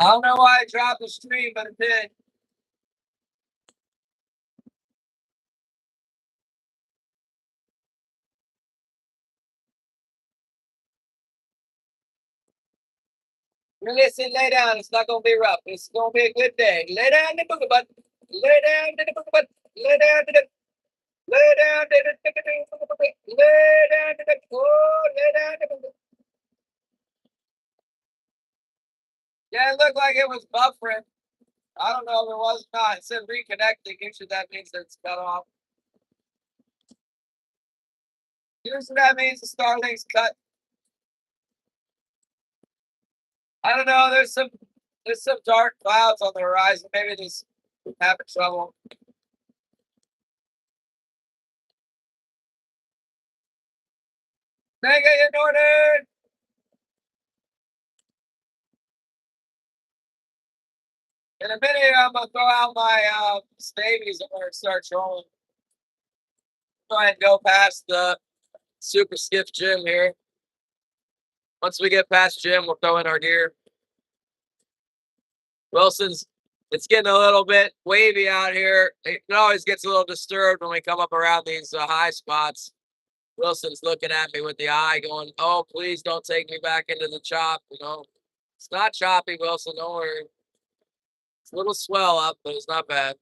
I don't know why I dropped the stream, but it did. Listen, lay down. It's not gonna be rough. It's gonna be a good day. Lay down the booger butt. Lay down to the booger butt. Lay down to the. Lay down to the. Lay down to the. Oh, lay down to the. Yeah, it looked like it was buffering. I don't know if it was or not. It said reconnecting. Usually that means that it's cut off. Usually that means the Starlink's cut. I don't know. There's some dark clouds on the horizon. Maybe just having trouble. Thank you, Norton. In a minute, I'm gonna throw out my stavies and we're gonna start trolling. Try and go past the super skiff gym here. Once we get past gym, we'll throw in our gear. Wilson's, it's getting a little bit wavy out here. It always gets a little disturbed when we come up around these high spots. Wilson's looking at me with the eye going, oh, please don't take me back into the chop. You know, it's not choppy, Wilson. Don't worry. It's a little swell up, but it's not bad.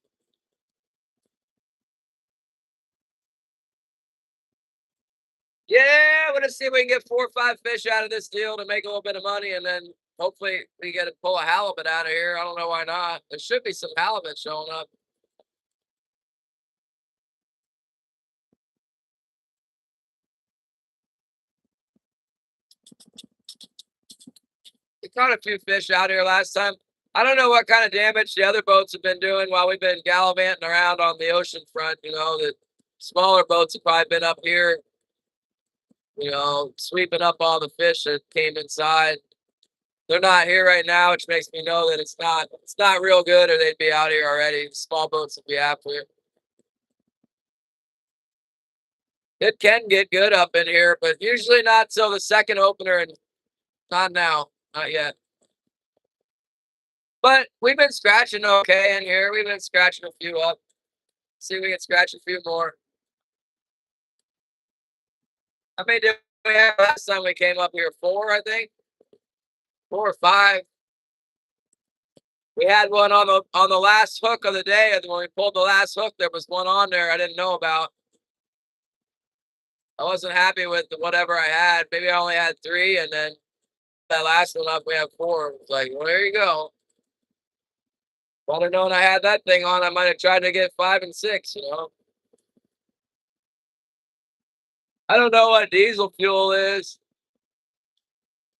Yeah, we're gonna see if we can get 4 or 5 fish out of this deal to make a little bit of money, and then hopefully we get to pull a halibut out of here. I don't know why not. There should be some halibut showing up. We caught a few fish out here last time. I don't know what kind of damage the other boats have been doing while we've been gallivanting around on the ocean front. You know, the smaller boats have probably been up here, you know, sweeping up all the fish that came inside. They're not here right now, which makes me know that it's not real good, or they'd be out here already. Small boats would be after it. It can get good up in here, but usually not till the second opener, and not now, not yet. But we've been scratching okay in here. We've been scratching a few up. See if we can scratch a few more. How many did we have last time we came up here? 4, I think. 4 or 5. We had one on the last hook of the day, and when we pulled the last hook, there was one on there I didn't know about. I wasn't happy with whatever I had. Maybe I only had 3, and then that last one up, we have 4. It's like, well, there you go. If I'd have known I had that thing on, I might have tried to get 5 and 6, you know. I don't know what diesel fuel is.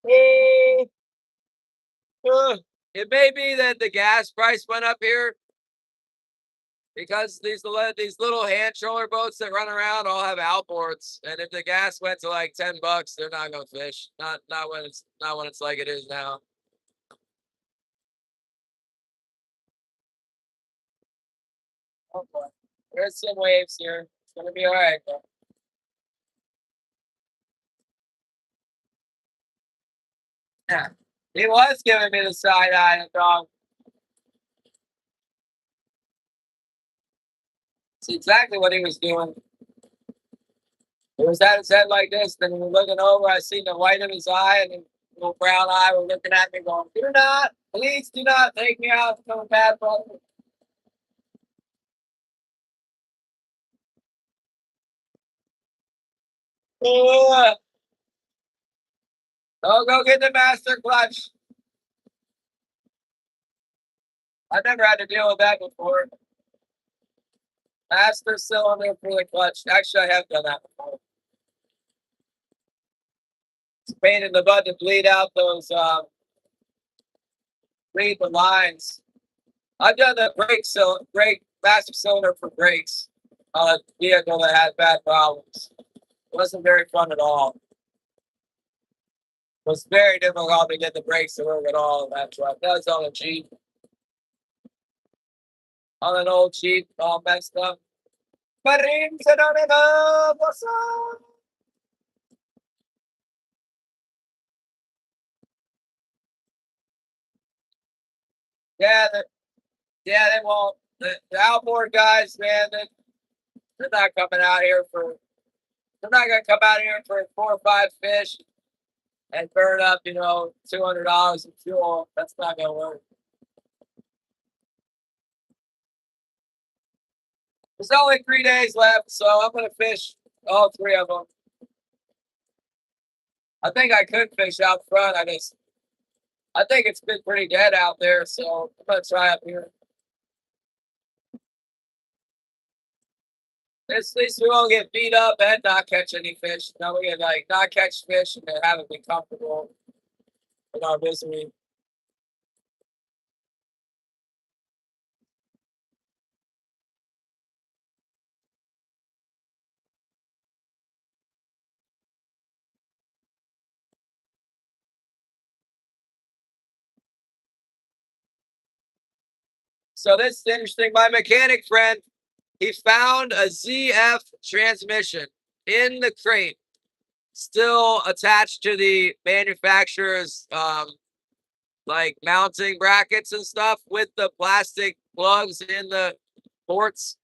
It may be that the gas price went up here because these little hand troller boats that run around all have outboards, and if the gas went to like $10, they're not gonna fish. Not when it's like it is now. Oh boy, there's some waves here. It's gonna be all right though. Yeah, he was giving me the side eye, dog. It's exactly what he was doing. It was at his head like this. Then we were looking over. I seen the white of his eye and the little brown eye were looking at me, going, "Do not, please, do not take me out from a bad brother." Oh, go get the master clutch. I've never had to deal with that before. Master cylinder for the clutch. Actually, I have done that before. It's a pain in the butt to bleed out those bleed the lines. I've done the brake master cylinder for brakes on a vehicle that had bad problems. It wasn't very fun at all. It was very difficult to get the brakes to work at all in that truck. That was on a Jeep. On an old Jeep, all messed up. Marines don't know what's up. Yeah, they won't. The outboard guys, man, they're not coming out here for. They're not gonna come out here for 4 or 5 fish and burn up, $200 in fuel. That's not gonna work. There's only 3 days left, so I'm gonna fish all 3 of them. I think I could fish out front. I think it's been pretty dead out there, so I'm gonna try up here. At least we won't get beat up and not catch any fish. Now we get like not catch fish and haven't been comfortable in our misery. So this is interesting. My mechanic friend, he found a ZF transmission in the crate, still attached to the manufacturer's like mounting brackets and stuff with the plastic plugs in the ports.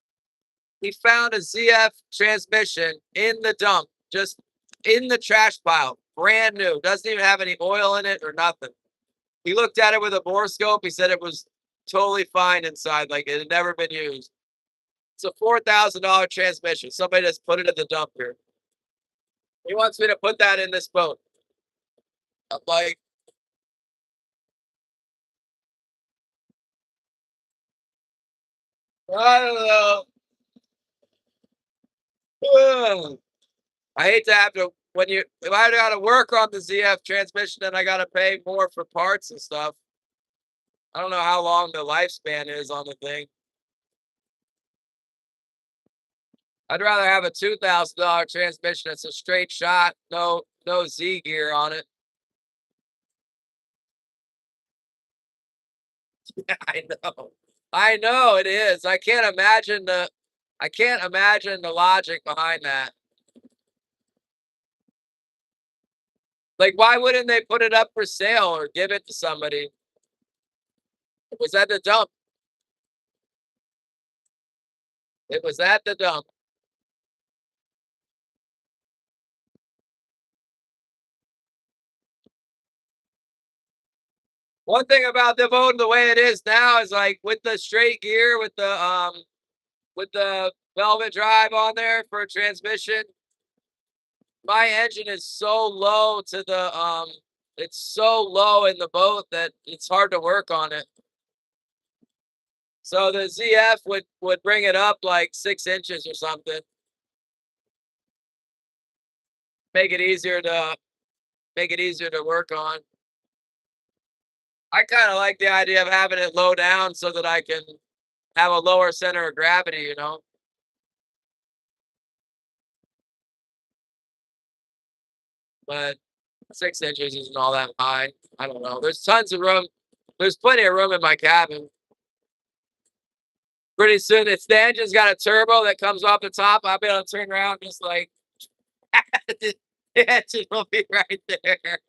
He found a ZF transmission in the dump, just in the trash pile, brand new. Doesn't even have any oil in it or nothing. He looked at it with a borescope. He said it was totally fine inside, like it had never been used. It's a $4,000 transmission. Somebody just put it in the dump here. He wants me to put that in this boat. I'm like, I don't know. Ugh. I hate to have to if I got to work on the ZF transmission, then I got to pay more for parts and stuff. I don't know how long the lifespan is on the thing. I'd rather have a $2,000 transmission that's a straight shot, no Z gear on it. I know it is. I can't imagine the logic behind that. Like, why wouldn't they put it up for sale or give it to somebody? It was at the dump. It was at the dump. One thing about the boat the way it is now is like with the straight gear, with the velvet drive on there for a transmission, my engine is so low to the it's so low in the boat that it's hard to work on it. So the ZF would bring it up like 6 inches or something. Make it easier to work on. I kind of like the idea of having it low down so that I can have a lower center of gravity. But 6 inches isn't all that high. I don't know. There's tons of room. There's plenty of room in my cabin. Pretty soon, the engine's got a turbo that comes off the top. I'll be able to turn around just like the engine will be right there.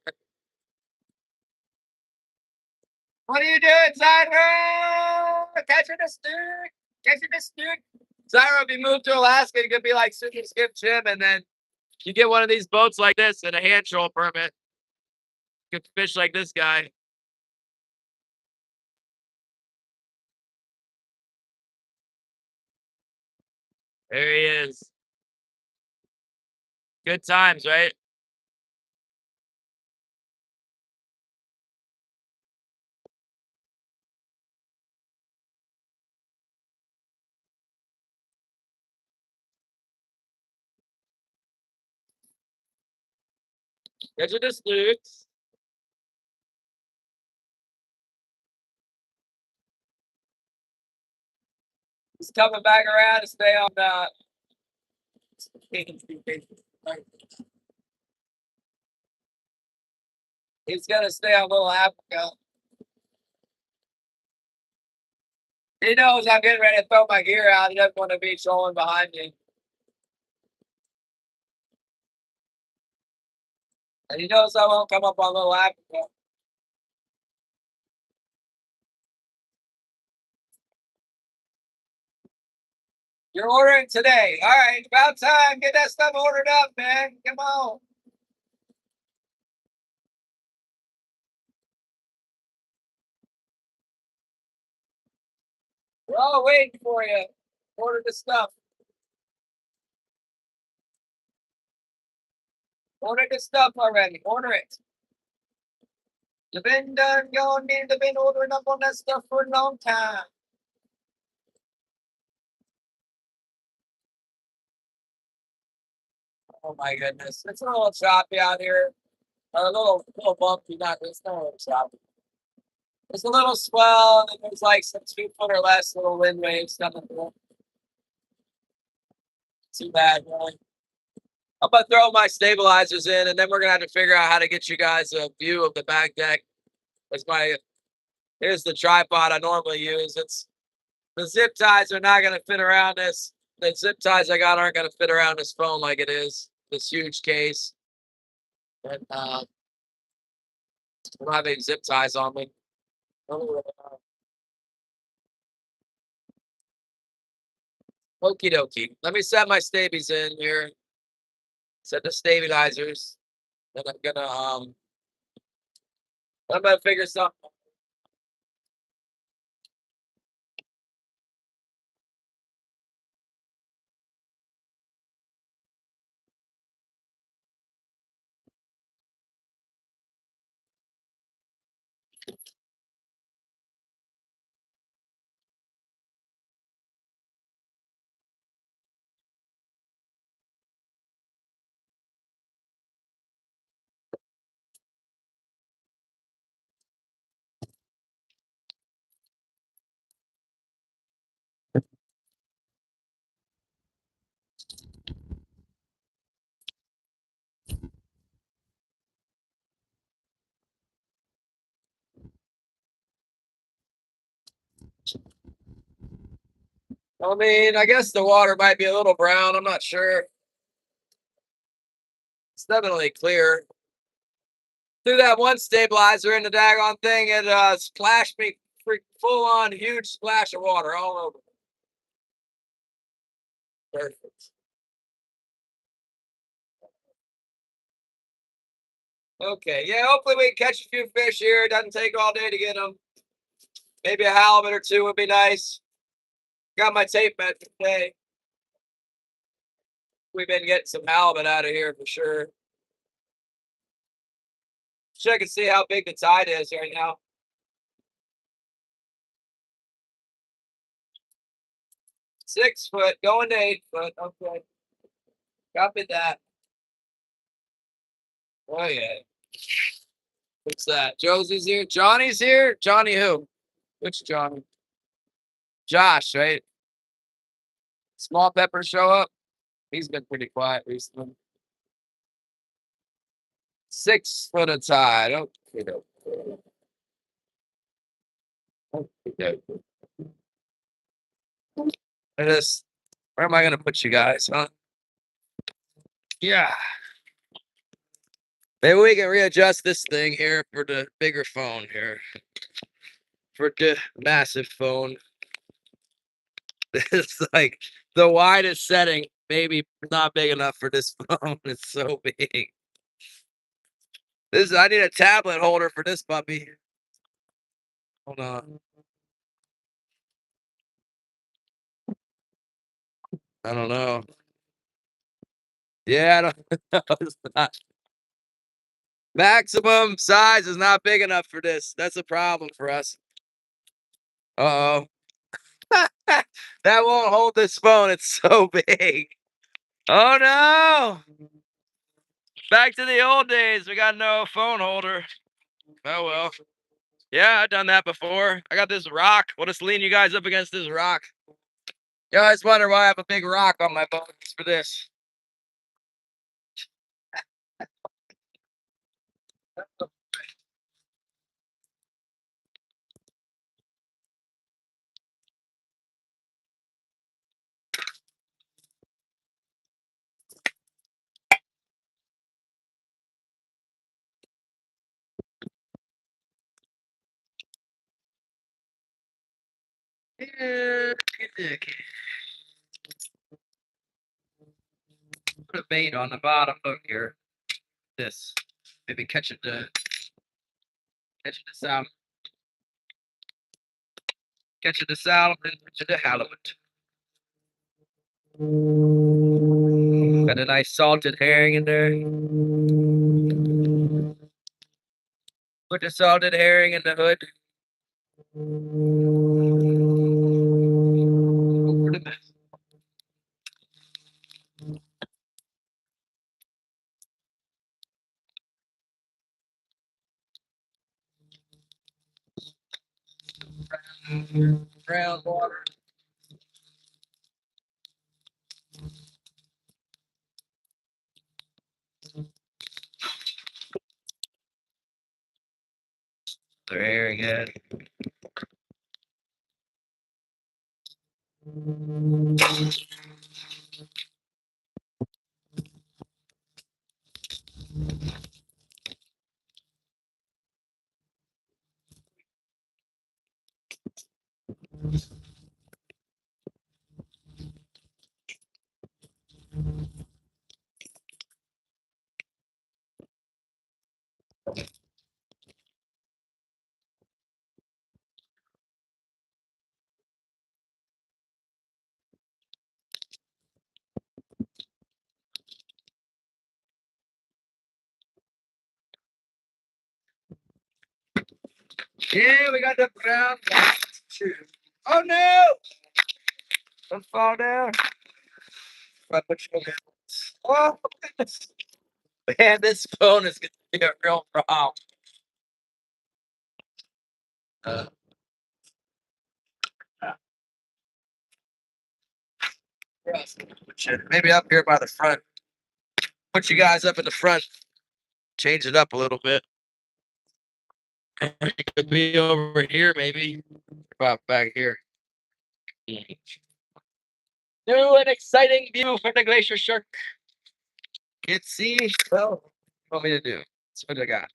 What are you doing, Zyro? Catching a stick. Catching a stick. Zyro, if you move to Alaska, you could be like super skip Jim, and then you get one of these boats like this and a hand troll permit. You could fish like this guy. There he is. Good times, right? Catching the sticks. He's coming back around to stay on the. He's gonna stay on Little Africa. He knows I'm getting ready to throw my gear out. He doesn't want to be trolling behind me. And he knows I won't come up on Little Africa. You're ordering today. All right, about time. Get that stuff ordered up, man. Come on. We're all waiting for you. Order the stuff. Order the stuff already. Order it. You've been done going in. They've been ordering up on that stuff for a long time. Oh my goodness. It's a little choppy out here. Or a little bumpy, not it's not a little choppy. There's a little swell, and there's like some 2 foot or less little wind waves coming through. Too bad, really. I'm gonna throw my stabilizers in, and then we're gonna have to figure out how to get you guys a view of the back deck. That's my Here's the tripod I normally use. It's the zip ties are not gonna fit around this. The zip ties I got aren't gonna fit around this phone like it is. This huge case. And I don't have any zip ties on me. Okie dokie. Let me set my stabies in here. Set the stabilizers. Then I'm gonna figure something. I mean, I guess the water might be a little brown. I'm not sure. It's definitely clear. Threw that one stabilizer in the daggone thing, it splashed me full on huge splash of water all over. Perfect. Okay, yeah, hopefully we can catch a few fish here. It doesn't take all day to get them. Maybe a halibut or two would be nice. Got my tape met today. We've been getting some halibut out of here for sure. Check and see how big the tide is right now. 6 foot, going to 8 foot. Okay. Copy that. Oh yeah. What's that? Josie's here. Johnny's here. Johnny who? Which Johnny? Josh, right? Small Pepper show up. He's been pretty quiet recently. 6 foot of tide. Okay. Okay. Where am I gonna put you guys, huh? Yeah. Maybe we can readjust this thing here for the bigger phone here. For the massive phone. It's like the widest setting, maybe not big enough for this phone. It's so big. I need a tablet holder for this puppy. Hold on. I don't know. Yeah, I don't know. It's not. Maximum size is not big enough for this. That's a problem for us. Uh-oh. That won't hold this phone. It's so big. Oh no. Back to the old days. We got no phone holder. Oh well. Yeah, I've done that before. I got this rock. We'll just lean you guys up against this rock. You guys wonder why I have a big rock on my bones for this. Yeah, put a bait on the bottom hook here. This. Maybe catching the salmon. Catching the salmon and the halibut. Got a nice salted herring in there. Put the salted herring in the hood. Brown water. Very good. Yeah, we got the brown. Oh no! Don't fall down. Oh, man, this phone is gonna be a real problem. Maybe up here by the front. Put you guys up in the front. Change it up a little bit. It could be over here, maybe. About back here. New and exciting view for the Glacier Shark. Can't see. Well, what do you want me to do? That's what I got.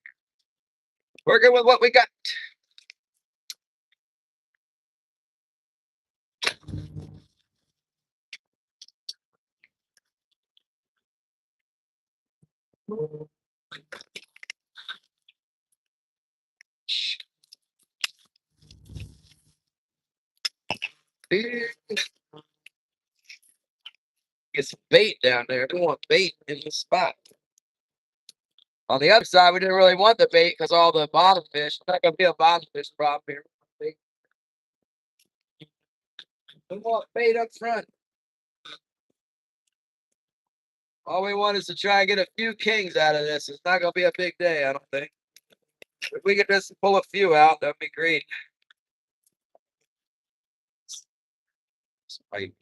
Working with what we got. Get some bait down there. We want bait in the spot. On the other side, we didn't really want the bait because all the bottom fish. It's not gonna be a bottom fish problem here. We want bait up front. All we want is to try and get a few kings out of this. It's not gonna be a big day, I don't think. If we could just pull a few out, that'd be great. Right.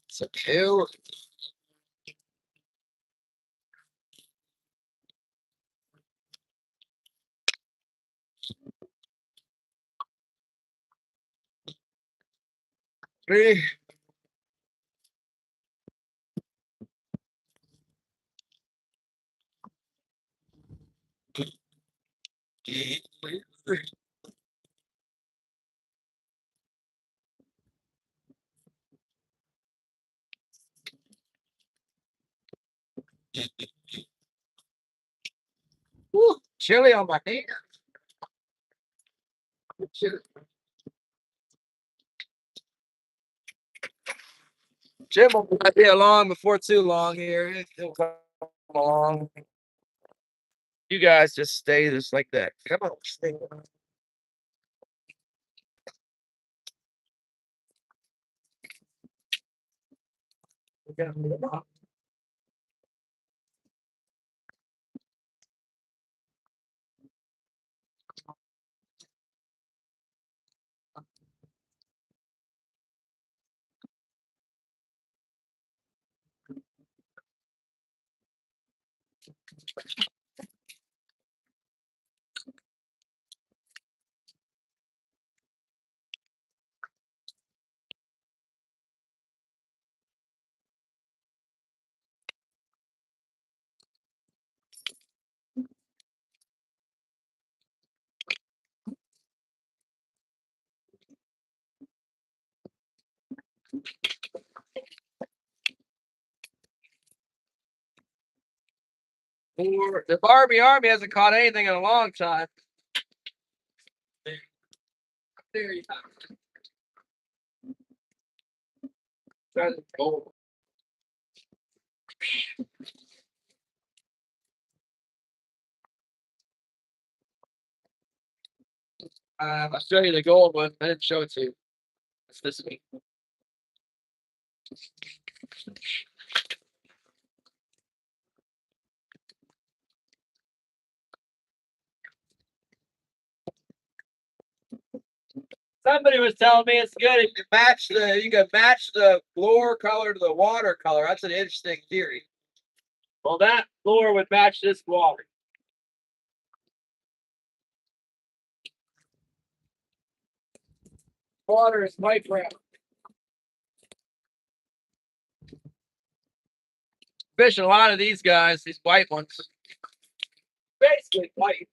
So two. 3. Woo, chili on my hand. Jim will be along before too long here. He'll come along. You guys just stay just like that. Come on, stay. The Barbie Army hasn't caught anything in a long time. There you go. I'll show you the gold one. I didn't show it to you. It's this week. Somebody was telling me it's good if you can match the floor color to the water color. That's an interesting theory. Well, that floor would match this water. Water is light brown. Fishing a lot of these guys, these white ones. Basically white.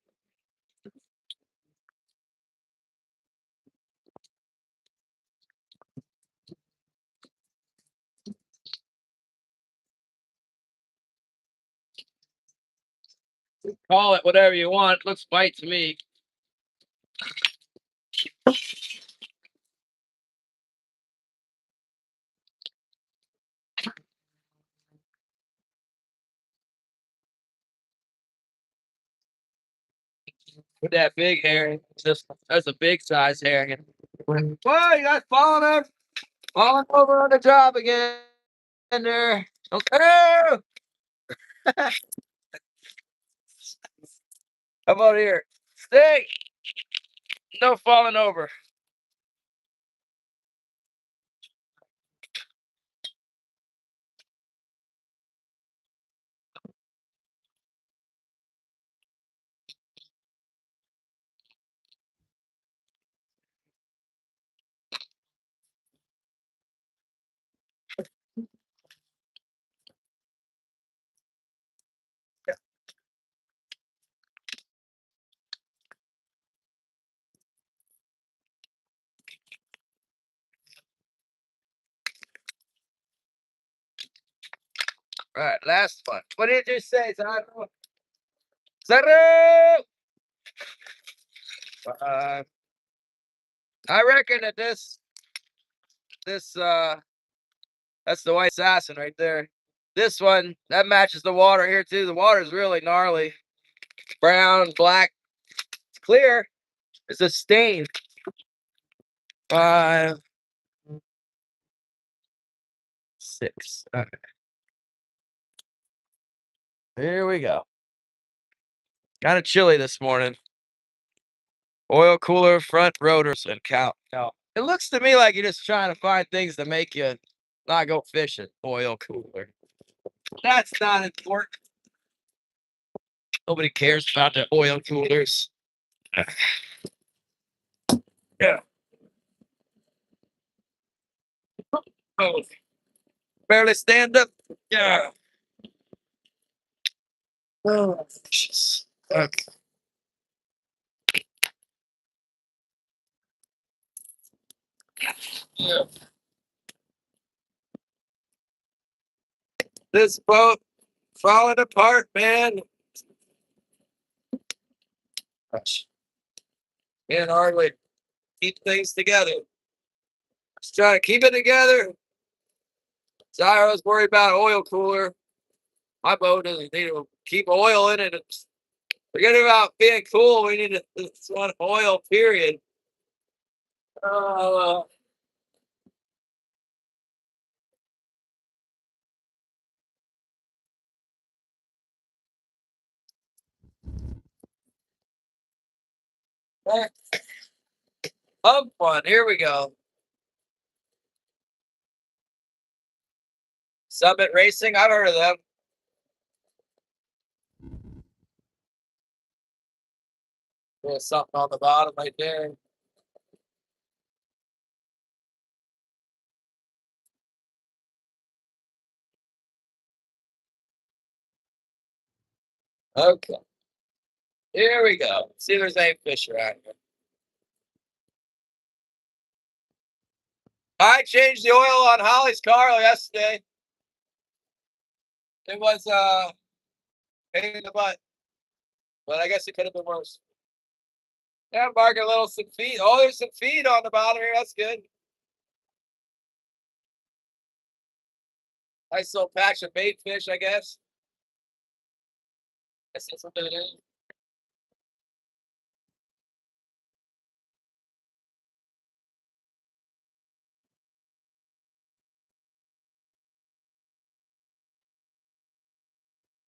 Call it whatever you want. It looks white to me. With that big herring. That's a big size herring. Whoa, you guys falling over on the job again there. Okay. How about here? Stay. No falling over. All right, last one. What did you say, Zaro? Zaro! I reckon that that's the white assassin right there. This one, that matches the water here too. The water is really gnarly. Brown, black, it's clear. It's a stain. 5, 6. Okay. Here we go. Kind of chilly this morning. Oil cooler, front rotors, and cow. It looks to me like you're just trying to find things to make you not go fishing. Oil cooler. That's not important. Nobody cares about the oil coolers. Yeah. Oh, barely stand up. Yeah. Oh, okay. Yeah. This boat falling apart, man. Gosh. Can't hardly keep things together. Just trying to keep it together. Zyro's worried about oil cooler. My boat doesn't need to keep oil in it. Forget about being cool. We need this one oil, period. Uh, Pump one. Here we go. Summit Racing. I've heard of them. There's something on the bottom right there. Okay. Here we go. See if there's any fish around here. I changed the oil on Holly's car yesterday. It was Pain in the butt. But I guess it could have been worse. Yeah, marking a little some feed. Oh, there's some feed on the bottom here. That's good. Nice little patch of bait fish, I guess. Guess that's what that is.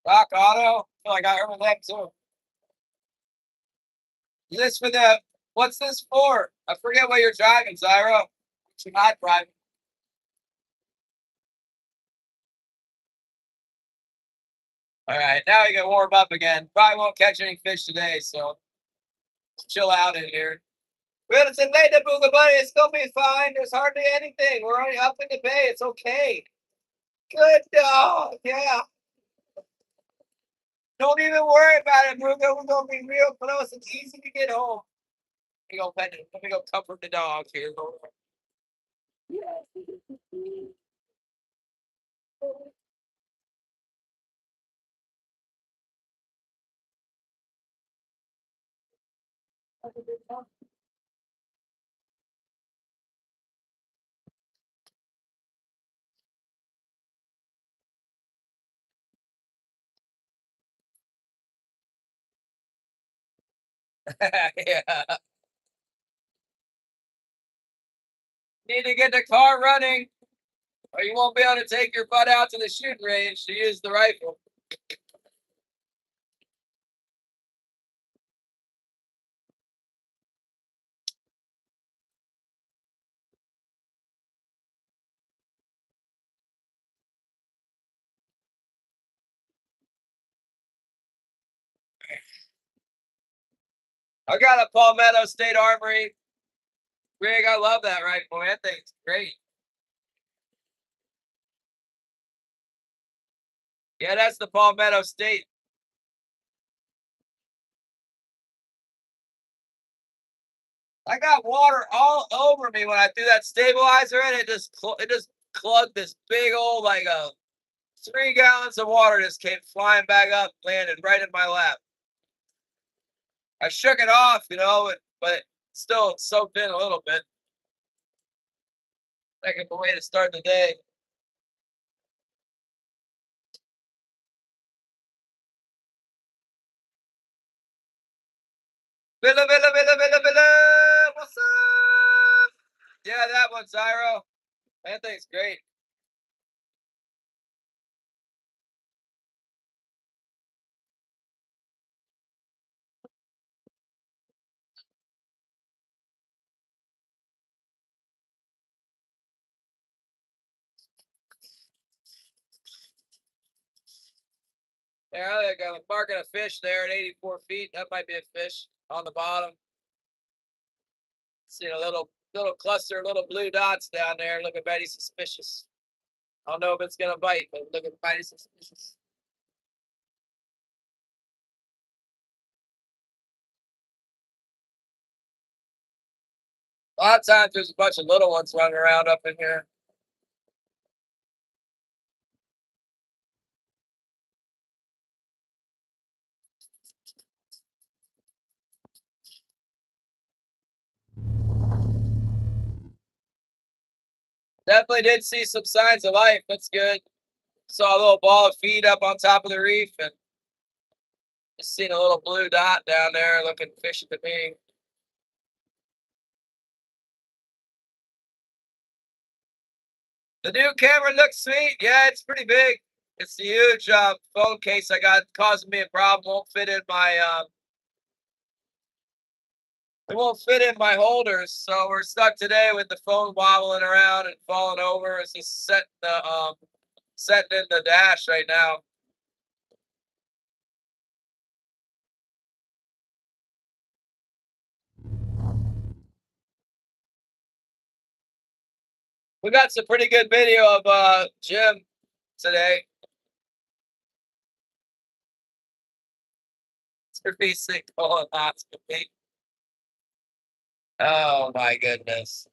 Rock Auto. Oh, I got her that too. Is this for the? What's this for? I forget what you're driving, Zyro. You're not driving. All right, now you can warm up again. Probably won't catch any fish today, so chill out in here. Well, it's in later, Booga Buddy. It's gonna be fine. There's hardly anything. We're only up in the bay. It's okay. Good dog. Yeah. Don't even worry about it, Booga. We're gonna be real close. It's easy to get home. Let me go pet it. Let me go comfort the dog here. Yeah. Need to get the car running, or you won't be able to take your butt out to the shooting range to use the rifle. I got a Palmetto State Armory rig. I love that rifle. That thing's great. Yeah, that's the Palmetto State. I got water all over me when I threw that stabilizer in. It just clugged this big old 3 gallons of water just came flying back up, landed right in my lap. I shook it off, but still soaked in a little bit. Like a way to start the day. Villa, Villa, Villa, Villa, Villa. What's up? Yeah, that one, Zyro. That thing's great. Yeah, I got marking a fish there at 84 feet. That might be a fish on the bottom. See a little cluster, little blue dots down there. Looking mighty suspicious. I don't know if it's gonna bite, but looking mighty suspicious. A lot of times there's a bunch of little ones running around up in here. Definitely did see some signs of life. That's good. Saw a little ball of feed up on top of the reef and just seen a little blue dot down there looking fishy to me. The new camera looks sweet. Yeah, it's pretty big. It's the huge phone case I got causing me a problem. Won't fit in my it won't fit in my holders, so we're stuck today with the phone wobbling around and falling over. It's just setting in the dash right now. We got some pretty good video of Jim today. It's pretty sick colonoscopy. Oh my goodness.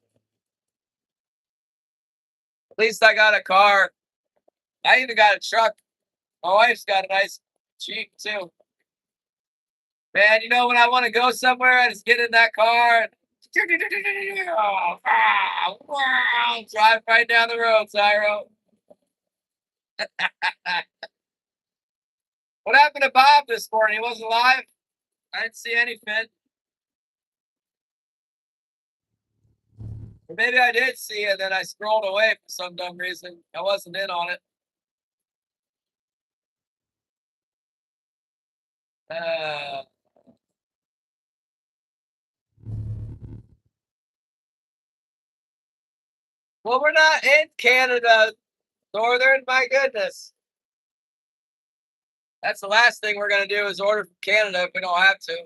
At least I got a car. I even got a truck. My wife's got a nice cheap too. Man, you know when I want to go somewhere, I just get in that car and drive right down the road, Tyro. What happened to Bob this morning? He wasn't live. I didn't see anything. Or maybe I did see it, then I scrolled away for some dumb reason. I wasn't in on it. Uh, well, we're not in Canada, Northern. My goodness. That's the last thing we're going to do is order from Canada if we don't have to.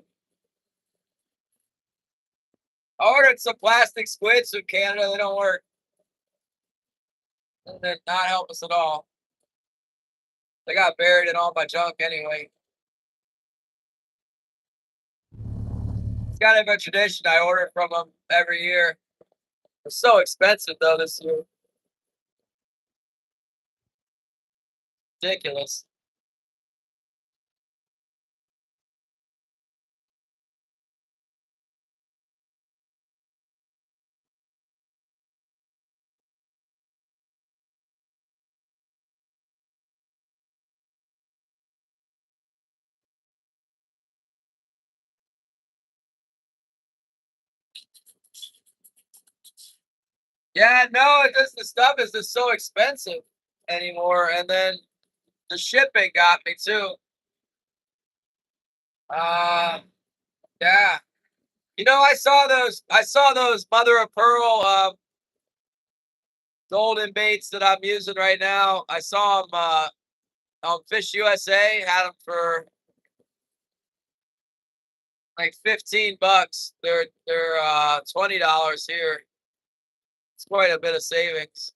I ordered some plastic squids from Canada. They don't work. They did not help us at all. They got buried in all my junk anyway. It's kind of a tradition. I order from them every year. They're so expensive though this year. Ridiculous. Yeah, no, it just the stuff is just so expensive anymore. And then the shipping got me too. Uh yeah. You know, I saw those mother of pearl golden baits that I'm using right now. I saw them on Fish USA, had them for like 15 bucks. They're $20 here. It's quite a bit of savings.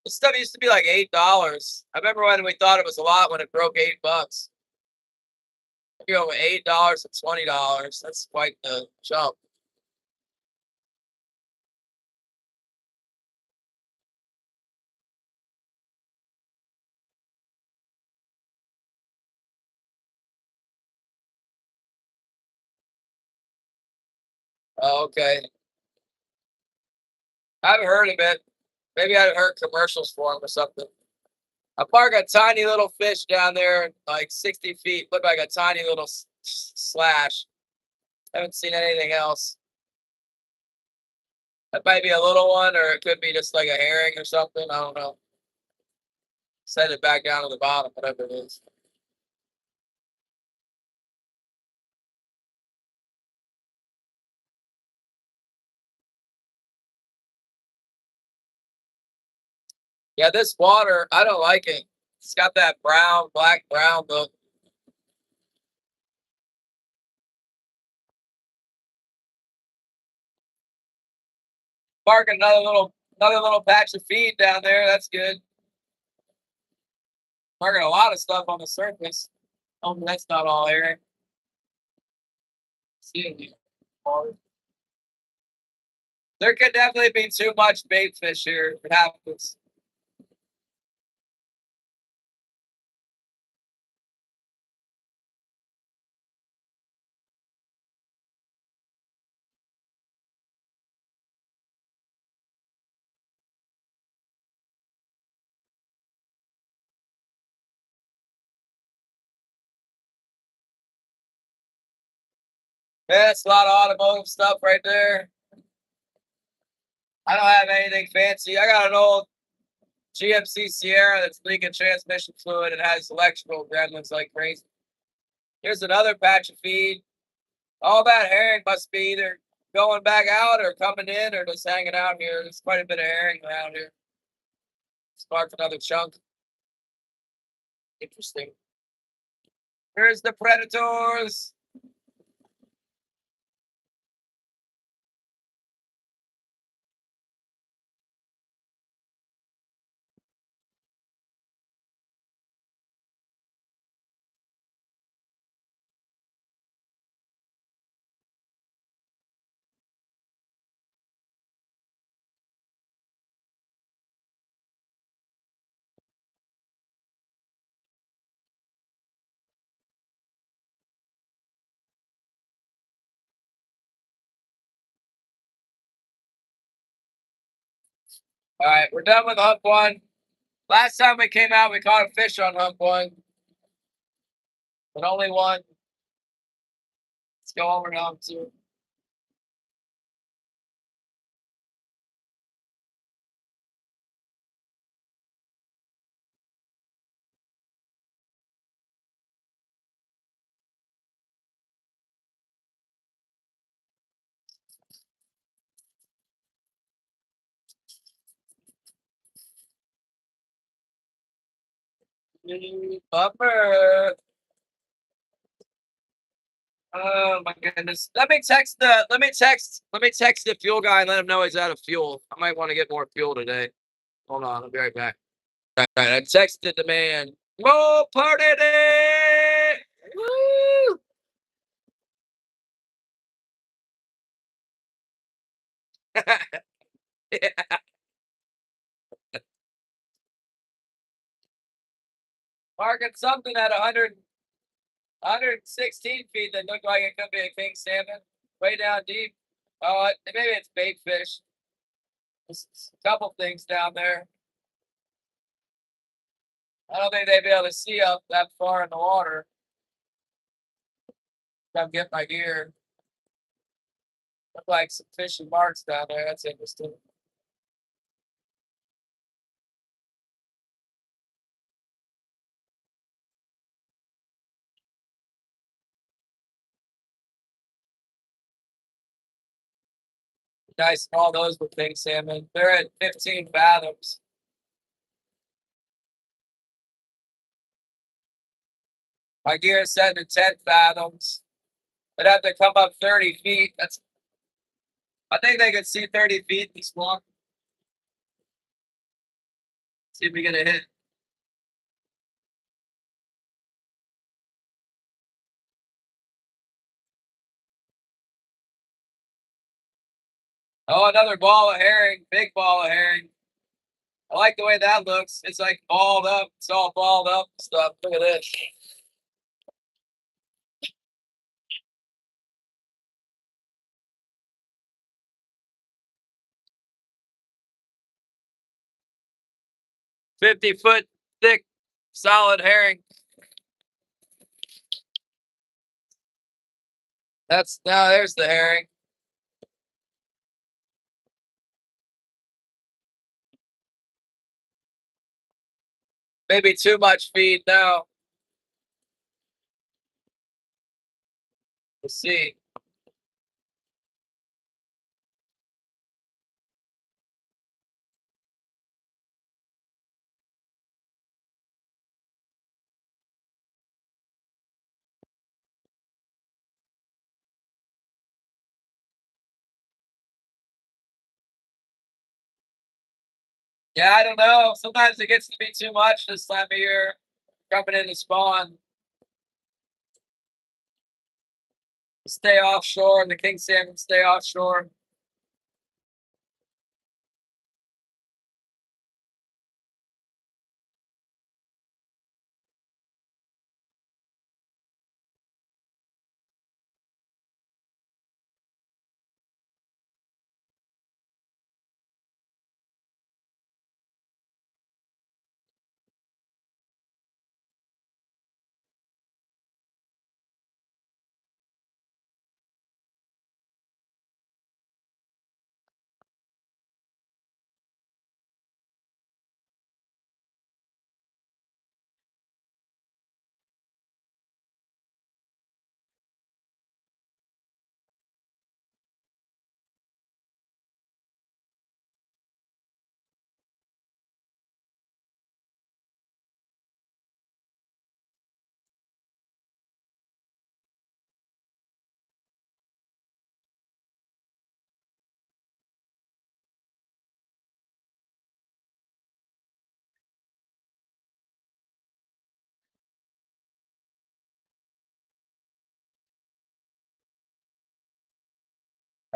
This stuff used to be like $8. I remember when we thought it was a lot when it broke 8 bucks. You go with $8 to $20. That's quite the jump. Oh, okay. I haven't heard of it. Maybe I've heard commercials for them or something. I park a tiny little fish down there, like 60 feet. Look like a tiny little slash. Haven't seen anything else. It might be a little one, or it could be just like a herring or something. I don't know. Send it back down to the bottom, whatever it is. Yeah, this water, I don't like it. It's got that brown, black, brown look. Park another little patch of feed down there. That's good. Parking a lot of stuff on the surface. Oh, that's not all herring. See, there could definitely be too much bait fish here. It happens. Yeah, it's a lot of automotive stuff right there. I don't have anything fancy. I got an old GMC Sierra that's leaking transmission fluid and has electrical gremlins like crazy. Here's another patch of feed. All that herring must be either going back out or coming in or just hanging out here. There's quite a bit of herring around here. Sparked another chunk. Interesting. Here's the predators. All right, we're done with hump one. Last time we came out, we caught a fish on hump one, but only one. Let's go over to hump two. Bumper. Oh my goodness. Let me text the fuel guy and let him know he's out of fuel. I might want to get more fuel today. Hold on, I'll be right back. All right, I texted the man. More party day! Woo! Yeah. Marking something at 116 feet that looked like it could be a king salmon. Way down deep. Maybe it's bait fish. There's a couple things down there. I don't think they'd be able to see up that far in the water. Come get my gear. Look like some fishy marks down there. That's interesting. Nice call those with king salmon. They're at 15 fathoms. My gear is set to 10 fathoms. I'd have to come up 30 feet. I think they could see 30 feet this long. See if we get a hit. Oh, another ball of herring. Big ball of herring. I like the way that looks. It's like balled up. It's all balled up and stuff. Look at this. $50-foot thick, solid herring. There's the herring. Maybe too much feed now. We'll see. Yeah, I don't know. Sometimes it gets to be too much this time of year. Coming in to spawn. Stay offshore. The king salmon stay offshore.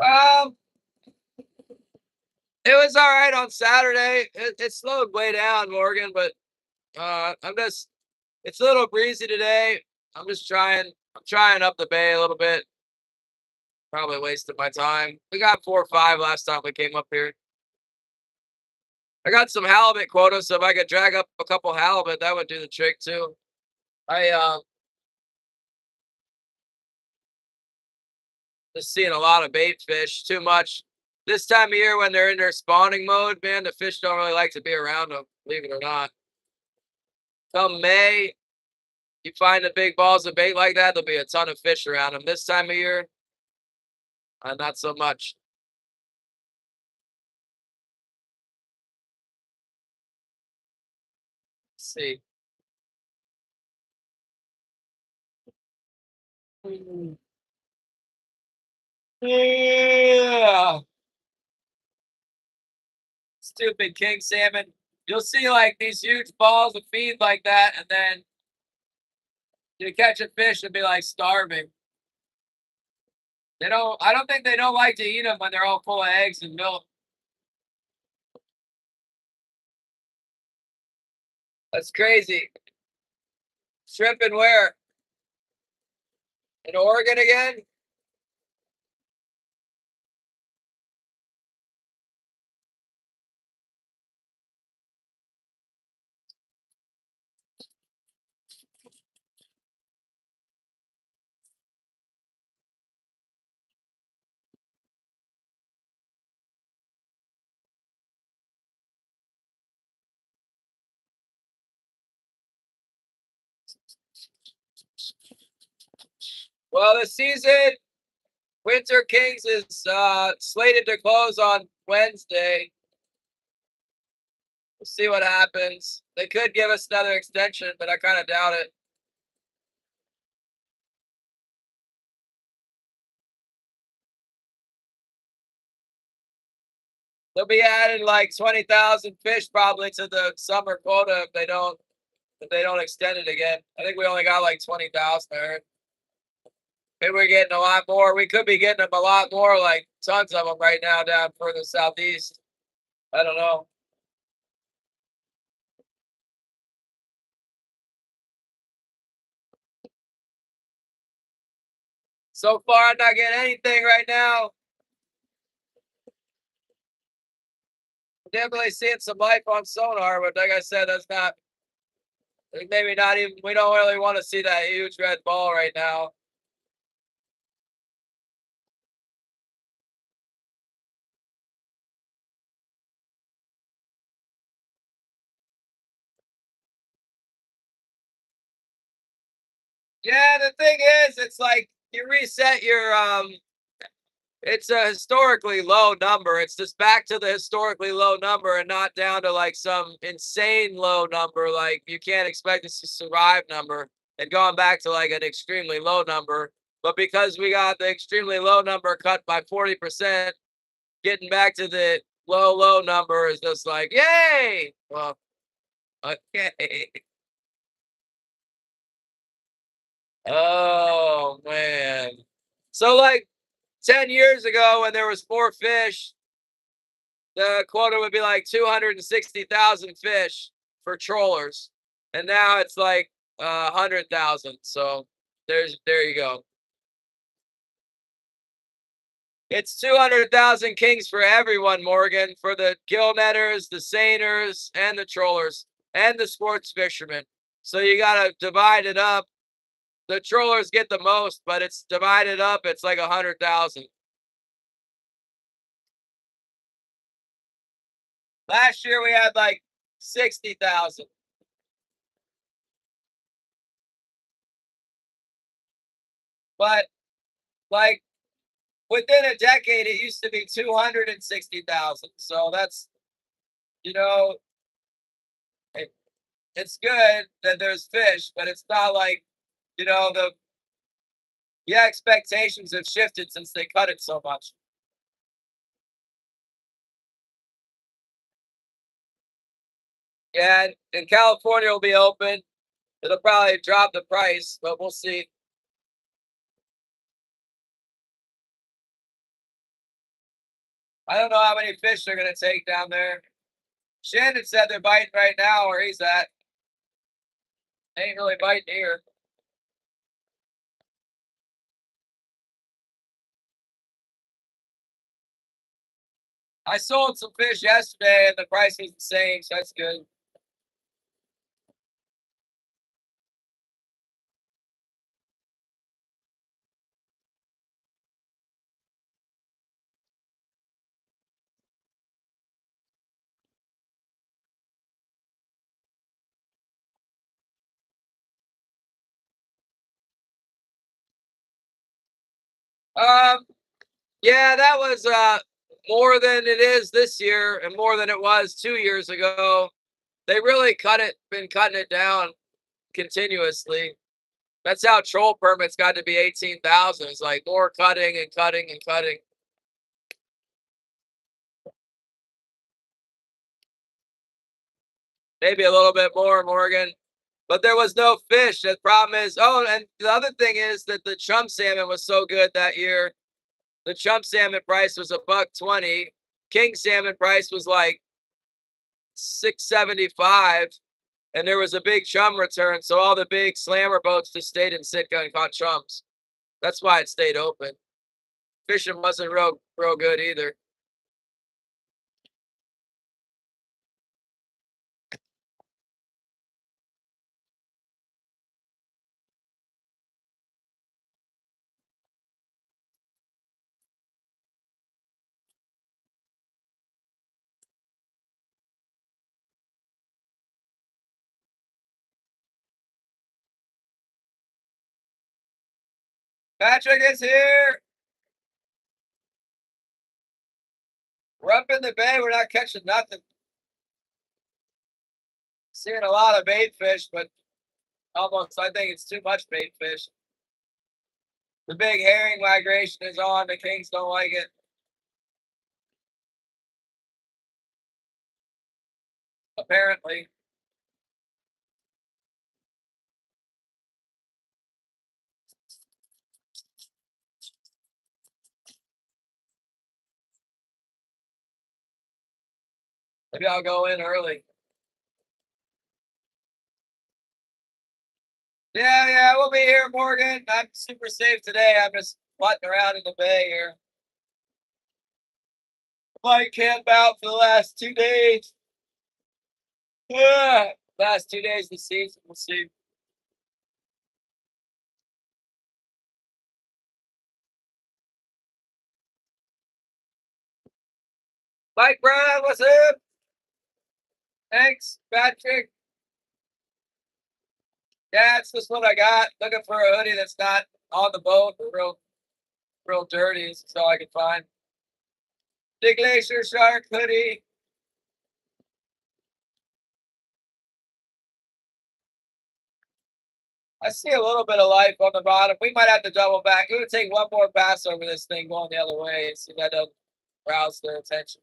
Um, it was all right on Saturday. It slowed way down, Morgan, but it's a little breezy today. I'm trying up the bay a little bit. Probably wasted my time. We got 4 or 5 last time we came up here. I got some halibut quota, so if I could drag up a couple halibut, that would do the trick too. I just seeing a lot of bait fish, too much. This time of year when they're in their spawning mode, man, the fish don't really like to be around them, believe it or not. Come May, you find the big balls of bait like that, there'll be a ton of fish around them. This time of year, not so much. Let's see. Yeah. Stupid king salmon. You'll see like these huge balls of feed like that, and then you catch a fish and be like starving. I don't think they don't like to eat them when they're all full of eggs and milk. That's crazy. Shrimp and where? In Oregon again? Well, the season, Winter Kings is slated to close on Wednesday. We'll see what happens. They could give us another extension, but I kind of doubt it. They'll be adding like 20,000 fish probably to the summer quota if they don't extend it again. I think we only got like 20,000 there. Maybe we're getting a lot more. We could be getting them a lot more, like tons of them right now down further southeast. I don't know. So far, I'm not getting anything right now. Definitely seeing some life on sonar, but like I said, that's not maybe not even. We don't really want to see that huge red ball right now. Yeah, the thing is, it's like you reset your it's a historically low number. It's just back to the historically low number and not down to like some insane low number. Like you can't expect us to survive number and going back to like an extremely low number. But because we got the extremely low number cut by 40%, getting back to the low number is just like, yay. Well, okay. Oh man. So like 10 years ago when there was 4 fish, the quota would be like 260,000 fish for trollers, and now it's like 100,000. So there you go. It's 200,000 kings for everyone, Morgan, for the gill netters, the seiners, and the trollers, and the sports fishermen. So you gotta divide it up. The trollers get the most, but it's divided up. It's like 100,000. Last year we had like 60,000. But like within a decade, it used to be 260,000. So that's, you know, it, it's good that there's fish, but it's not like, the expectations have shifted since they cut it so much. Yeah, and California will be open. It'll probably drop the price, but we'll see. I don't know how many fish they're going to take down there. Shannon said they're biting right now where he's at. They ain't really biting here. I sold some fish yesterday and the price was the same, so that's good. Um, yeah, that was more than it is this year and more than it was 2 years ago. They really been cutting it down continuously. That's how troll permits got to be 18,000. It's like more cutting and cutting and cutting. Maybe a little bit more, Morgan. But there was no fish. The problem is, oh, and the other thing is that the chum salmon was so good that year. The chum salmon price was $1.20. King salmon price was like $6.75, and there was a big chum return. So all the big slammer boats just stayed in Sitka and caught chums. That's why it stayed open. Fishing wasn't real good either. Patrick is here. We're up in the bay. We're not catching nothing. Seeing a lot of bait fish, but almost I think it's too much bait fish. The big herring migration is on. The kings don't like it. Apparently. Maybe I'll go in early. Yeah, we'll be here, Morgan. I'm super safe today. I'm just putting around in the bay here. Flight camp out for the last 2 days. Yeah, last 2 days of the season. We'll see. Mike Brown, what's up? Thanks, Patrick. Yeah, it's just what I got. Looking for a hoodie that's not on the boat or real dirty. This is all I can find. Big Glacier Shark hoodie. I see a little bit of life on the bottom. We might have to double back. We're gonna take one more pass over this thing going the other way and see if that doesn't rouse their attention.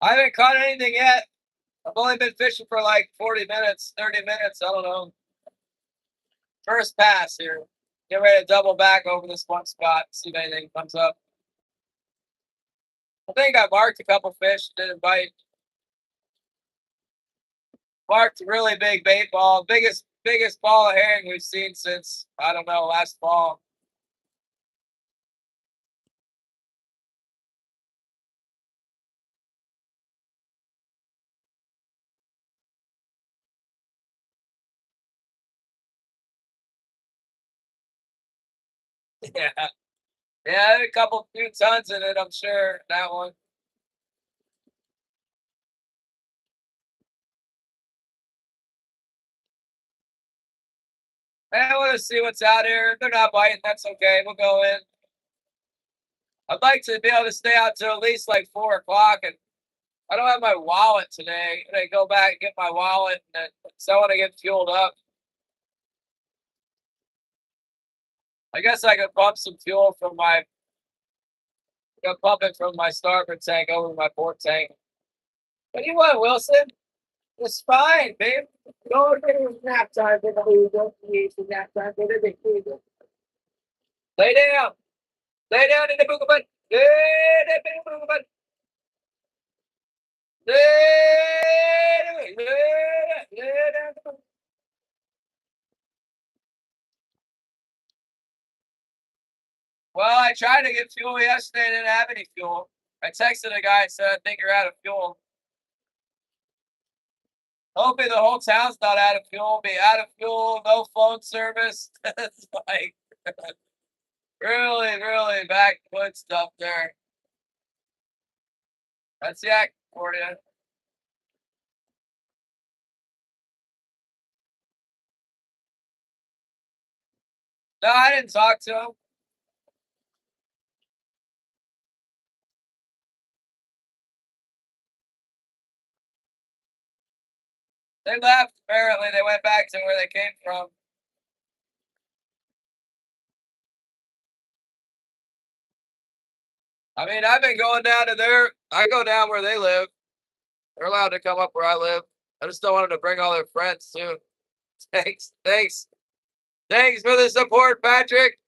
I haven't caught anything yet. I've only been fishing for like 40 minutes, 30 minutes. I don't know. First pass here. Get ready to double back over this one spot, see if anything comes up. I think I marked a couple fish, didn't bite. Marked a really big bait ball, biggest ball of herring we've seen since I don't know last fall. Yeah, yeah, a few tons in it, I'm sure that one. I want to see what's out here. If they're not biting, that's okay. We'll go in. I'd like to be able to stay out till at least like 4 o'clock, and I don't have my wallet today. I go back and get my wallet, and so I want to get fueled up. I guess I could pump some fuel from my. I pump it from my starboard tank over my port tank. What do you want, Wilson? It's fine, babe. Go get your nap time. Don't need some nap time. Lay down. Lay down in the boogabun. Lay down in the boogabun. Lay down. Well, I tried to get fuel yesterday. I didn't have any fuel. I texted a guy and said, I think you're out of fuel. Hopefully the whole town's not out of fuel. Be out of fuel, no phone service. It's like really, really backwoods stuff there. That's the act for you. No, I didn't talk to him. They left, apparently. They went back to where they came from. I mean, I've been going down to I go down where they live. They're allowed to come up where I live. I just don't want them to bring all their friends too. Thanks. Thanks for the support, Patrick.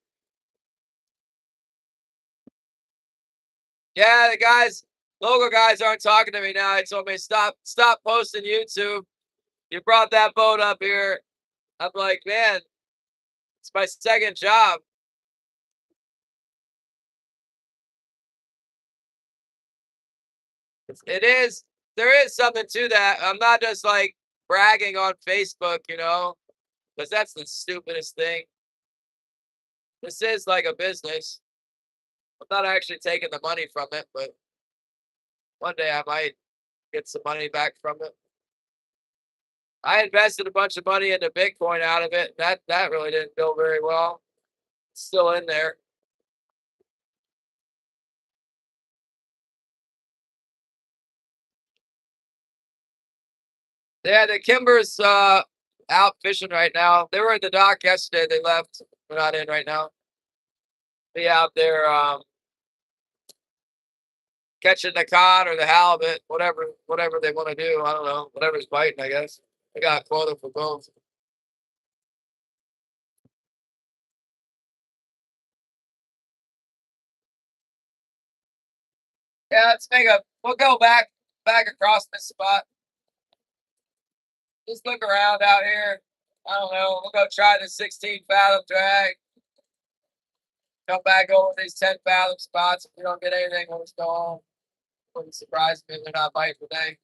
Yeah, the guys, local guys aren't talking to me now. They told me stop posting YouTube. You brought that boat up here. I'm like, man, it's my second job. It is. There is something to that. I'm not just like bragging on Facebook, because that's the stupidest thing. This is like a business. I'm not actually taking the money from it, but one day I might get some money back from it. I invested a bunch of money into Bitcoin out of it. That really didn't go very well. It's still in there. Yeah, the Kimber's out fishing right now. They were at the dock yesterday. They left. They're not in right now. Be out there catching the cod or the halibut, whatever they want to do. I don't know. Whatever's biting, I guess. They got a quota for both. Yeah, we'll go back across this spot. Just look around out here. I don't know. We'll go try the 16 fathom drag. Come back over these 10 fathom spots. If we don't get anything, we'll just go home. Wouldn't surprise me if they're not biting today.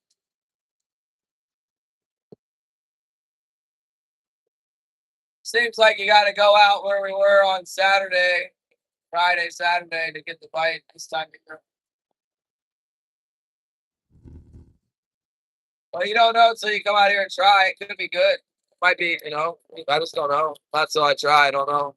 Seems like you got to go out where we were on Saturday, Saturday to get the bite this time of year. Well, you don't know until you come out here and try. It could be good. Might be, I just don't know. Not till I try. I don't know.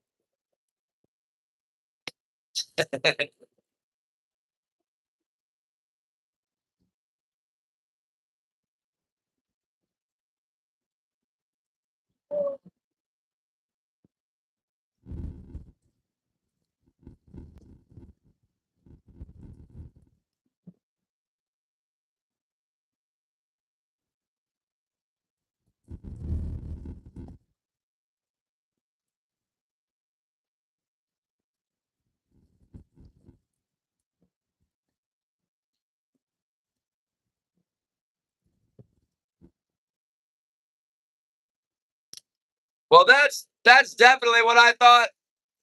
Well, that's definitely what I thought,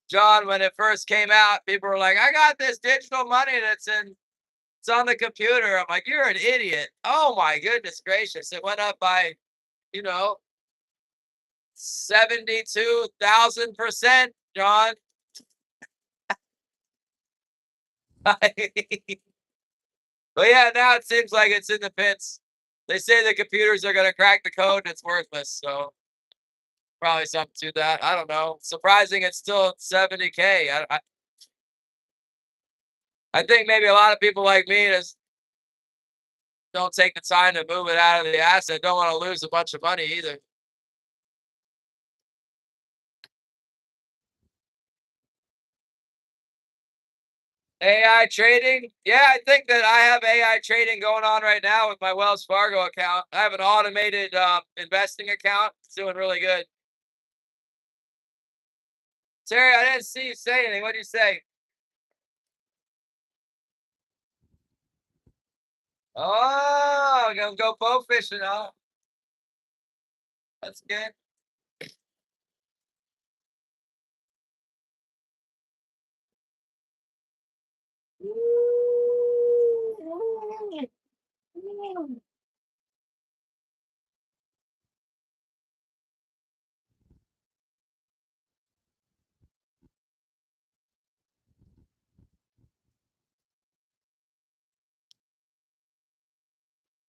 John, when it first came out. People were like, I got this digital money it's on the computer. I'm like, you're an idiot. Oh my goodness gracious. It went up by, 72,000%, John. But yeah, now it seems like it's in the pits. They say the computers are going to crack the code and it's worthless. So probably something to that. I don't know. Surprising it's still 70K. I think maybe a lot of people like me just don't take the time to move it out of the asset. Don't want to lose a bunch of money either. AI trading? Yeah, I think that I have AI trading going on right now with my Wells Fargo account. I have an automated investing account. It's doing really good. Terry, I didn't see you say anything. What did you say? Oh, gonna go bow fishing, huh? That's good.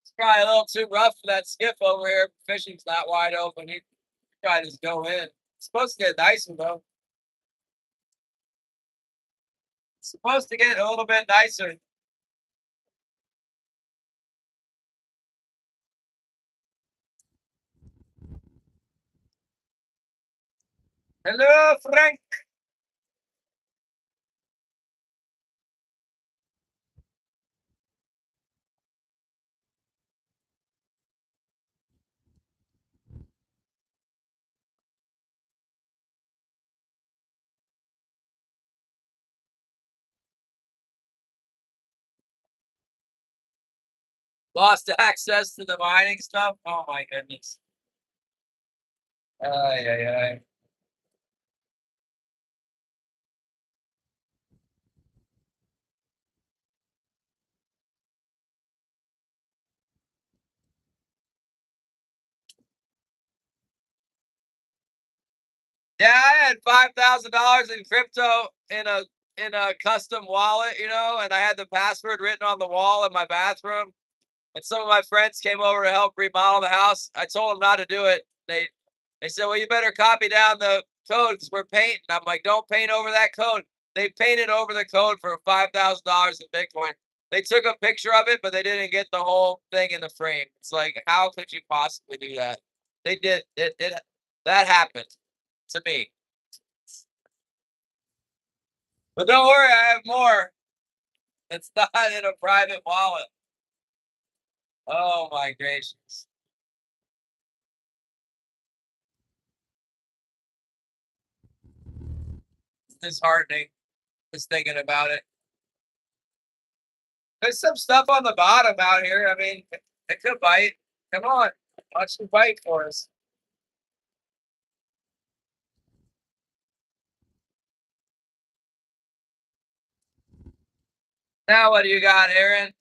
It's probably a little too rough for that skiff over here. Fishing's not wide open. He try to just go in. It's supposed to get nicer though. It's supposed to get a little bit nicer. Hello, Frank. Lost access to the mining stuff. Oh my goodness. Ay, ay, ay. Yeah, I had $5,000 in crypto in a custom wallet, you know, and I had the password written on the wall in my bathroom. And some of my friends came over to help remodel the house. I told them not to do it. They said, "Well, you better copy down the code because we're painting." I'm like, "Don't paint over that code." They painted over the code for $5,000 in Bitcoin. They took a picture of it, but they didn't get the whole thing in the frame. It's like, how could you possibly do that? They did it. That happened to me. But don't worry, I have more. It's not in a private wallet. Oh my gracious. It's disheartening just thinking about it. There's some stuff on the bottom out here. I mean, it could bite. Come on. Watch the bite for us. Now what do you got, Aaron?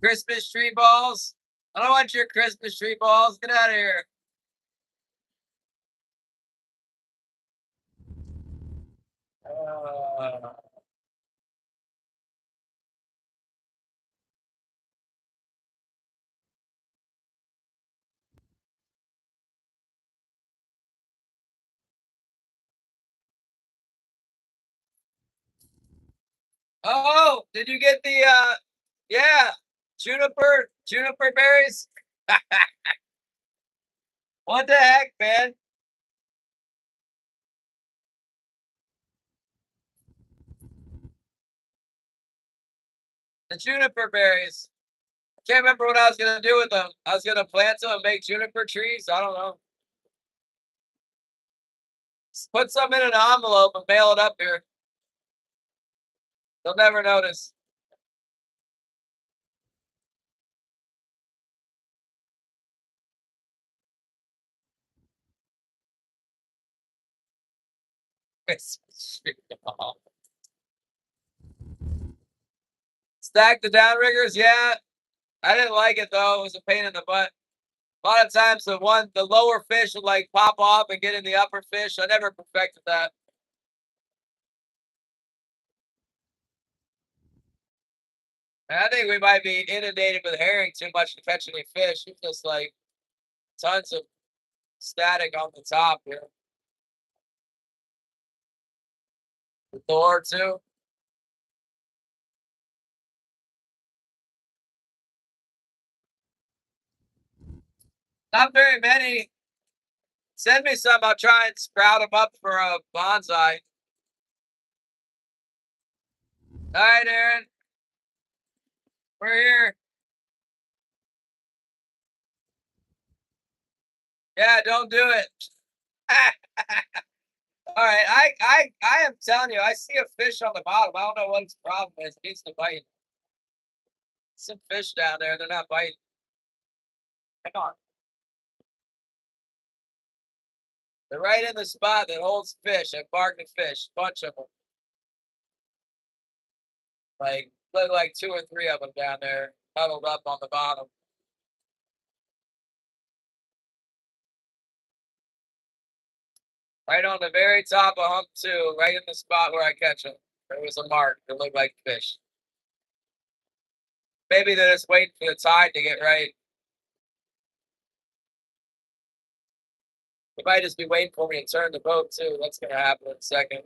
Christmas tree balls? I don't want your Christmas tree balls. Get out of here. Uh, oh, did you get the yeah, juniper berries? What the heck, man? The juniper berries. I can't remember what I was gonna do with them. I was gonna plant them and make juniper trees. I don't know. Put some in an envelope and mail it up here. They'll never notice. Stack the downriggers, yeah. I didn't like it though. It was a pain in the butt. A lot of times the lower fish would like pop off and get in the upper fish. I never perfected that. And I think we might be inundated with herring too much to catch any fish. It's just like tons of static on the top here. The door too. Not very many. Send me some. I'll try and sprout them up for a bonsai. All right, Aaron, we're here. Yeah, don't do it. All right, I am telling you, I see a fish on the bottom. I don't know what its problem is. It needs to bite. Some fish down there. They're not biting. Come on. They're right in the spot that holds fish. I marked the fish. Bunch of them. Like look like two or three of them down there, huddled up on the bottom. Right on the very top of hump two, right in the spot where I catch them. There was a mark that looked like fish. Maybe they're just waiting for the tide to get right. They might just be waiting for me to turn the boat too. That's gonna happen in a second.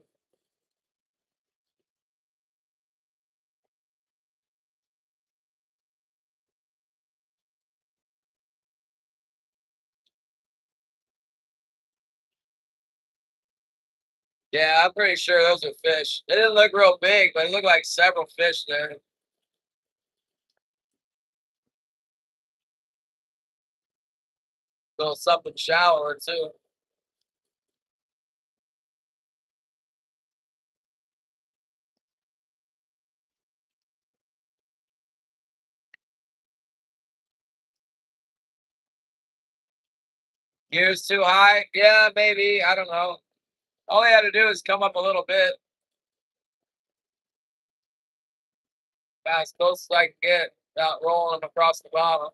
Yeah, I'm pretty sure those are fish. They didn't look real big, but it looked like several fish there. A little something shallower too. Gears too high? Yeah, maybe. I don't know. All I had to do is come up a little bit. As close as I can get without rolling them across the bottom.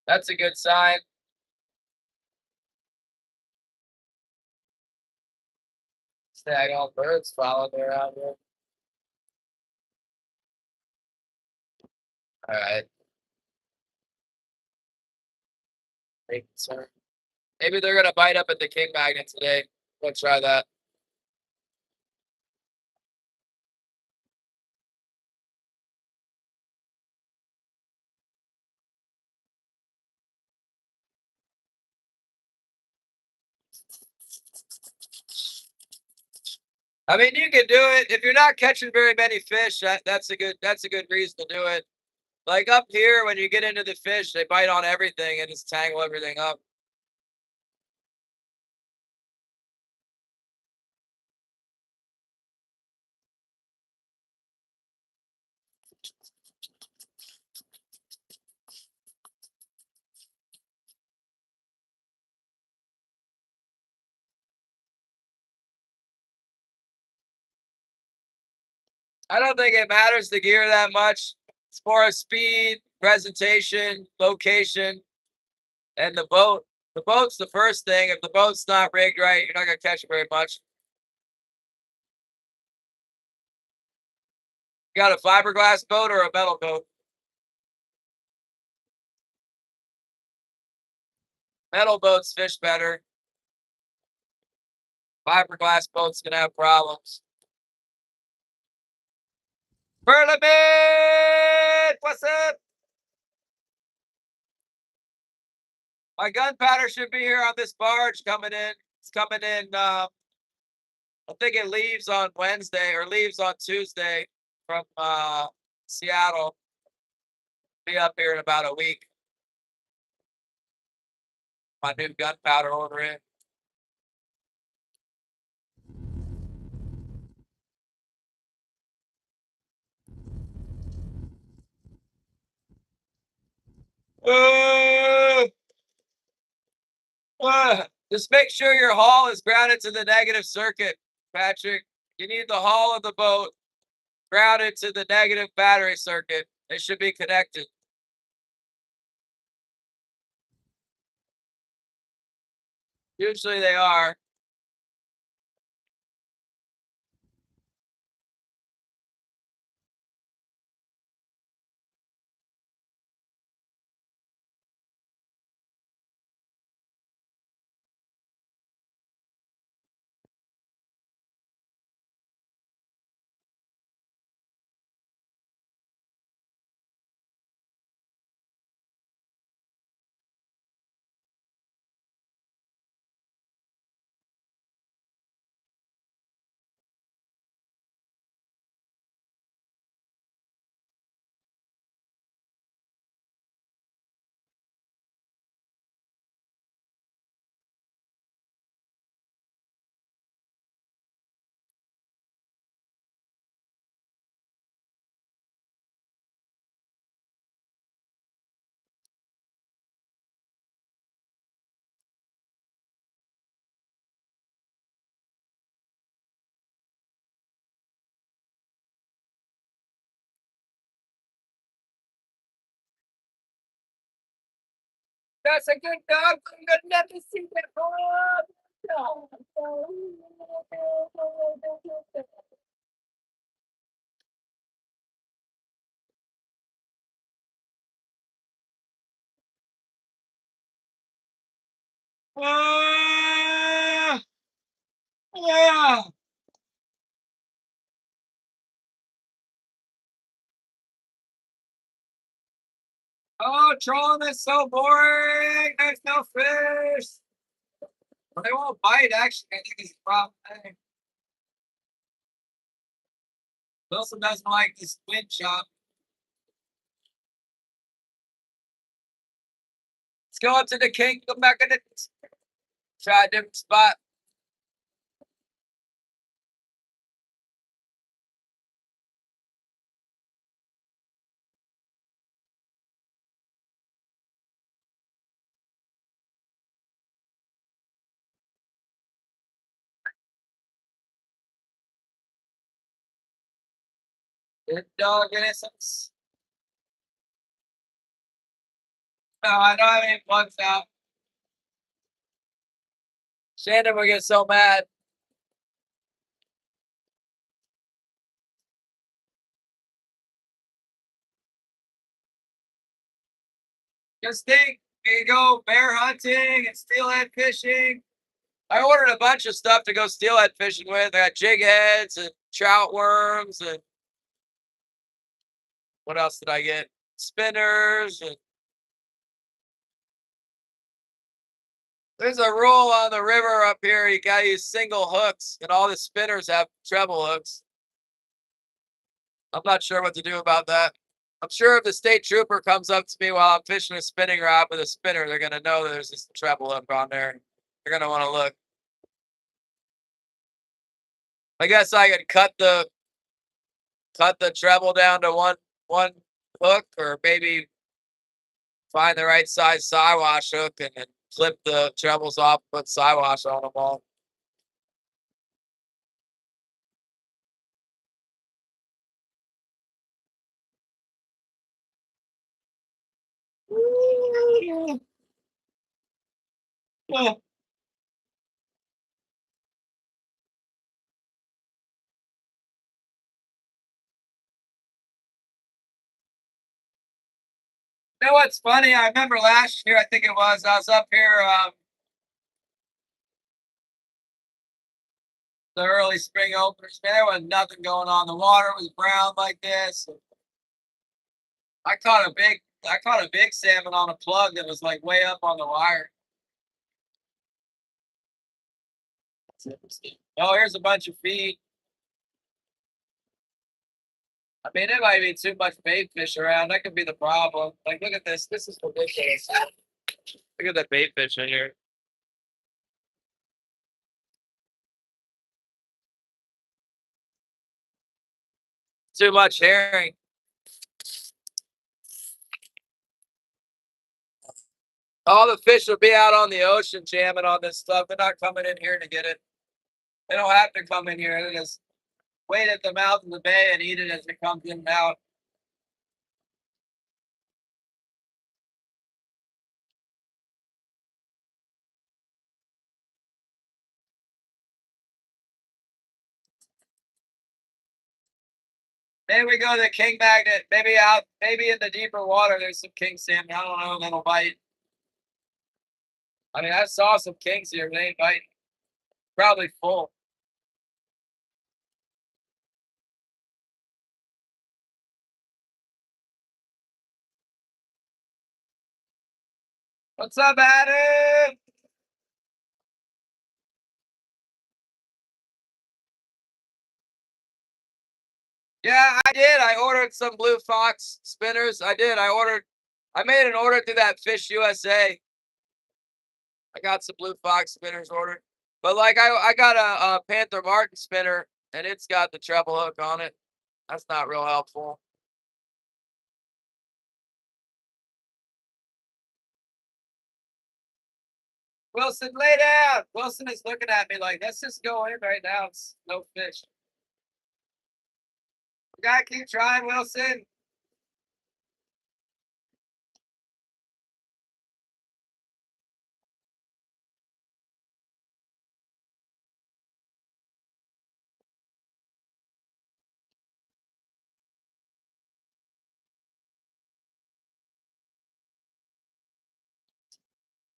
That's a good sign. Stag on birds following me around here. All right. Maybe they're gonna bite up at the king magnet today. Let's try that. I mean, you can do it if you're not catching very many fish. That's a good reason to do it. Like up here, when you get into the fish, they bite on everything and just tangle everything up. I don't think it matters the gear that much. It's more speed, presentation, location, and the boat. The boat's the first thing. If the boat's not rigged right, you're not gonna catch it very much. You got a fiberglass boat or a metal boat? Metal boats fish better. Fiberglass boats can have problems. Parliament! What's up? My gunpowder should be here on this barge coming in. It's coming in. I think it leaves on Wednesday or leaves on Tuesday from Seattle. Be up here in about a week. My new gunpowder order in. Uh, just make sure your hull is grounded to the negative circuit, Patrick. You need the hull of the boat grounded to the negative battery circuit. They should be connected. Usually they are. That's a good dog. Good enough to see that. Yeah. Oh, trolling is so boring. There's no fish. They won't bite, actually. I think it's a problem. Wilson doesn't like this wind chop. Let's go up to the king. Come back in it. Try a different spot. Good dog innocence. No, I don't have any plugs out. Shannon will get so mad. Just think, you go bear hunting and steelhead fishing. I ordered a bunch of stuff to go steelhead fishing with. I got jig heads and trout worms and what else did I get? Spinners. And there's a rule on the river up here. You gotta use single hooks, and all the spinners have treble hooks. I'm not sure what to do about that. I'm sure if the state trooper comes up to me while I'm fishing a spinning rod with a spinner, they're gonna know there's this treble hook on there. They're gonna want to look. I guess I could cut the treble down to one hook, or maybe find the right size sidewash hook and then flip the trebles off, put sidewash on them all. You know what's funny? I remember last year, I think it was, I was up here the early spring openers. Man, there was nothing going on. The water was brown like this. I caught a big salmon on a plug that was like way up on the wire. Oh, here's a bunch of feed. I mean, it might be too much bait fish around. That could be the problem. Like, look at this. This is ridiculous. Look at that bait fish in here. Too much herring. All the fish will be out on the ocean jamming on this stuff. They're not coming in here to get it. They don't have to come in here. They just wait at the mouth of the bay and eat it as it comes in and out. Maybe we go to the king magnet. Maybe in the deeper water, there's some king salmon. I don't know. That'll bite. I mean, I saw some kings here, but they ain't biting. Probably full. What's up, Adam? Yeah, I did. I ordered some blue fox spinners. I did. I made an order through that Fish USA. I got some blue fox spinners ordered. But like I got a Panther Martin spinner, and it's got the treble hook on it. That's not real helpful. Wilson, lay down. Wilson is looking at me like, let's just go in right now. It's no fish. We gotta keep trying, Wilson.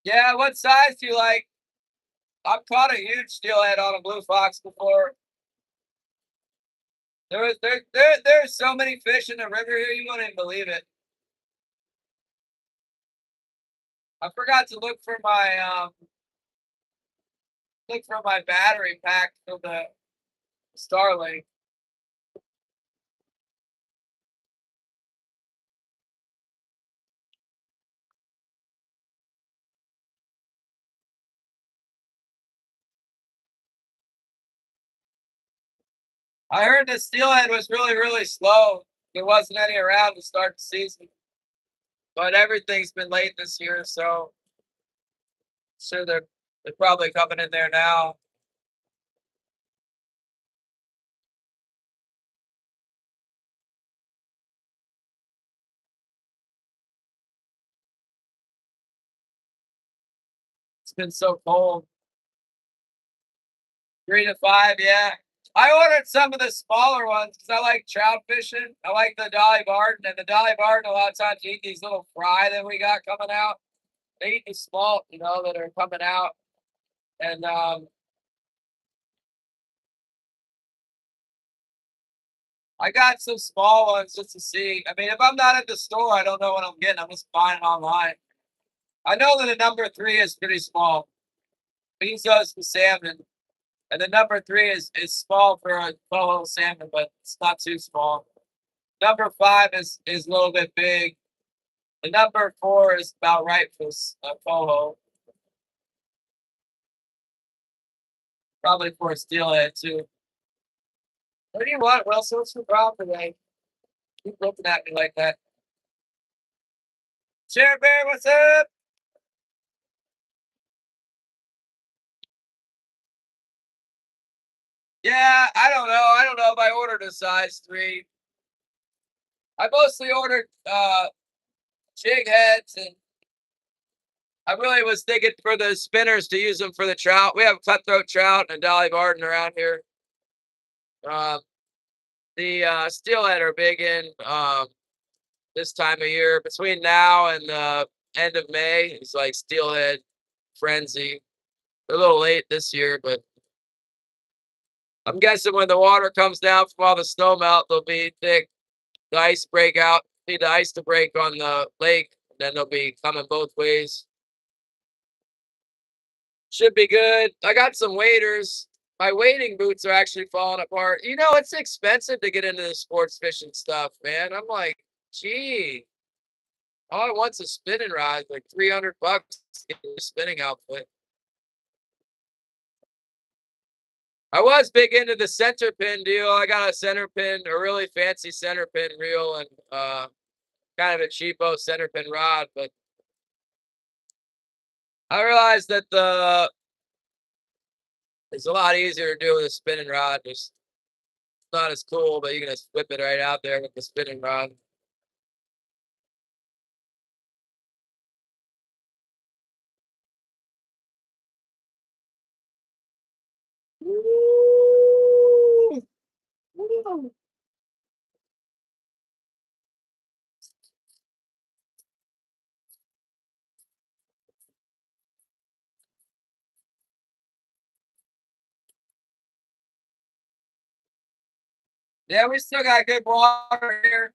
Yeah, what size do you like? I've caught a huge steelhead on a blue fox before. There's so many fish in the river here, you wouldn't even believe it. I forgot to look for my battery pack for the Starlink. I heard the steelhead was really, really slow. There wasn't any around to start the season, but everything's been late this year, so sure they're probably coming in there now. It's been so cold. 3 to 5, yeah. I ordered some of the smaller ones because I like trout fishing. I like the Dolly Varden, and the Dolly Varden a lot of times eat these little fry that we got coming out. They eat the small, that are coming out. And I got some small ones just to see. I mean, if I'm not at the store, I don't know what I'm getting. I'm just buying it online. I know that the number 3 is pretty small. These goes for salmon. And the number 3 is small for a coho salmon, but it's not too small. Number 5 is a little bit big. The number 4 is about right for a coho. Probably for a steelhead too. What do you want, Wilson? What's your problem today? Keep looking at me like that. Share Bear, what's up? Yeah, I don't know. I don't know if I ordered a size 3. I mostly ordered jig heads, and I really was thinking for the spinners to use them for the trout. We have cutthroat trout and Dolly Varden around here. Um, the steelhead are big in this time of year. Between now and the end of May, it's like steelhead frenzy. They're a little late this year, but I'm guessing when the water comes down from all the snow melt, they'll be thick. The ice break out. Need the ice to break on the lake. Then they'll be coming both ways. Should be good. I got some waders. My wading boots are actually falling apart. It's expensive to get into the sports fishing stuff, man. I'm like, gee, all I want's a spinning rod, like $300 to get a spinning outfit. I was big into the center pin deal. I got a center pin, a really fancy center pin reel, and kind of a cheapo center pin rod. But I realized that it's a lot easier to do with a spinning rod. It's not as cool, but you can just whip it right out there with the spinning rod. Woo! Woo! Yeah, we still got good water here.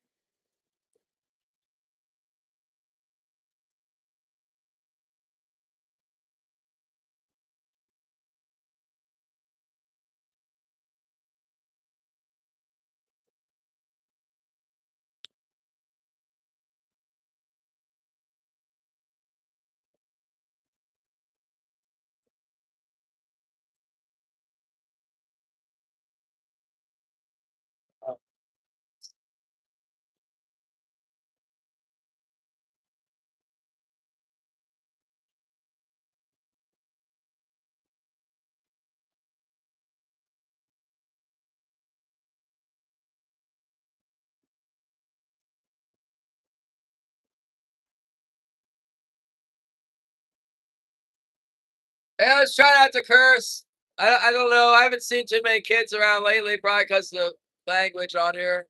Yeah, let's try not to curse. I don't know. I haven't seen too many kids around lately, probably because of the language on here.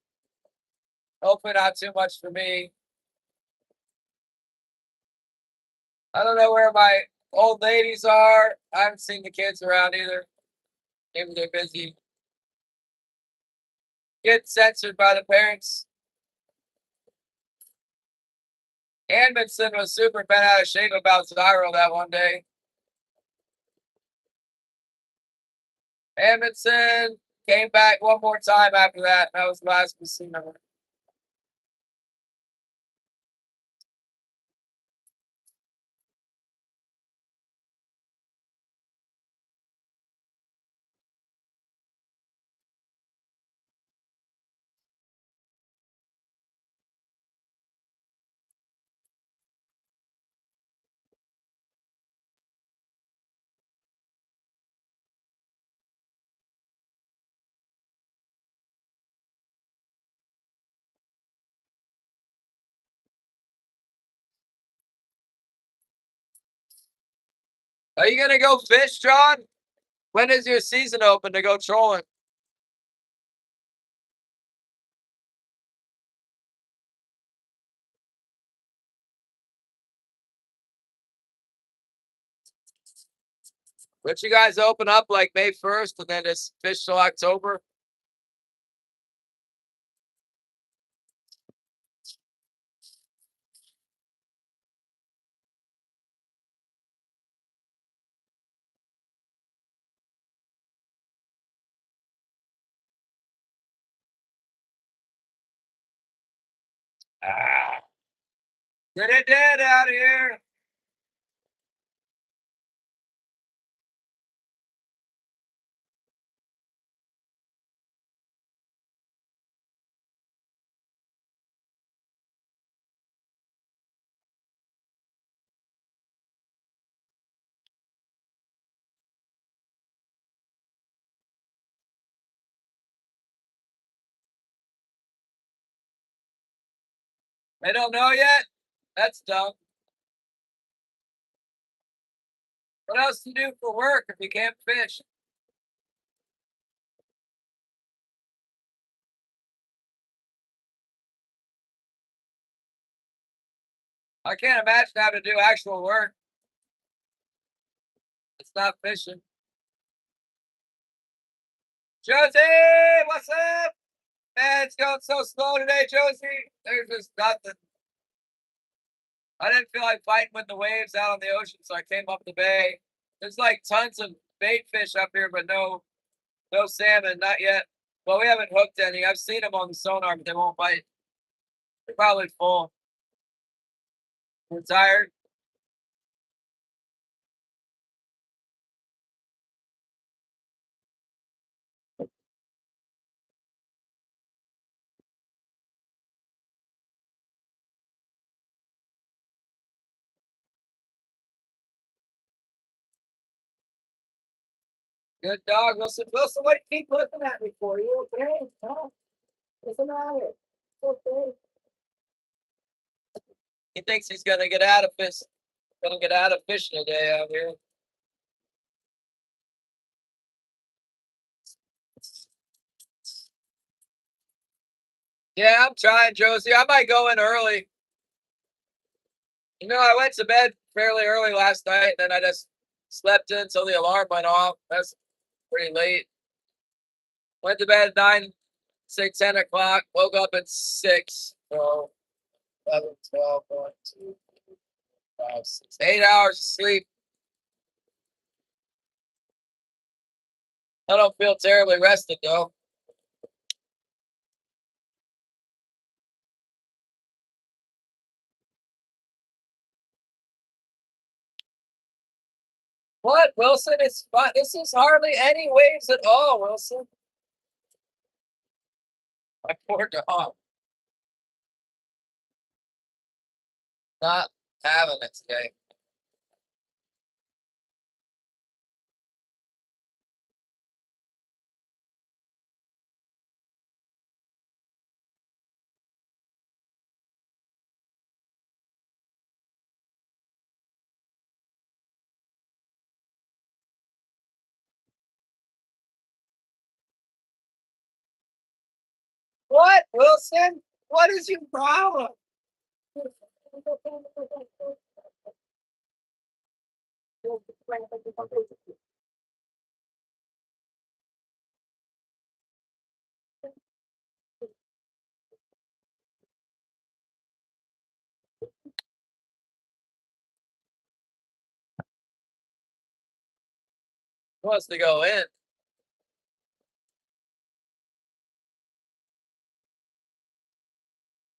Hopefully not too much for me. I don't know where my old ladies are. I haven't seen the kids around either. Maybe they're busy. Get censored by the parents. Edmondson was super bent out of shape about Zyro that one day. Edmondson came back one more time after that. That was the last we seen of him. Are you gonna go fish, John? When is your season open to go trolling? Would you guys open up like May 1st and then just fish till October? Ah, get it dead out of here. They don't know yet? That's dumb. What else to do for work if you can't fish? I can't imagine having to do actual work. It's not fishing. Josie, what's up? Man, it's going so slow today, Josie. There's just nothing. I didn't feel like fighting with the waves out on the ocean, so I came up the bay. There's like tons of bait fish up here, but no salmon, not yet. Well, we haven't hooked any. I've seen them on the sonar, but they won't bite. They're probably full. We're tired. Good dog, Wilson. Wilson, what do you keep looking at me for? You okay? Huh? What's the matter? Okay. He thinks he's gonna get out of fish. Gonna get out of fishing today out here. Yeah, I'm trying, Josie. I might go in early. You know, I went to bed fairly early last night, and then I just slept in until the alarm went off. That's pretty late. Went to bed at 9, say 10 o'clock. Woke up at 6. So 11, 12, 1, 2, 5, 6, 8 hours of sleep. I don't feel terribly rested though. What, Wilson? It's fun. This is hardly any waves at all, Wilson. My poor dog. Not having it today. What, Wilson? What is your problem? wants to go in.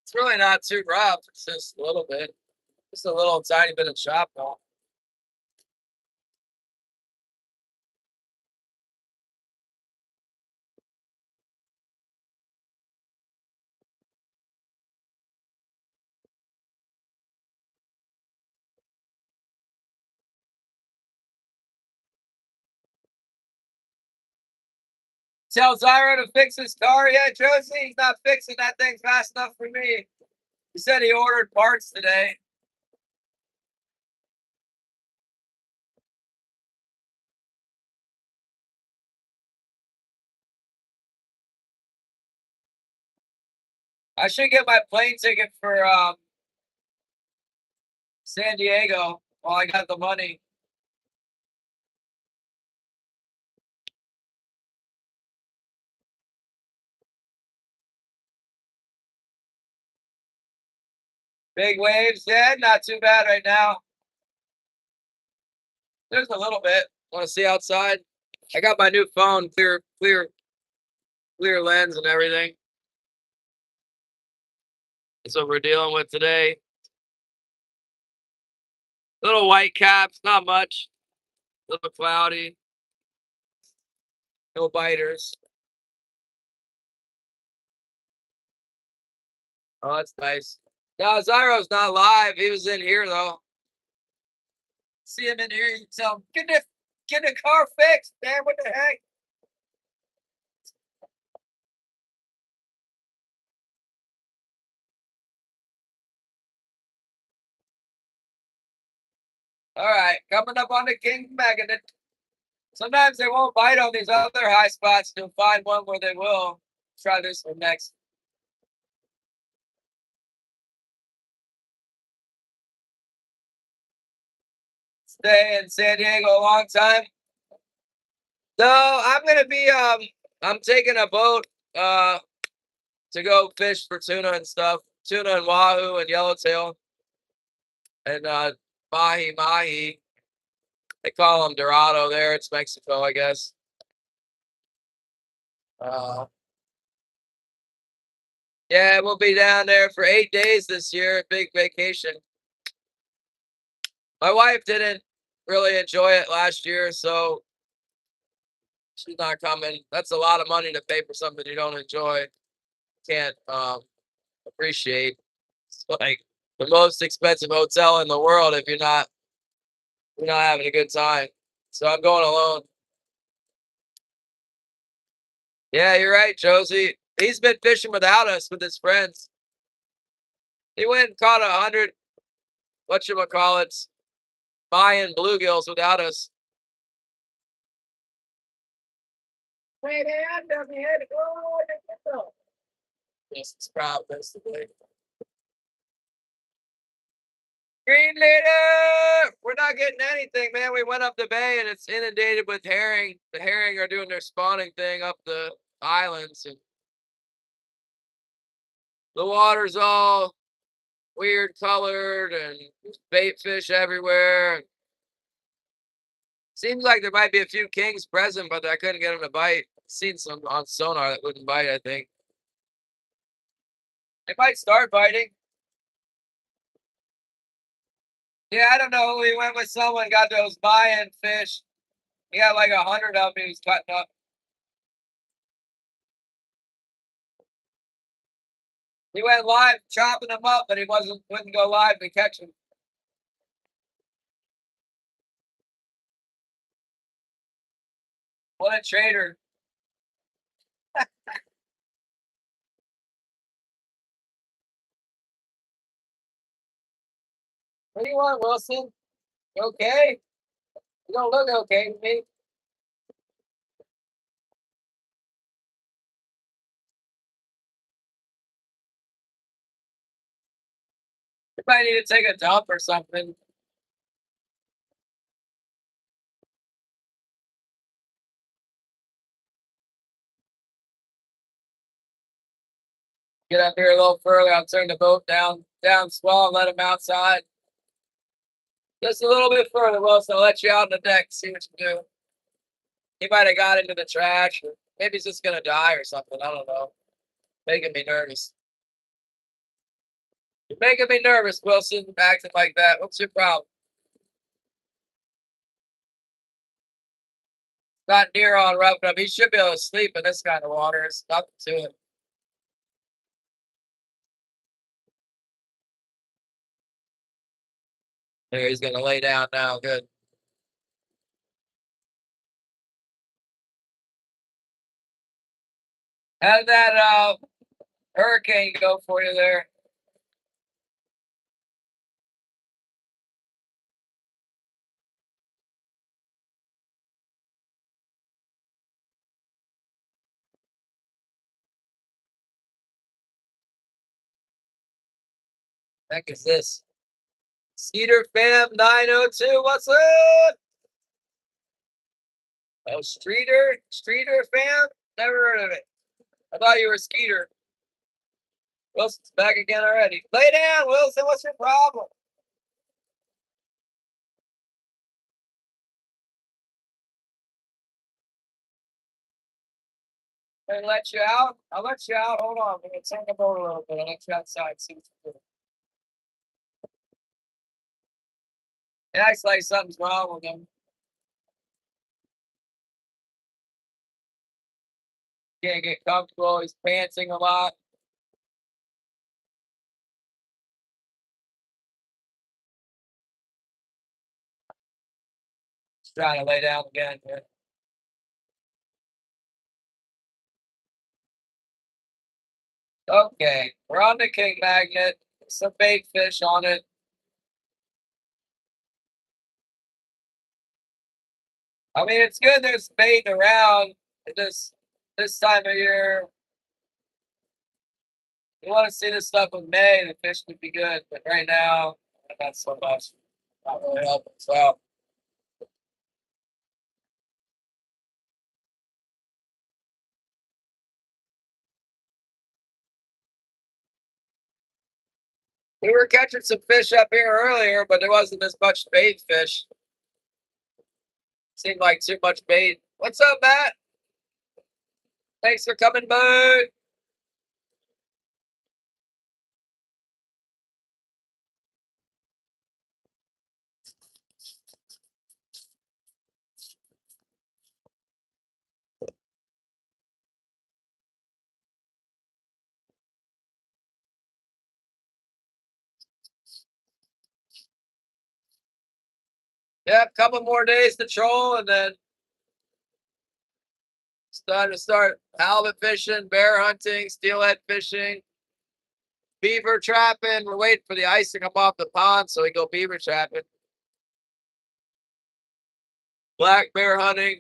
It's really not too rough. It's just a little bit. Just a little tiny bit of chop off. Tell Zyro to fix his car yet, Josie? He's not fixing that thing fast enough for me. He said he ordered parts today. I should get my plane ticket for San Diego while I got the money. Big waves, yeah, not too bad right now. There's a little bit. Want to see outside? I got my new phone, clear lens and everything. That's what we're dealing with today. Little white caps, not much. A little bit cloudy. No biters. Oh, that's nice. No, Zyro's not live. He was in here though. See him in here, you tell him, get the car fixed, man. What the heck? All right, coming up on the King Magnet. Sometimes they won't bite on these other high spots. You'll find one where they will. Try this one next. Stay in San Diego a long time. No, I'm gonna be I'm taking a boat to go fish for tuna and stuff. Tuna and wahoo and yellowtail. And mahi. They call them dorado there. It's Mexico, I guess. Yeah, we'll be down there for 8 days this year. Big vacation. My wife didn't really enjoy it last year, so she's not coming. That's a lot of money to pay for something you don't enjoy. Can't appreciate. It's like the most expensive hotel in the world if you're not having a good time. So I'm going alone. Yeah, you're right, Josie. He's been fishing without us with his friends. He went and caught 100 whatchamacallits Mayan bluegills without us. Yes, it's proud, basically. Green leader! We're not getting anything, man. We went up the bay and it's inundated with herring. The herring are doing their spawning thing up the islands, and the water's all weird colored and bait fish everywhere. Seems like there might be a few kings present, but I couldn't get them to bite. Seen some on sonar that wouldn't bite, I think. They might start biting. Yeah, I don't know. We went with someone, got those Mayan fish. He got like 100 of them he was cutting up. He went live chopping them up, but he wouldn't go live to catch them. What a traitor. What do you want, Wilson? You okay? You don't look okay to me. You might need to take a dump or something. Get up here a little further. I'll turn the boat down swell and let him outside. Just a little bit further, Wilson. I'll let you out on the deck, see what you do. He might have got into the trash, or maybe he's just gonna die or something. I don't know. Making me nervous. You're making me nervous, Wilson, acting like that. What's your problem? Not near on rough enough. He should be able to sleep in this kind of water. It's nothing to it. There, he's gonna lay down now. Good. How did that hurricane go for you there? Heck is this? Cedar Fam 902. What's up? Oh, Streeter Fam? Never heard of it. I thought you were Skeeter. Wilson's back again already. Lay down, Wilson. What's your problem? Can I let you out? I'll let you out. Hold on. I'm going to turn the boat a little bit. I'll let you outside. See what you do. It acts like something's wrong with him. Can't get comfortable. He's pantsing a lot. He's trying to lay down again here. Okay, we're on the king magnet. Some bait fish on it. I mean, it's good there's bait around this time of year. You want to see this stuff in May, the fish would be good, but right now, not so much. Not really helping. So we were catching some fish up here earlier, but there wasn't as much bait fish. Seemed like too much bait. What's up, Matt? Thanks for coming, bud. Yeah, a couple more days to troll, and then it's time to start halibut fishing, bear hunting, steelhead fishing, beaver trapping. We're waiting for the ice to come off the pond so we go beaver trapping. Black bear hunting.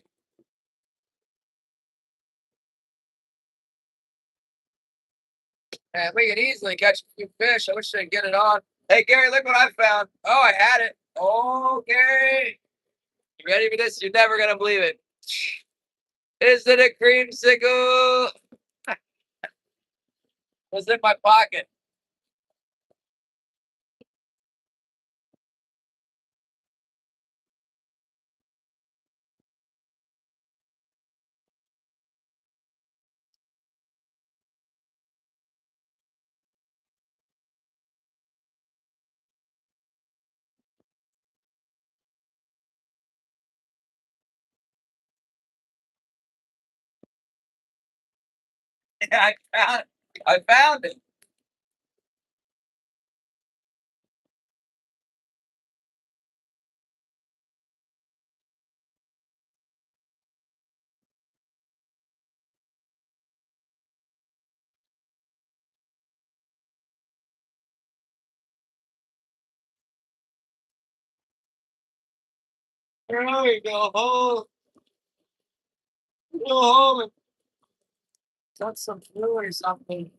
And we can easily catch a few fish. I wish I could get it on. Hey, Gary, look what I found. Oh, I had it. Oh, Gary. You ready for this? You're never going to believe it. Is it a creamsicle? Was in my pocket. Yeah, I found it. There we go home. Go home and got some food or something.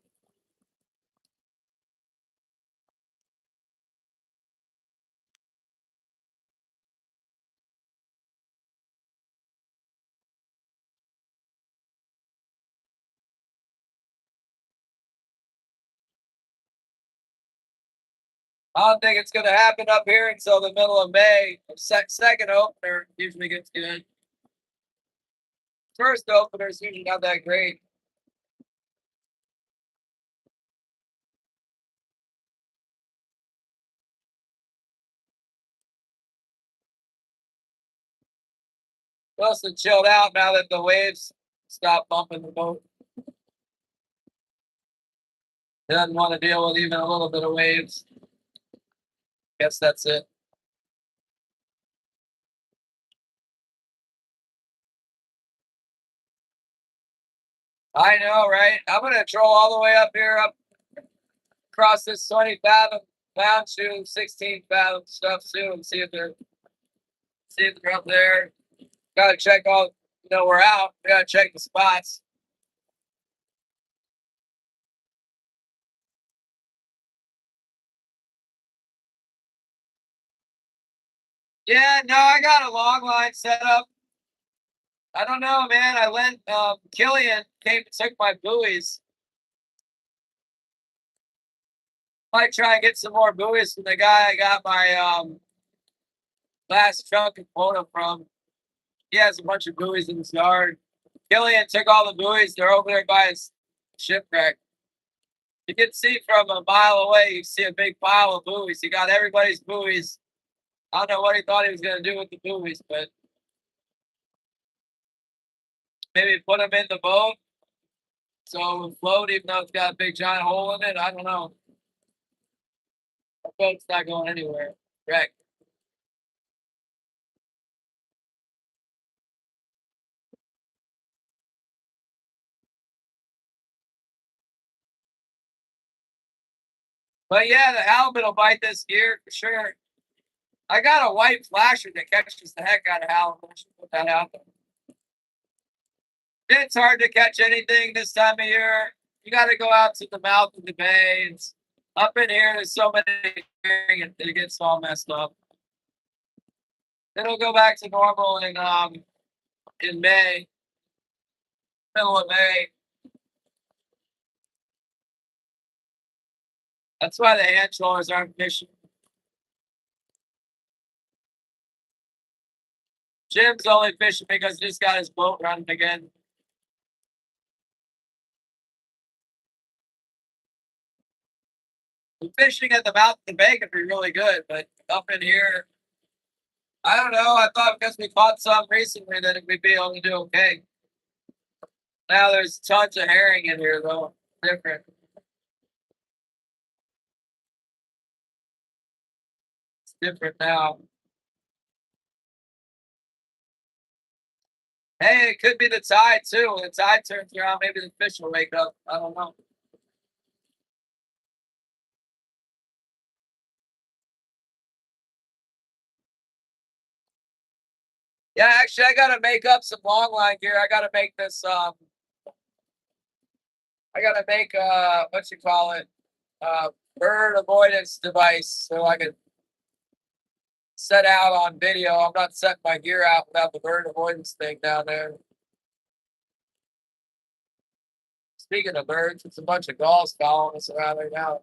I don't think it's going to happen up here until the middle of May. Second opener usually gets good. First opener's usually not that great. Plus, it chilled out now that the waves stopped bumping the boat. It doesn't want to deal with even a little bit of waves. Guess that's it. I know, right? I'm gonna troll all the way up here, up across this 20 fathom pound shoe, 16 fathom stuff too, and see if they're up there. Gotta check all. We're out. We gotta check the spots. Yeah, no, I got a long line set up. I don't know, man. I lent Killian came and took my buoys. Might try and get some more buoys from the guy I got my last truck and quota from. He has a bunch of buoys in his yard. Killian took all the buoys. They're over there by his shipwreck. You can see from a mile away, you see a big pile of buoys. He got everybody's buoys. I don't know what he thought he was going to do with the buoys, but maybe put them in the boat so it will float, even though it's got a big giant hole in it. I don't know. The boat's not going anywhere. Wreck. But yeah, the halibut will bite this gear for sure. I got a white flasher that catches the heck out of halibut. I should put that out there. It's hard to catch anything this time of year. You got to go out to the mouth of the bay. It's up in here. There's so many, and it gets all messed up. It'll go back to normal in May, middle of May. That's why the hand trollers aren't fishing. Jim's only fishing because he just got his boat running again. The fishing at the mouth of the bay could be really good, but up in here, I don't know. I thought because we caught some recently that we'd be able to do okay. Now there's tons of herring in here though. Different. It's different now. Hey, it could be the tide too. When the tide turns around, maybe the fish will wake up. I don't know. Yeah, actually, I gotta make up some long line gear. I gotta make this. I gotta make what you call it, bird avoidance device, so I can set out on video. I'm not setting my gear out without the bird avoidance thing down there. Speaking of birds, it's a bunch of gulls following us around there now.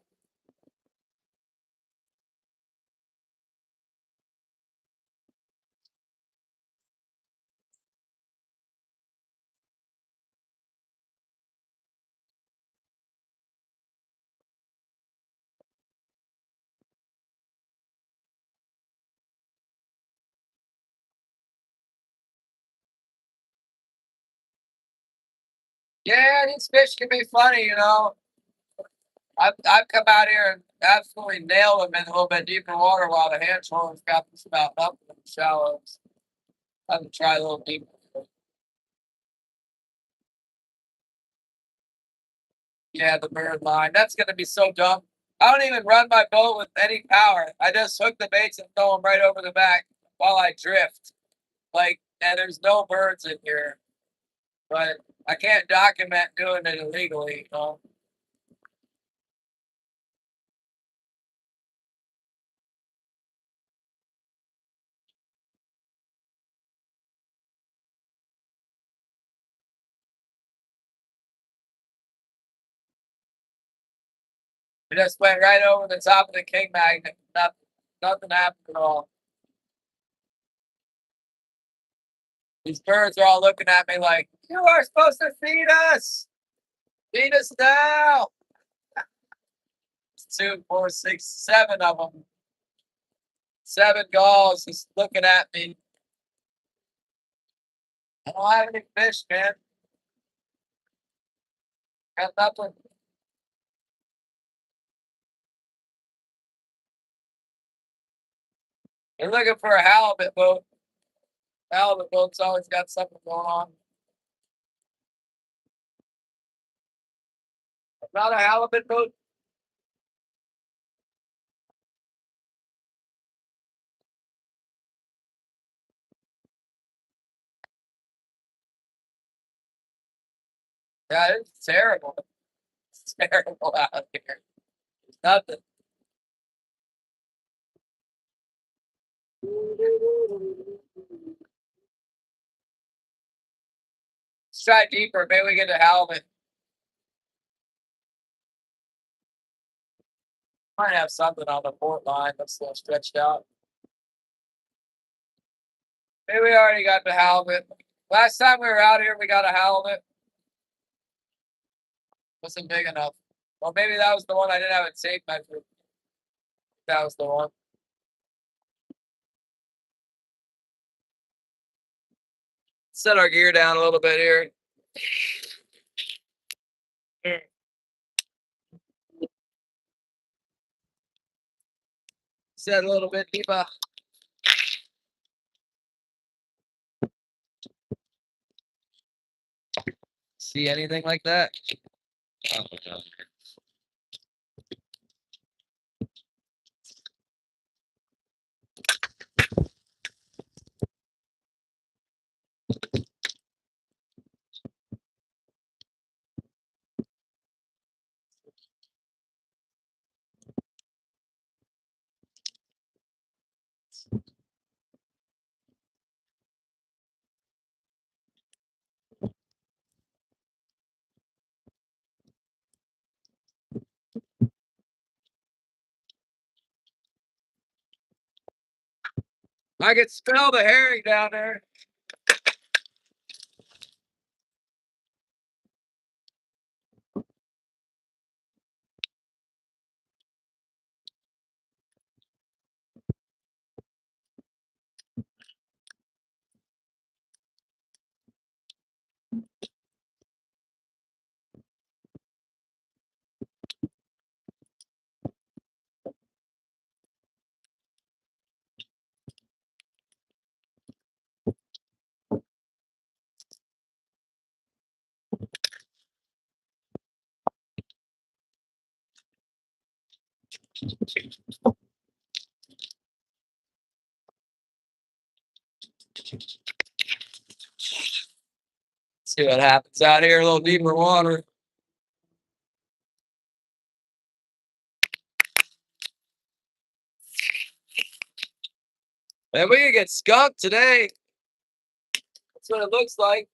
Yeah, these fish can be funny. I've come out here and absolutely nailed them in a little bit deeper water while the hand troller's got this about up in the shallows. I have to try a little deeper. Yeah, the bird line. That's gonna be so dumb. I don't even run my boat with any power. I just hook the baits and throw them right over the back while I drift. And there's no birds in here, but I can't document doing it illegally. It just went right over the top of the king magnet. Nothing happened at all. These birds are all looking at me like, You are supposed to feed us. Feed us now. 2, 4, 6, 7 of them. 7 galls just looking at me. I don't have any fish, man. Got nothing. They're looking for a halibut boat. Halibut boat's always got something going on. Not a halibut boat. Yeah, it's terrible. It's terrible out here. There's nothing. Let's try deeper. Maybe we get a halibut. Might have something on the port line that's a little stretched out. Maybe we already got the halibut. Last time we were out here, we got a halibut. Wasn't big enough. Well, maybe that was the one I didn't have it safe measure. That was the one. Set our gear down a little bit here. Set a little bit deeper. See anything like that? Oh, no. I could smell the herring down there. See what happens out here, a little deeper water. And we could get skunked today. That's what it looks like.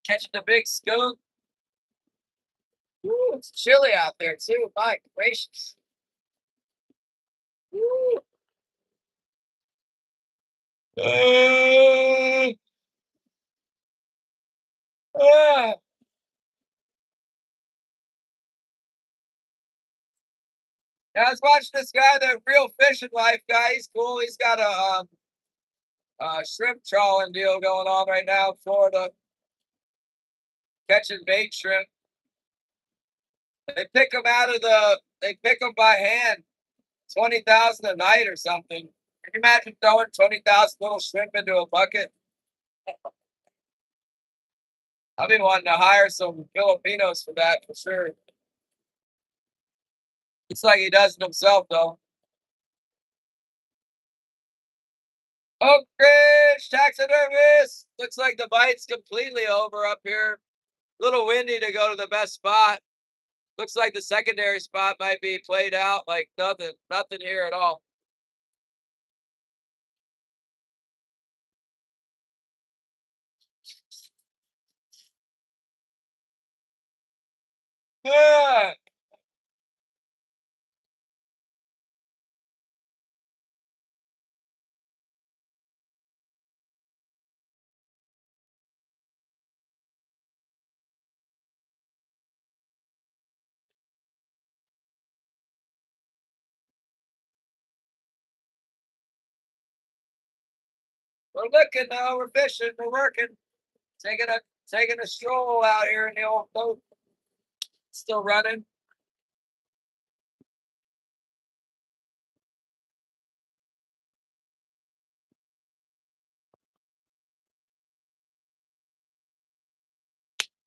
Catching a big skunk. Ooh, it's chilly out there too. My gracious. Ooh. Uh, uh. I was watching this guy, the real fishing life guy. He's cool. He's got a shrimp trawling deal going on right now in Florida, catching bait shrimp. They pick them out of they pick them by hand, 20,000 a night or something. Can you imagine throwing 20,000 little shrimp into a bucket? I've been wanting to hire some Filipinos for that for sure. It's like he does it himself though. Oak Ridge taxidermist. Looks like the bite's completely over up here. A little windy to go to the best spot. Looks like the secondary spot might be played out like nothing here at all. Yeah. We're looking though. We're fishing. We're working. Taking a stroll out here in the old boat. Still running.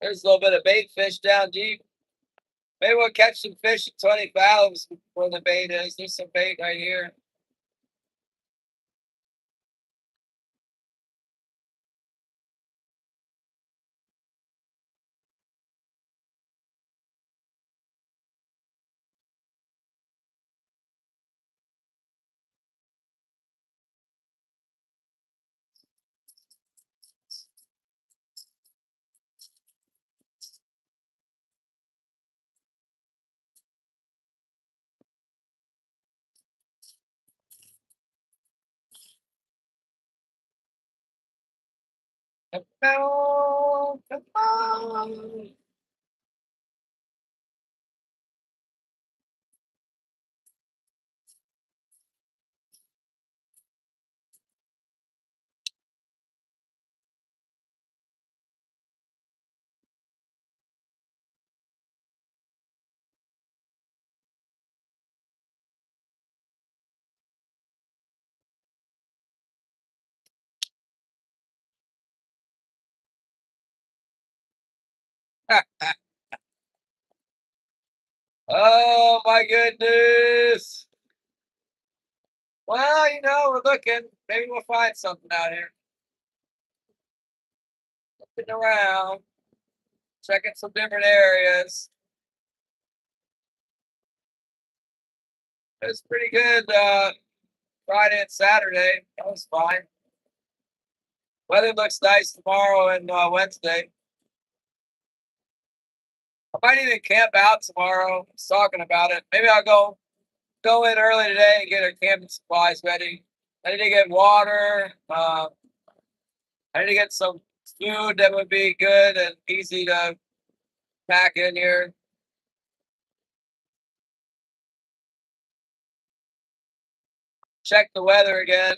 There's a little bit of bait fish down deep. Maybe we'll catch some fish at 20 fathoms where the bait is. There's some bait right here. Come on, come on. Oh my goodness. Well, we're looking. Maybe we'll find something out here. Looking around, checking some different areas. It was pretty good Friday and Saturday. That was fine. Weather looks nice tomorrow and Wednesday. I might even camp out tomorrow. I was talking about it. Maybe I'll go in early today and get our camping supplies ready. I need to get water. I need to get some food that would be good and easy to pack in here. Check the weather again.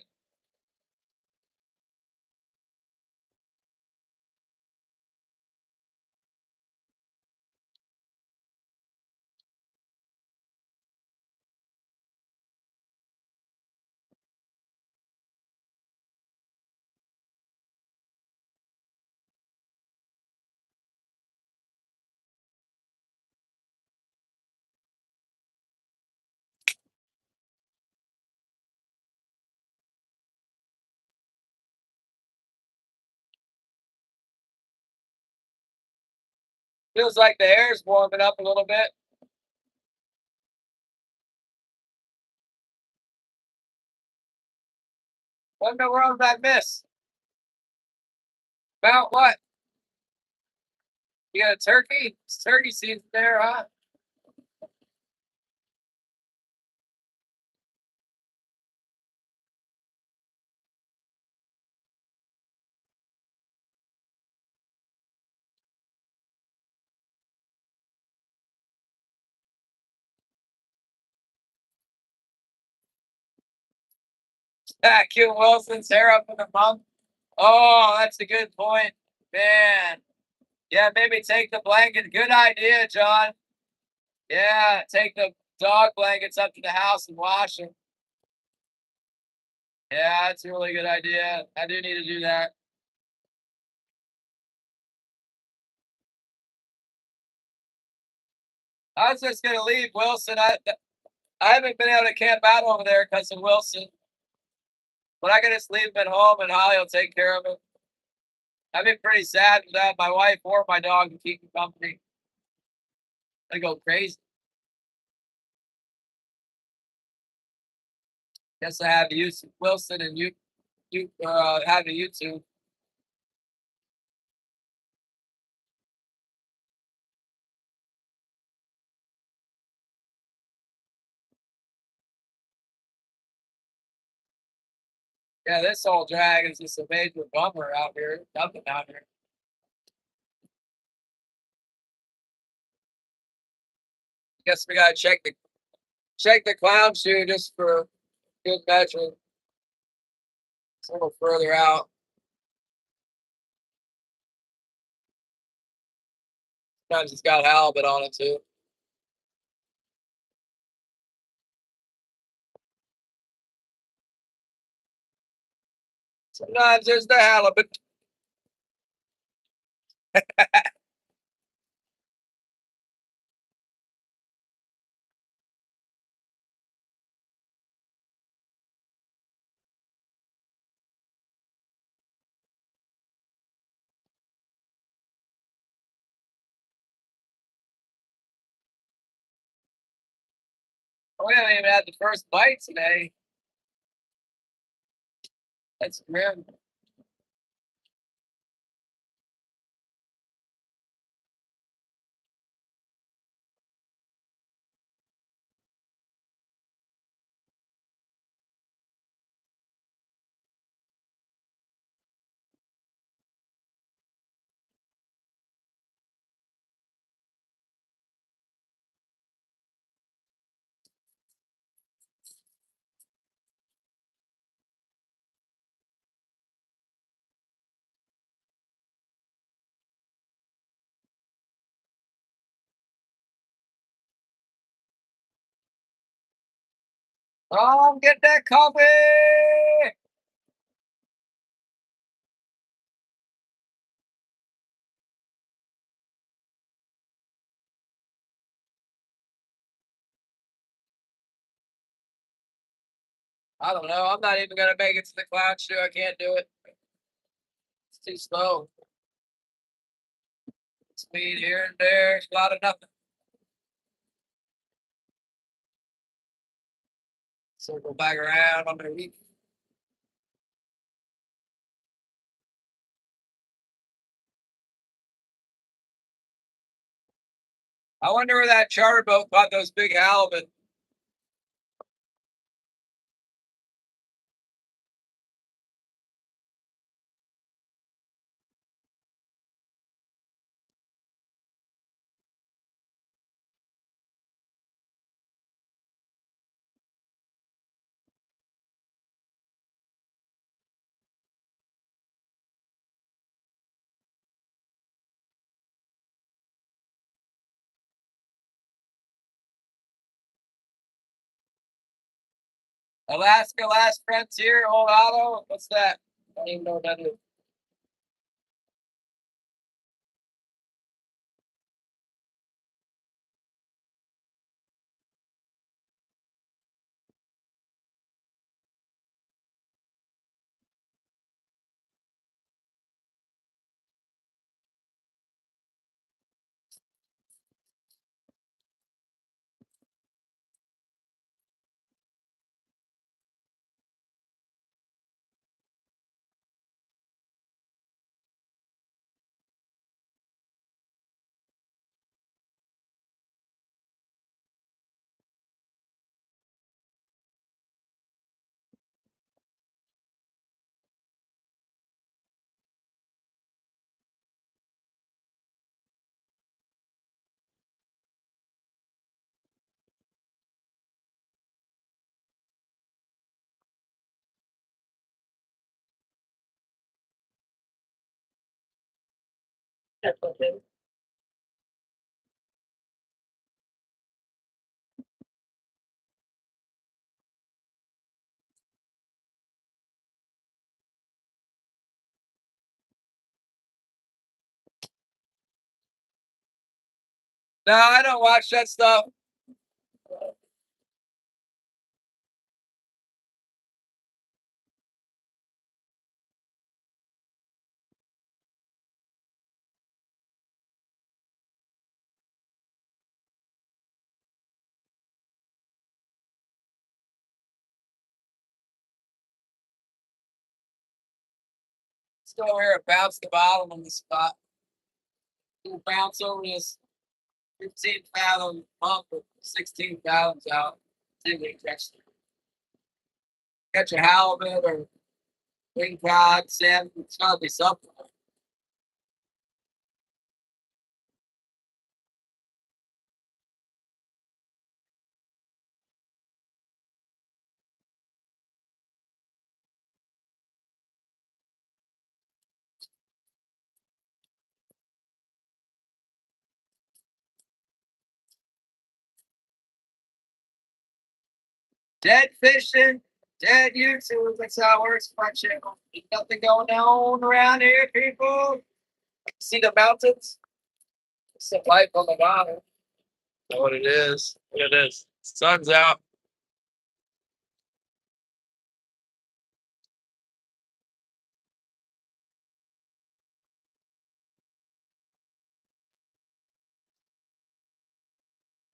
Feels like the air's warming up a little bit. What in the world did I miss? About what? You got a turkey? It's turkey season there, huh? Kim Wilson's hair up in the month. Oh, that's a good point. Man. Yeah, maybe take the blanket. Good idea, John. Yeah, take the dog blankets up to the house and wash them. Yeah, that's a really good idea. I do need to do that. I was just gonna leave Wilson. I haven't been able to camp out over there because of Wilson. But I can just leave him at home and Holly will take care of him. I've been pretty sad without my wife or my dog to keep me company. I go crazy. Guess I have to use Wilson and you have to YouTube. Yeah, this whole drag is just a major bummer out here. Nothing out here. Guess we gotta check the clown shoe just for good measure. It's a little further out. Sometimes it's got halibut on it too. Sometimes there's the halibut. We haven't even had the first bite today. That's grim. Oh, get that coffee! I don't know. I'm not even gonna make it to the cloud show. I can't do it. It's too slow. Speed here and there. It's a lot of nothing. Circle back around on the reef. I wonder where that charter boat caught those big halibut. Alaska Last Frontier, Old Auto. What's that? I don't even know what that is. No, I don't watch that stuff. Still here, bounce the bottom on the spot. We'll bounce over this 15 fathom pump with 16 fathoms out. See if we can catch a halibut or wing cod, salmon. It's gotta be something. Dead fishing, dead YouTube. That's how it works for my channel. Ain't nothing going on around here, people. See the mountains? It's a light on the bottom. Know what it is. Look at this. Sun's out.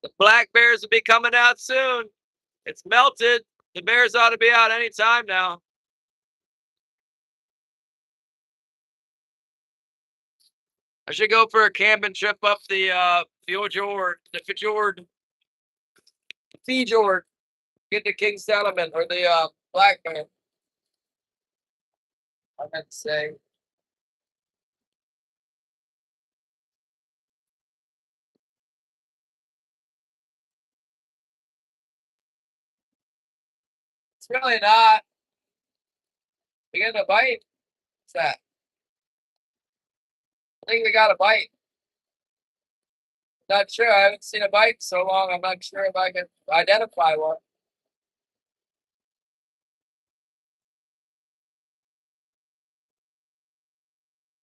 The black bears will be coming out soon. It's melted. The bears ought to be out any time now. I should go for a camping trip up the fjord, fjord. Get to King Salmon or the black bear. I meant to say. It's really not. We getting a bite? What's that? I think we got a bite. Not sure. I haven't seen a bite in so long. I'm not sure if I can identify one.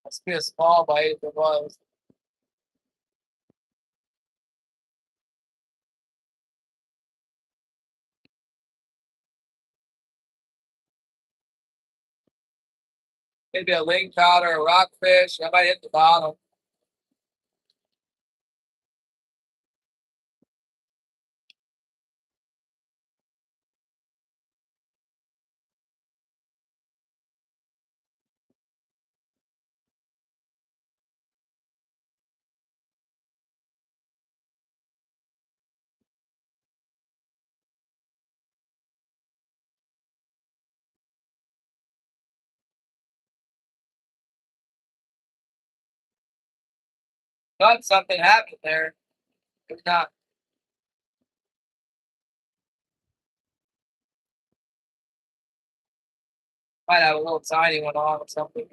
Must be a small bite if it was. Maybe a lingcod or a rockfish. I might hit the bottom. Thought something happened there. It's not. Might have a little tiny one on or something.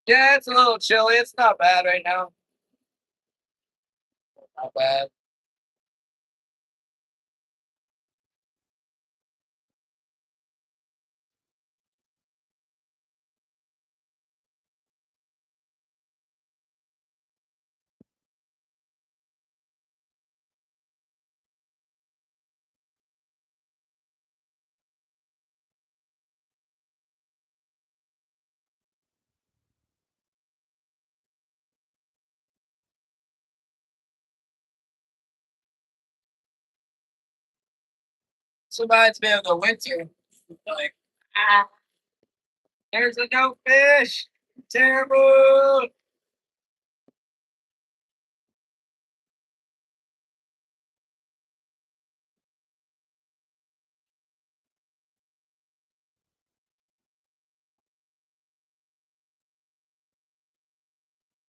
Yeah, it's a little chilly. It's not bad right now. Not bad. This reminds me of the winter. Like, ah, there's a no fish. Terrible.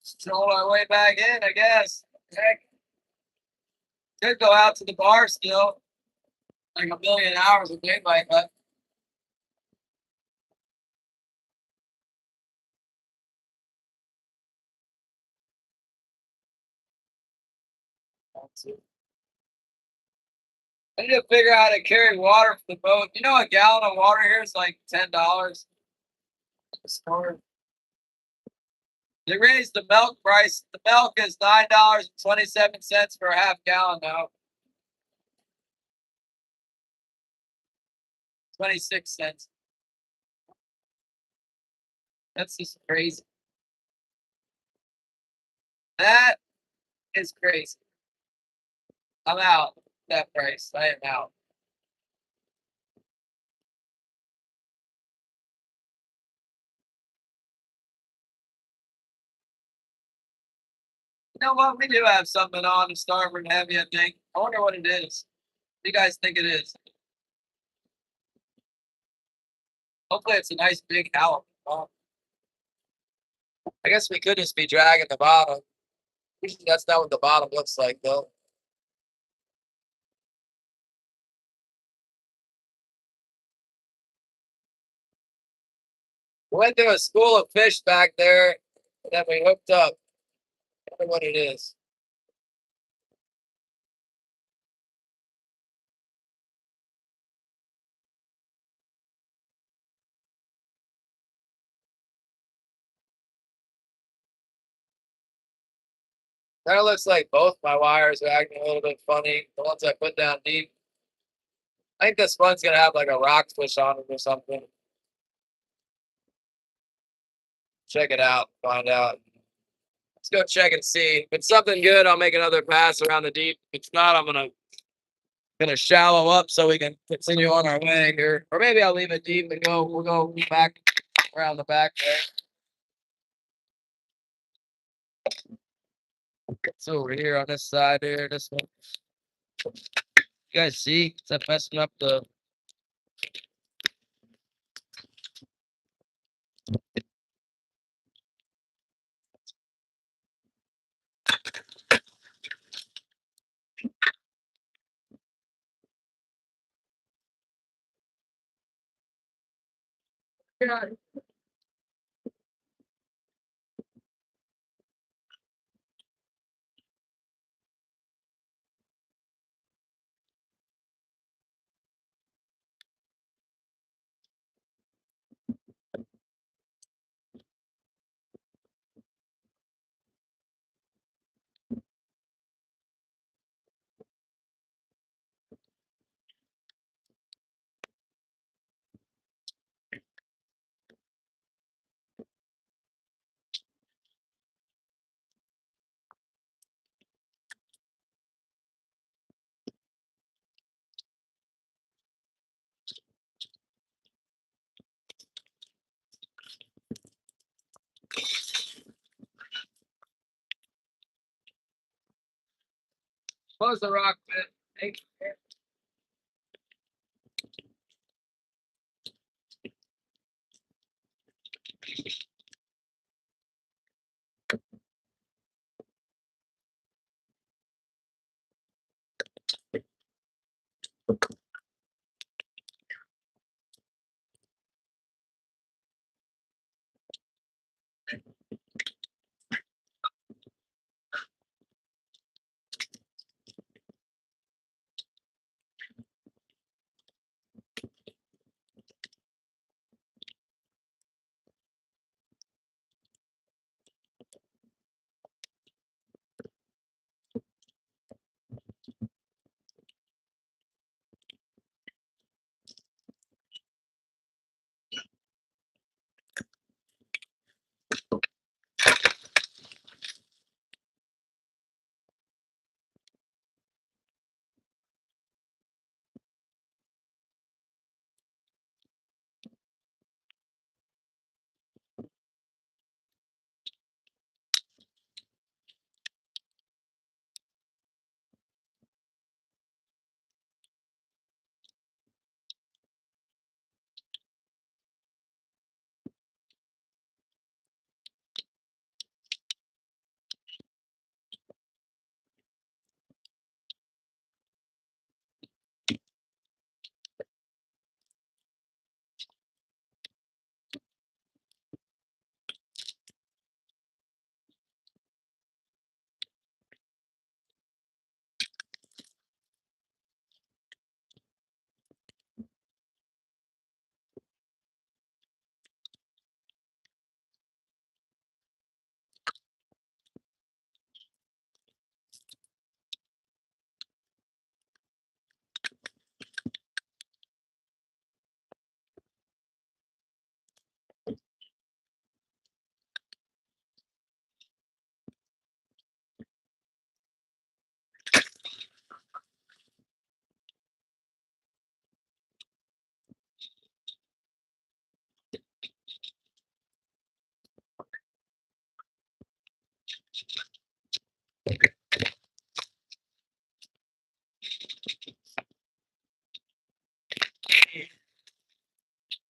Stroll our way back in, I guess. Heck, could go out to the bar still. Like a million hours of daylight, but I need to figure out how to carry water for the boat. You know, a gallon of water here is like $10 at the store. They raised the milk price. The milk is $9.27 for a half gallon now. 26 cents. That's just crazy. That is crazy. I'm out. That price. I am out. You know what? We do have something on the starboard heavy, I think. I wonder what it is. What do you guys think it is? Hopefully it's a nice big halibut. I guess we could just be dragging the bottom. Usually that's not what the bottom looks like, though. We went through a school of fish back there, and then we hooked up. I wonder what it is. Kind of looks like both my wires are acting a little bit funny. The ones I put down deep. I think this one's gonna have like a rockfish on it or something. Check it out, find out. Let's go check and see. If it's something good, I'll make another pass around the deep. If it's not, I'm gonna shallow up so we can continue on our way here. Or maybe I'll leave it deep and we'll go back around the back there. It's over here on this side here. This one. You guys see? Is that messing up the close the rock bit?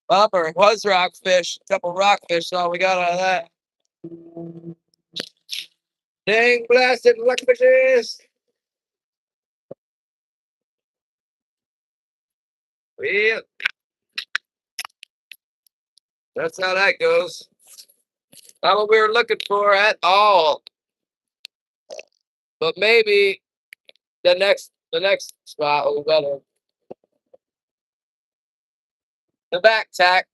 Bummer. It was rockfish. A couple rockfish, all we got out of that. Dang blasted rockfishes. Well, that's how that goes. Not what we were looking for at all. But maybe the next spot will be better. The back tack.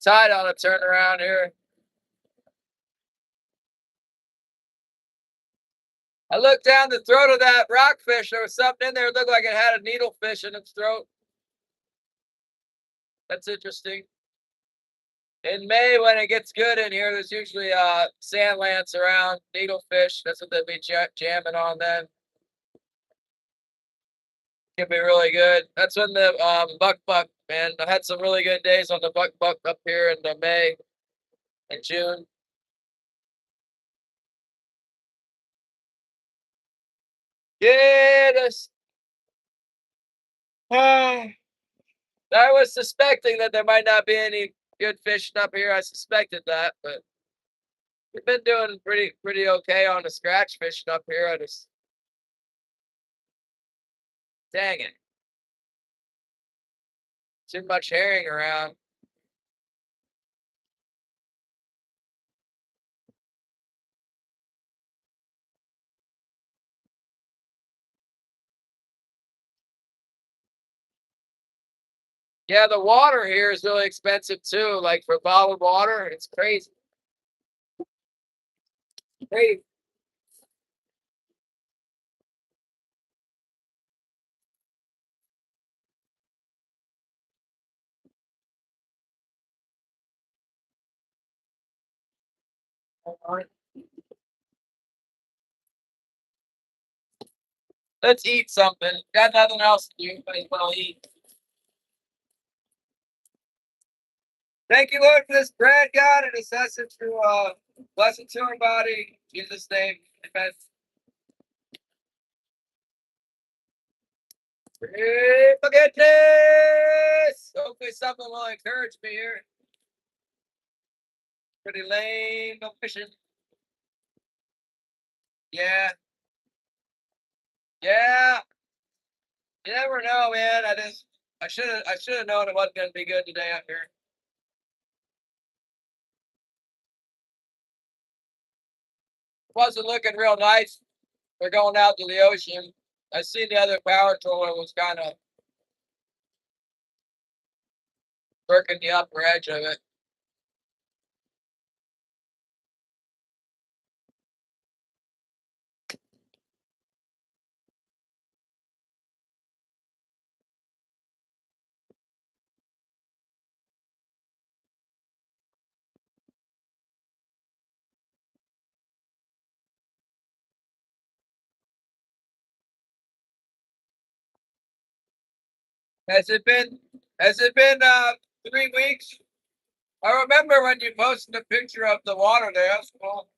Tide on a turnaround here. I looked down the throat of that rockfish. There was something in there. It looked like it had a needlefish in its throat. That's interesting. In May, when it gets good in here, there's usually sand lance around, needlefish. That's what they'll be jamming on then. Could be really good. That's when the buck, man. I had some really good days on the buck up here in May and June. Yes. I was suspecting that there might not be any good fishing up here. I suspected that, but we've been doing pretty okay on the scratch fishing up here. I just dang it. Too much herring around. Yeah, the water here is really expensive too. Like for bottled water, it's crazy. Crazy. Let's eat something. Got nothing else to do. Might as well eat. Thank you, Lord, for this bread, God, and assess it through bless it to our body. In Jesus' name. Amen. Forgiveness. Hopefully something will encourage me here. Pretty lame, no fishing. Yeah. Yeah. You never know, man. I should have known it wasn't gonna be good today out here. It wasn't looking real nice. We're going out to the ocean. I seen the other power trawler was kind of working the upper edge of it. Has it been has it been 3 weeks? I remember when you posted a picture of the water there. That's cool.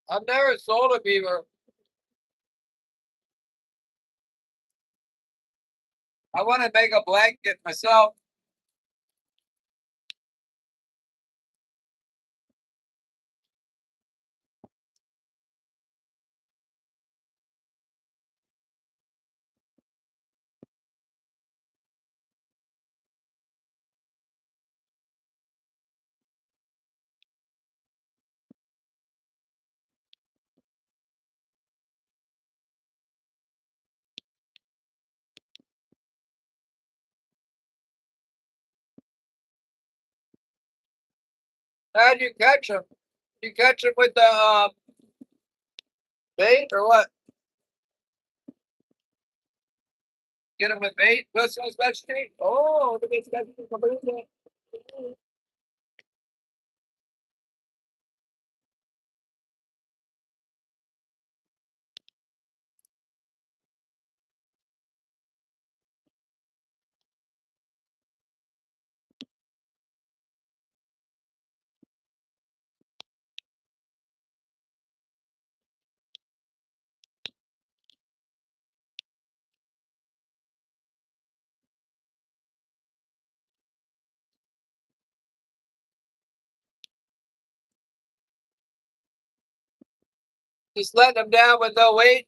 I've never sold a beaver. I want to make a blanket myself. How'd you catch them? You catch them with the bait or what? Get them with bait? What's so special? Oh, the bait special. Just letting them down with no weight.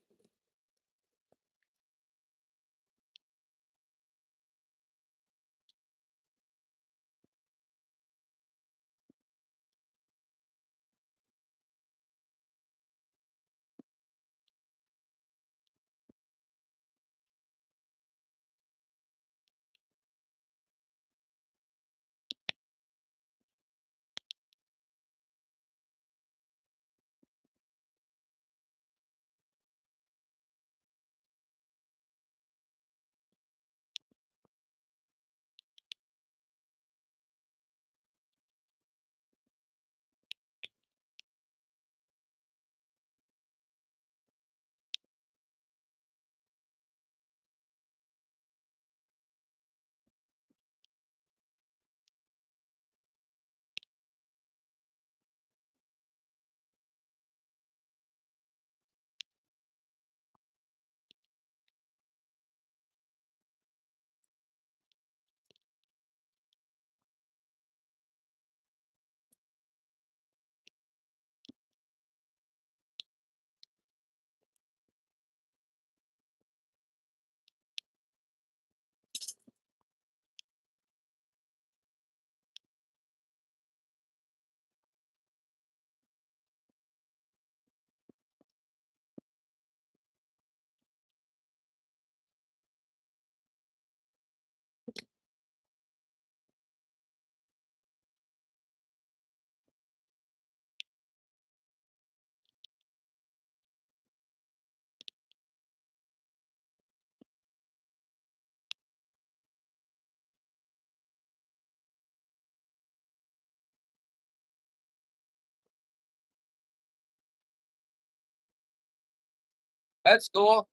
That's cool.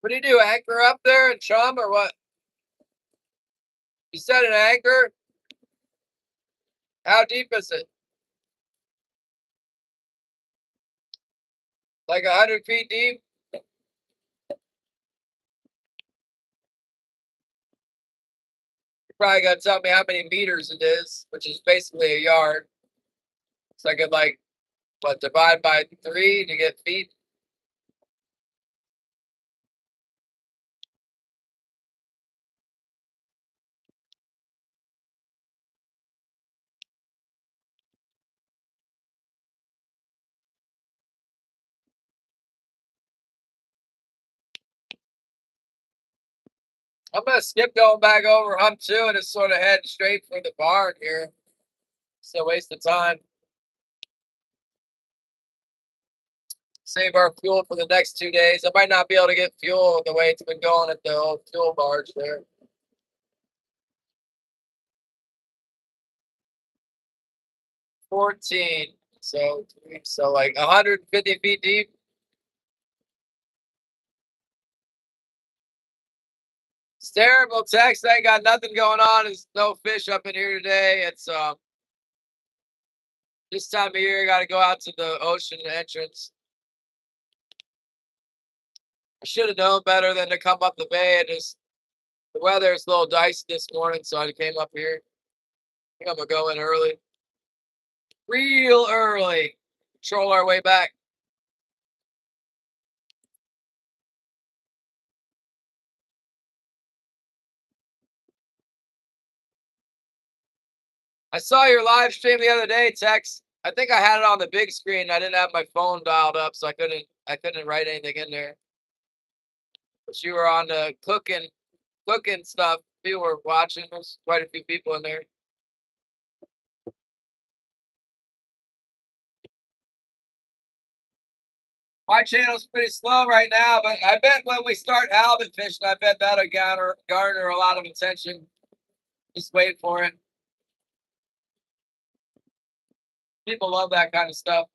What do you do? Anchor up there and chum or what? You set an anchor? How deep is it? Like 100 feet deep? You probably got to tell me how many meters it is, which is basically a yard. So I could like what divide by 3 to get feet. I'm gonna skip going back over hump 2 and just sort of head straight for the barn here. It's a waste of time. Save our fuel for the next 2 days. I might not be able to get fuel the way it's been going at the old fuel barge there. 14. So like 150 feet deep. It's terrible, Tex. I ain't got nothing going on. There's no fish up in here today. It's this time of year, I got to go out to the ocean entrance. I should have known better than to come up the bay. And just the weather is a little dicey this morning, so I came up here. I think I'm gonna go in early, real early. Control our way back. I saw your live stream the other day, Tex. I think I had it on the big screen. I didn't have my phone dialed up, so I couldn't write anything in there. But you were on the cooking stuff. People were watching. There's quite a few people in there. My channel's pretty slow right now, but I bet when we start halibut fishing, I bet that'll garner a lot of attention. Just wait for it. People love that kind of stuff.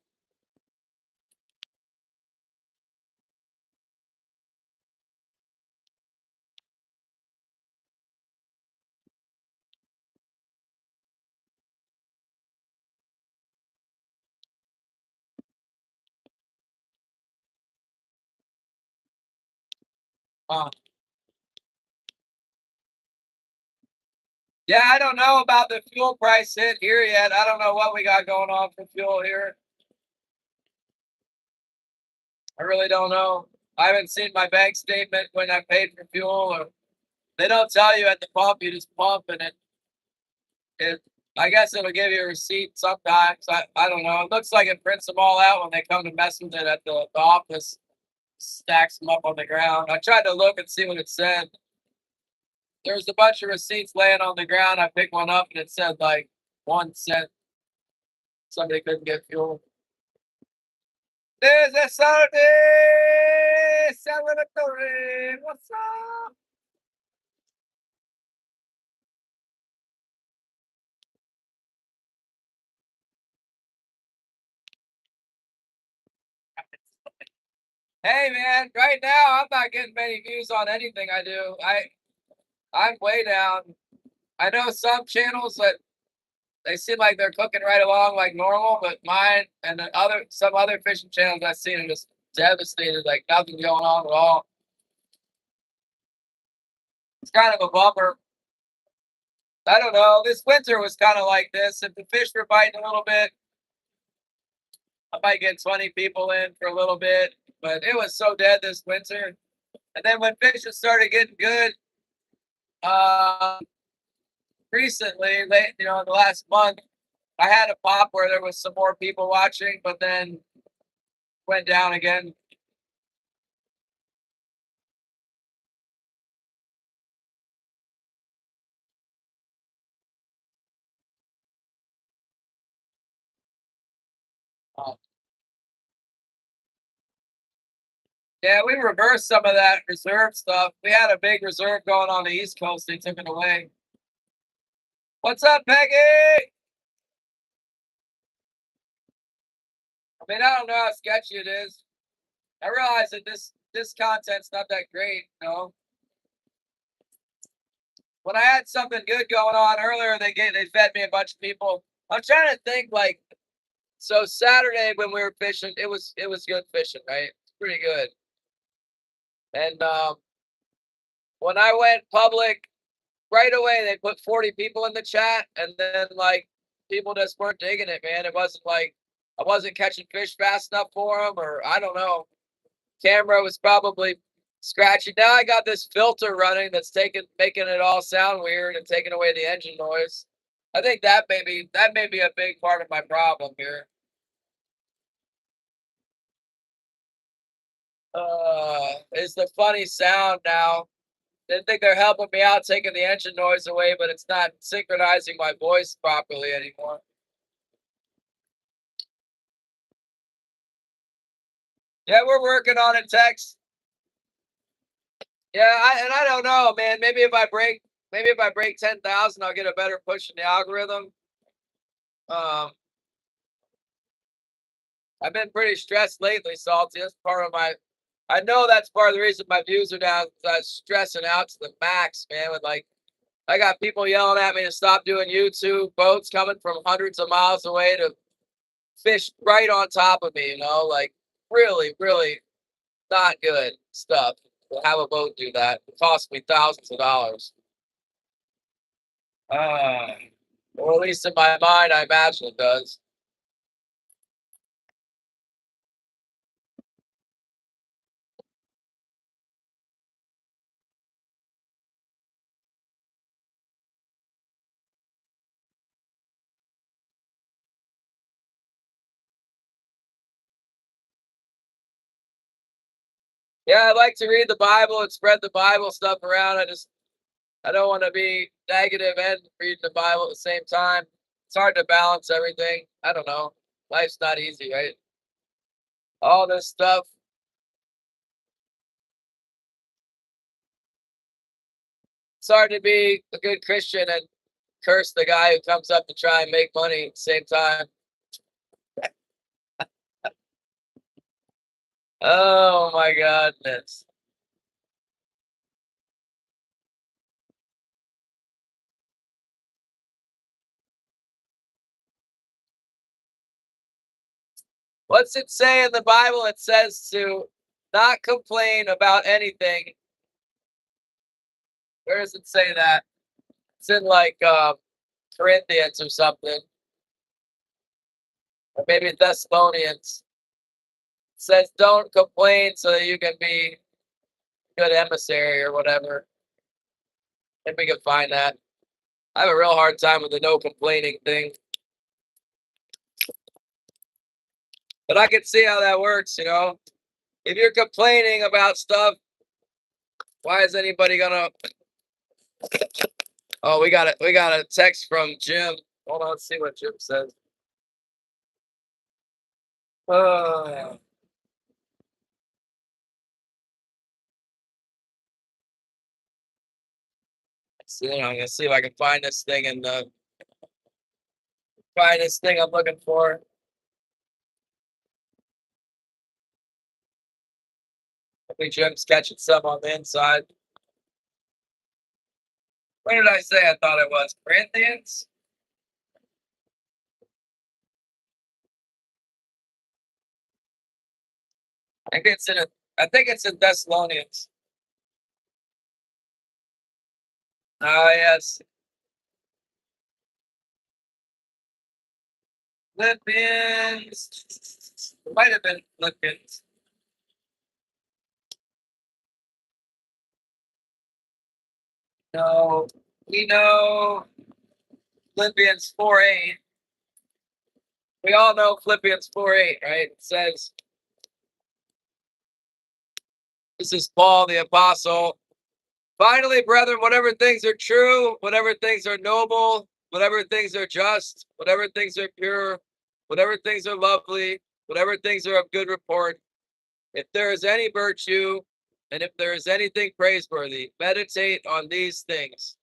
Uh, yeah, I don't know about the fuel price hit here yet. I don't know what we got going on for fuel here. I really don't know. I haven't seen my bank statement when I paid for fuel, or they don't tell you at the pump. You just pump, and it I guess it'll give you a receipt sometimes. I don't know. It looks like it prints them all out when they come to mess with it at the office. Stacks them up on the ground. I tried to look and see what it said. There's a bunch of receipts laying on the ground. I picked one up and it said like 1 cent. Somebody couldn't get fuel. There's a Saturday celebratory. What's up? Hey man, right now I'm not getting many views on anything I do. I'm way down. I know some channels that they seem like they're cooking right along like normal, but mine and some other fishing channels I've seen are just devastated, like nothing going on at all. It's kind of a bummer. I don't know. This winter was kind of like this. If the fish were biting a little bit, I might get 20 people in for a little bit, but it was so dead this winter. And then when fishes started getting good, uh, recently, late, in the last month, I had a pop where there was some more people watching, but then went down again. Uh, yeah, we reversed some of that reserve stuff. We had a big reserve going on the East Coast. They took it away. What's up, Peggy? I mean, I don't know how sketchy it is. I realize that this content's not that great. When I had something good going on earlier, they fed me a bunch of people. I'm trying to think like so Saturday when we were fishing, it was good fishing, right? It's pretty good. And when I went public, right away they put 40 people in the chat, and then like people just weren't digging it, man. It wasn't like I wasn't catching fish fast enough for them, or I don't know. Camera was probably scratchy. Now I got this filter running that's making it all sound weird and taking away the engine noise. I think that may be a big part of my problem here. Is the funny sound now. They think they're helping me out, taking the engine noise away, but it's not synchronizing my voice properly anymore. Yeah, we're working on it, Tex. Yeah, I don't know, man. Maybe if I break 10,000, I'll get a better push in the algorithm. Um, I've been pretty stressed lately, Salty. That's part of my. I know that's part of the reason my views are down. I'm stressing out to the max, man. With like, I got people yelling at me to stop doing YouTube. Boats coming from hundreds of miles away to fish right on top of me. Like really, really not good stuff. To have a boat do that, it costs me thousands of dollars. Uh, or at least in my mind, I imagine it does. Yeah, I like to read the Bible and spread the Bible stuff around. I don't want to be negative and reading the Bible at the same time. It's hard to balance everything. I don't know. Life's not easy, right? All this stuff. It's hard to be a good Christian and curse the guy who comes up to try and make money at the same time. Oh my goodness. What's it say in the Bible? It says to not complain about anything. Where does it say that? It's in like Corinthians or something, or maybe Thessalonians. It says don't complain so that you can be good emissary or whatever. If we can find that. I have a real hard time with the no complaining thing. But I can see how that works, you know. If you're complaining about stuff, why is anybody gonna Oh, we got a text from Jim. Hold on, let's see what Jim says. Uh, see, I'm gonna see if I can find this thing and find this thing I'm looking for. Hopefully Jim's catching some on the inside. What did I say I thought it was? Corinthians? I think it's in a I think it's in Thessalonians. Ah yes. Philippians. It might have been Philippians. No, we know Philippians 4:8. We all know Philippians 4:8, right? It says, this is Paul the Apostle. Finally, brethren, whatever things are true, whatever things are noble, whatever things are just, whatever things are pure, whatever things are lovely, whatever things are of good report, if there is any virtue, and if there is anything praiseworthy, meditate on these things.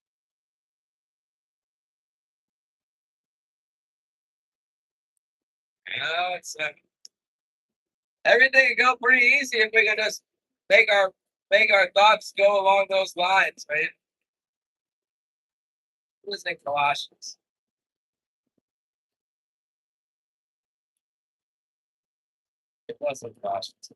You know, it's everything can go pretty easy if we can just make our make our thoughts go along those lines, right? It was in Colossians. It was in Colossians.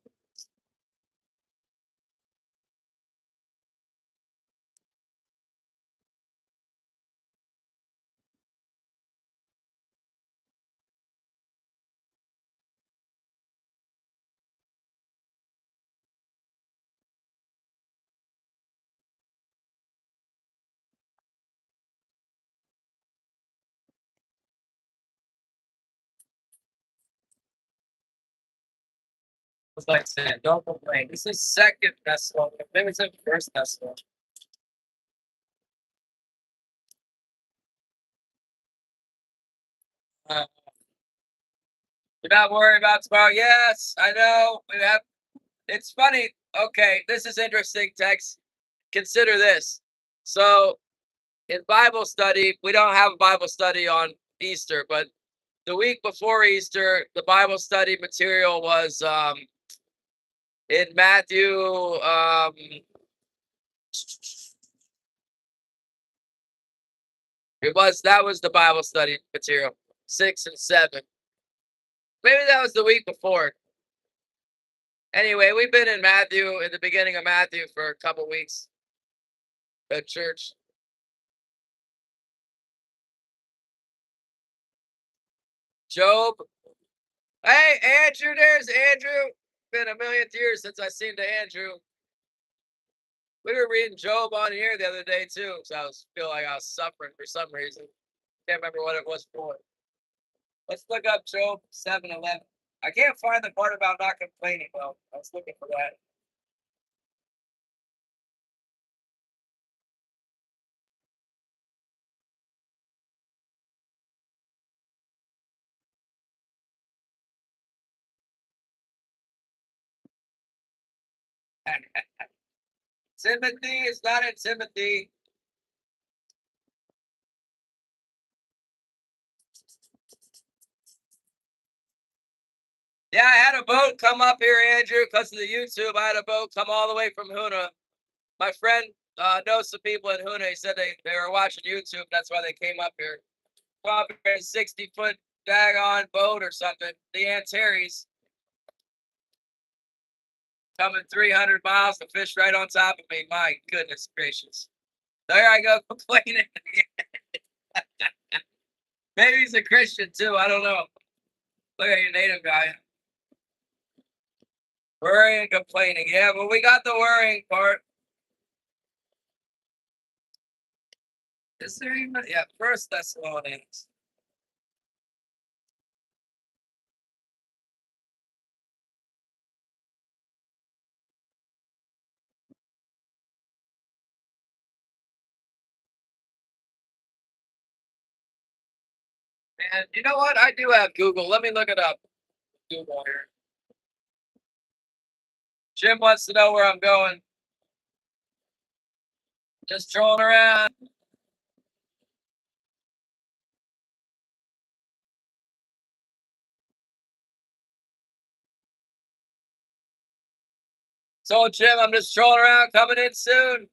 It's like saying, don't complain. This is second Thessalonians. Maybe it's in first Thessalonians. Uh, you're not worried about tomorrow. Yes, I know. We have. It's funny. Okay, this is interesting. Text. Consider this. So in Bible study, we don't have a Bible study on Easter, but the week before Easter, the Bible study material was in Matthew. It was that was the Bible study material 6 and 7. Maybe that was the week before. Anyway, we've been in Matthew in the beginning of Matthew for a couple weeks at church. Job. Hey, Andrew, there's Andrew. Been a million years since I seen the Andrew. We were reading Job on here the other day too, so feel like I was suffering for some reason. Can't remember what it was for. Let's look up Job 7:11. I can't find the part about not complaining though. I was looking for that. Timothy is not in Timothy. Yeah, I had a boat come up here, Andrew, because of the YouTube. I had a boat come all the way from Huna. My friend knows some people in Huna. He said they were watching YouTube. That's why they came up here. Come up here in a 60-foot daggone boat or something. The Antares coming 300 miles to fish right on top of me. My goodness gracious. There I go complaining. Maybe he's a Christian too. I don't know. Look at your native guy. Worrying and complaining. Yeah, but we got the worrying part. Is there even? Yeah, First Thessalonians. And you know what? I do have Google. Let me look it up. Google here. Jim wants to know where I'm going. Just trolling around. So Jim, I'm just trolling around, coming in soon.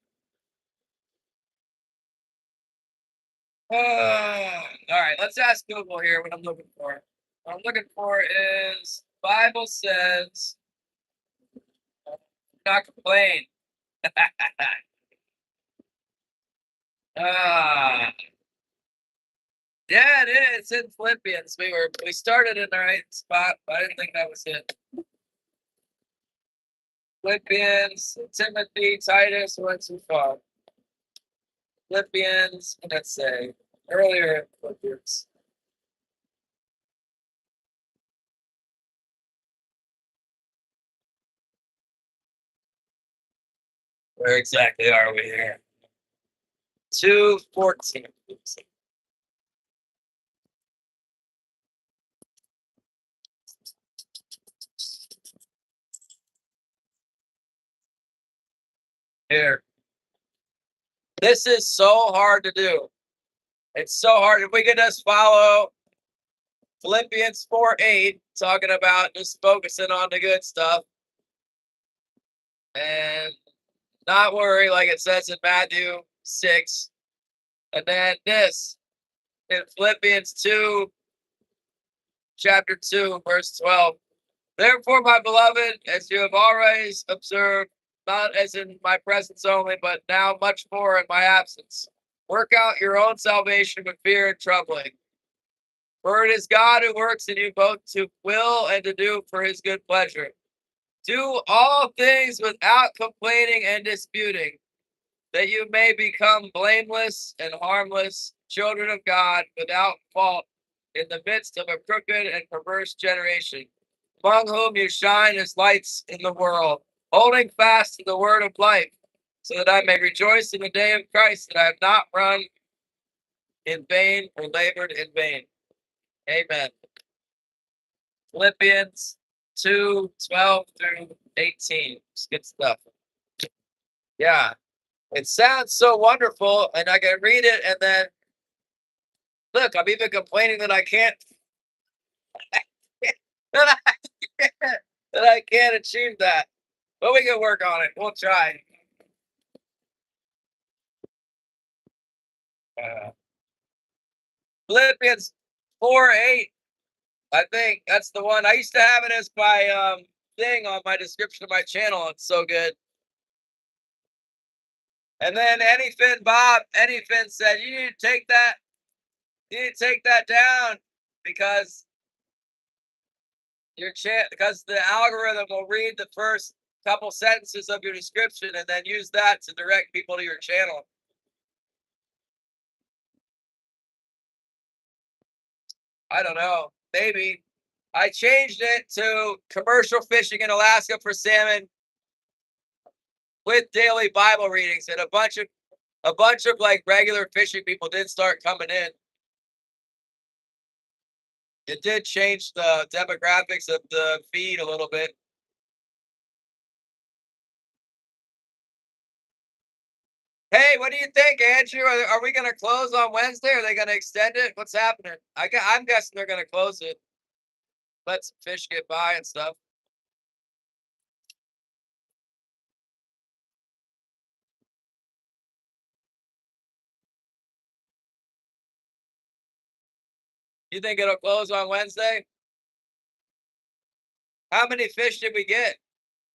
All right, let's ask Google here what I'm looking for. What I'm looking for is Bible says not complain. Ah, yeah, it is. It's in Philippians. We started in the right spot, but I didn't think that was it. Philippians, Timothy, Titus went too far. Philippians, let's say earlier in Philippians. Where exactly are we here? 2:14. Here. This is so hard to do. It's so hard. If we could just follow Philippians 4:8, talking about just focusing on the good stuff and not worry, like it says in Matthew 6. And then this in Philippians 2, chapter 2, verse 12. Therefore, my beloved, as you have always observed, not as in my presence only, but now much more in my absence, work out your own salvation with fear and trembling. For it is God who works in you both to will and to do for his good pleasure. Do all things without complaining and disputing, that you may become blameless and harmless, children of God, without fault, in the midst of a crooked and perverse generation, among whom you shine as lights in the world, holding fast to the word of life, so that I may rejoice in the day of Christ, that I have not run in vain or labored in vain. Amen. Philippians 2:12 through 18. It's good stuff. Yeah. It sounds so wonderful, and I can read it, and then look, I'm even complaining that I can't that I that I can't achieve that. But we can work on it. We'll try. Uh, Philippians 4:8. I think that's the one. I used to have it as my thing on my description of my channel. It's so good. And then Anyfin said, you need to take that, you need to take that down because because the algorithm will read the first couple sentences of your description and then use that to direct people to your channel. I don't know. Maybe. I changed it to commercial fishing in Alaska for salmon with daily Bible readings, and a bunch of like regular fishing people did start coming in. It did change the demographics of the feed a little bit. Hey, what do you think, Andrew? Are we going to close on Wednesday? Are they going to extend it? What's happening? I'm guessing they're going to close it. let some fish get by and stuff. You think it'll close on Wednesday? How many fish did we get?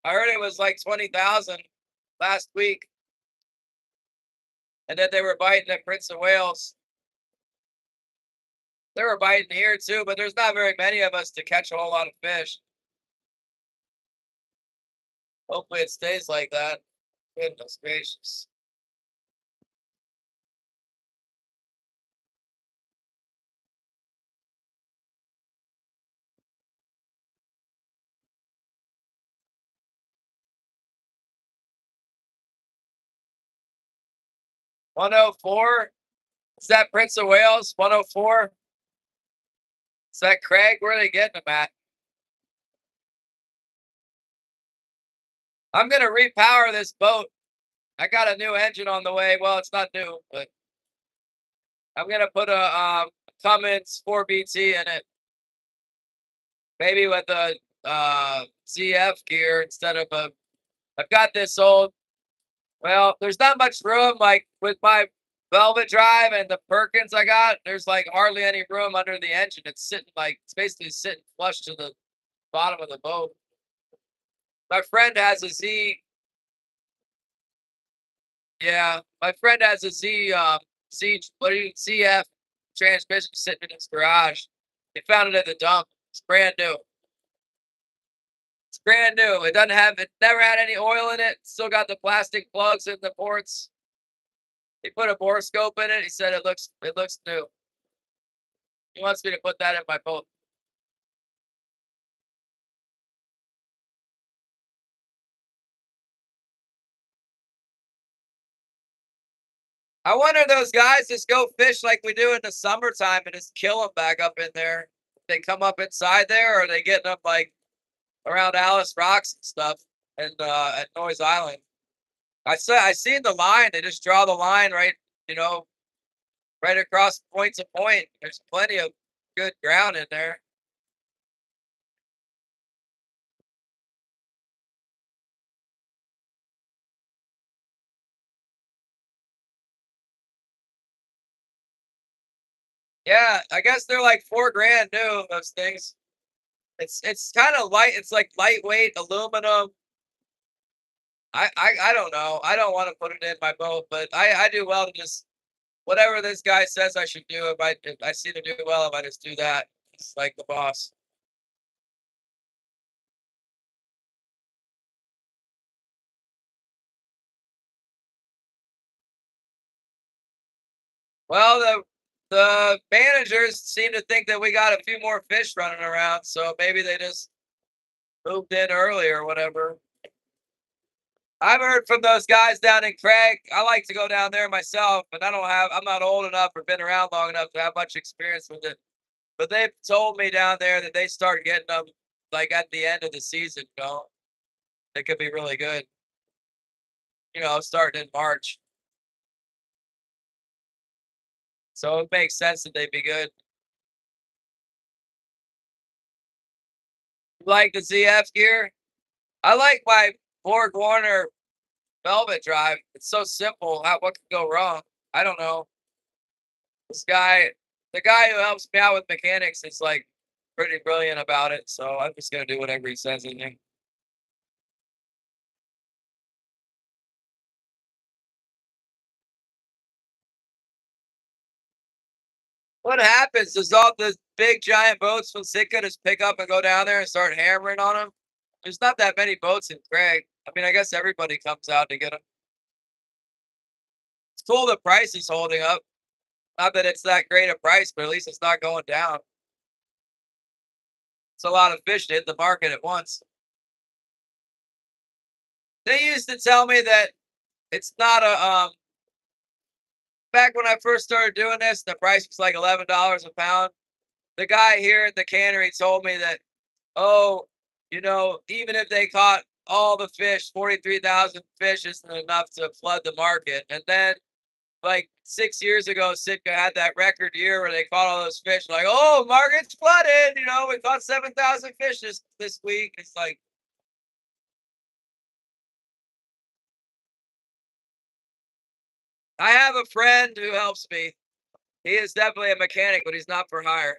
I heard it was like 20,000 last week, and that they were biting at Prince of Wales. They were biting here too, but there's not very many of us to catch a whole lot of fish. Hopefully it stays like that. Goodness gracious. $104? Is that Prince of Wales? 104? Is that Craig? Where are they getting them at? I'm gonna repower this boat. I got a new engine on the way. Well, it's not new, but I'm gonna put a Cummins 4BT in it. Maybe with a ZF gear instead of a. I've got this old. Well, there's not much room. Like with my Velvet drive and the Perkins I got, there's like hardly any room under the engine. It's sitting like it's basically sitting flush to the bottom of the boat. My friend has a Z. Yeah, my friend has a ZF transmission sitting in his garage. He found it at the dump. It's brand new. It's brand new. It doesn't have it. Never had any oil in it. Still got the plastic plugs in the ports. He put a borescope in it. He said it looks new. He wants me to put that in my boat. I wonder those guys just go fish like we do in the summertime and just kill them back up in there. They come up inside there, or are they getting up like around Alice Rocks and stuff, and at Noise Island. I seen the line. They just draw the line right, you know, right across point to point. There's plenty of good ground in there. Yeah, I guess they're like 4 grand new. Those things. It's kind of light. It's like lightweight aluminum. I don't know. I don't want to put it in my boat, but I do well to just whatever this guy says I should do. If I see to do well, if I just do that, it's like the boss. Well, the managers seem to think that we got a few more fish running around, so maybe they just moved in early or whatever. I've heard from those guys down in Craig. I like to go down there myself, but I'm not old enough or been around long enough to have much experience with it. But they've told me down there that they start getting them like at the end of the season, they could be really good. Starting in March. So it makes sense that they'd be good. Like the ZF gear? I like my Borg Warner Velvet drive. It's so simple. What could go wrong? I don't know. This guy, the guy who helps me out with mechanics, is like pretty brilliant about it. So I'm just gonna do whatever he says in there. What happens? Does all the big giant boats from Sitka just pick up and go down there and start hammering on them? There's not that many boats in Craig. I mean, I guess everybody comes out to get them. It's cool the price is holding up. Not that it's that great a price, but at least it's not going down. It's a lot of fish to hit the market at once. They used to tell me that it's not a back when I first started doing this, the price was like $11 a pound. The guy here at the cannery told me that, oh, even if they caught all the fish, 43,000 fish isn't enough to flood the market. And then like 6 years ago, Sitka had that record year where they caught all those fish. Like, oh, Margaret's flooded. You know, we caught 7,000 fish this week. It's like, I have a friend who helps me. He is definitely a mechanic, but he's not for hire.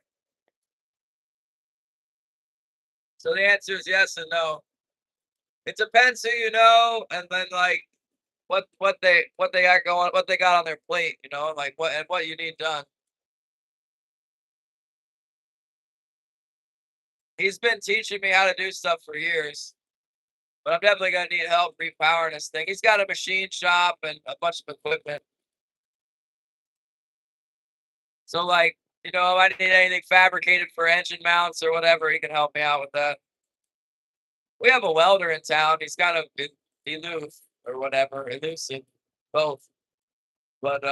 So the answer is yes and no. It depends who you know, and then like what they got going, what they got on their plate. You know, like what you need done. He's been teaching me how to do stuff for years, but I'm definitely gonna need help repowering this thing. He's got a machine shop and a bunch of equipment. So like, you know, if I need anything fabricated for engine mounts or whatever, he can help me out with that. We have a welder in town. He's got a Duluth or whatever, elusive, both. But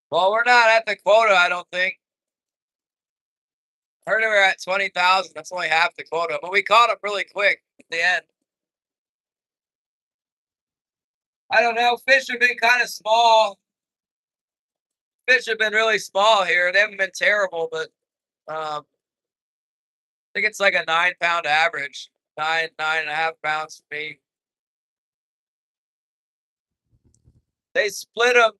well, we're not at the quota, I don't think. I heard we were at 20,000. That's only half the quota, but we caught them really quick at the end. I don't know. Fish have been kind of small. Fish have been really small here. They haven't been terrible, but I think it's like a 9 pound average. 9.5 pounds for me. They split them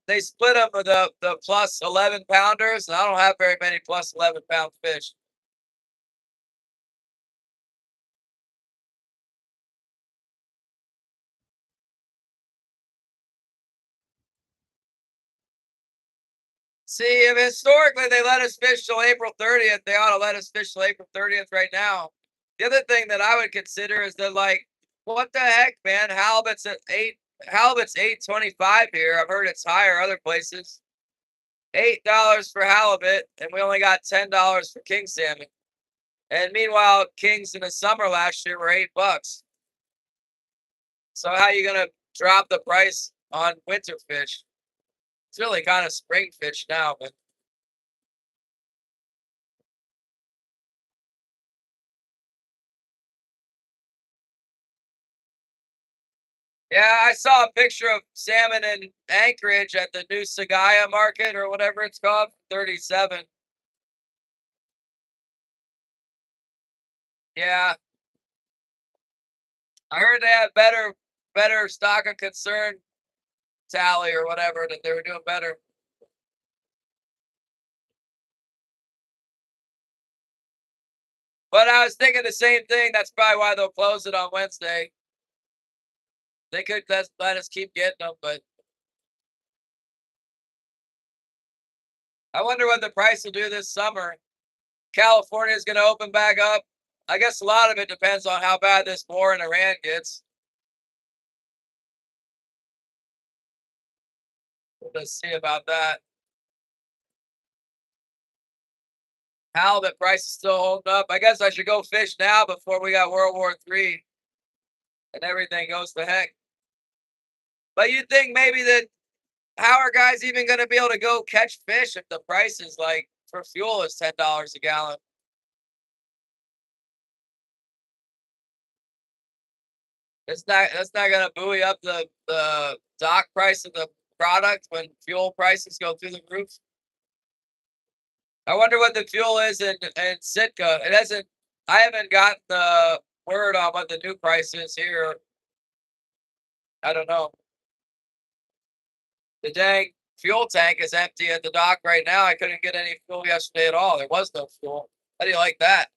with the plus 11 pounders, and I don't have very many plus 11 pound fish. See, if historically they let us fish till April 30th, they ought to let us fish till April 30th right now. The other thing that I would consider is that, like, what the heck, man? Halibut's 8.25 here. I've heard it's higher other places. $8 for halibut, and we only got $10 for king salmon. And meanwhile, kings in the summer last year were $8. So how you gonna drop the price on winter fish? It's really kind of spring fish now, but yeah, I saw a picture of salmon in Anchorage at the new Sagaya market or whatever it's called, 37. Yeah, I heard they had better stock of concern tally or whatever, that they were doing better. But I was thinking the same thing. That's probably why they'll close it on Wednesday. They could let us keep getting them, but I wonder what the price will do this summer. California is going to open back up. I guess a lot of it depends on how bad this war in Iran gets. Let's see about that. Halibut price is still holding up. I guess I should go fish now before we got World War III and everything goes to heck. But you think maybe that, how are guys even going to be able to go catch fish if the price is like for fuel is $10 a gallon? That's not going to buoy up the dock price of the product when fuel prices go through the roof. I wonder what the fuel is in Sitka. It hasn't. I haven't got the word on what the new price is here. I don't know. The dang fuel tank is empty at the dock right now. I couldn't get any fuel yesterday at all. There was no fuel. How do you like that?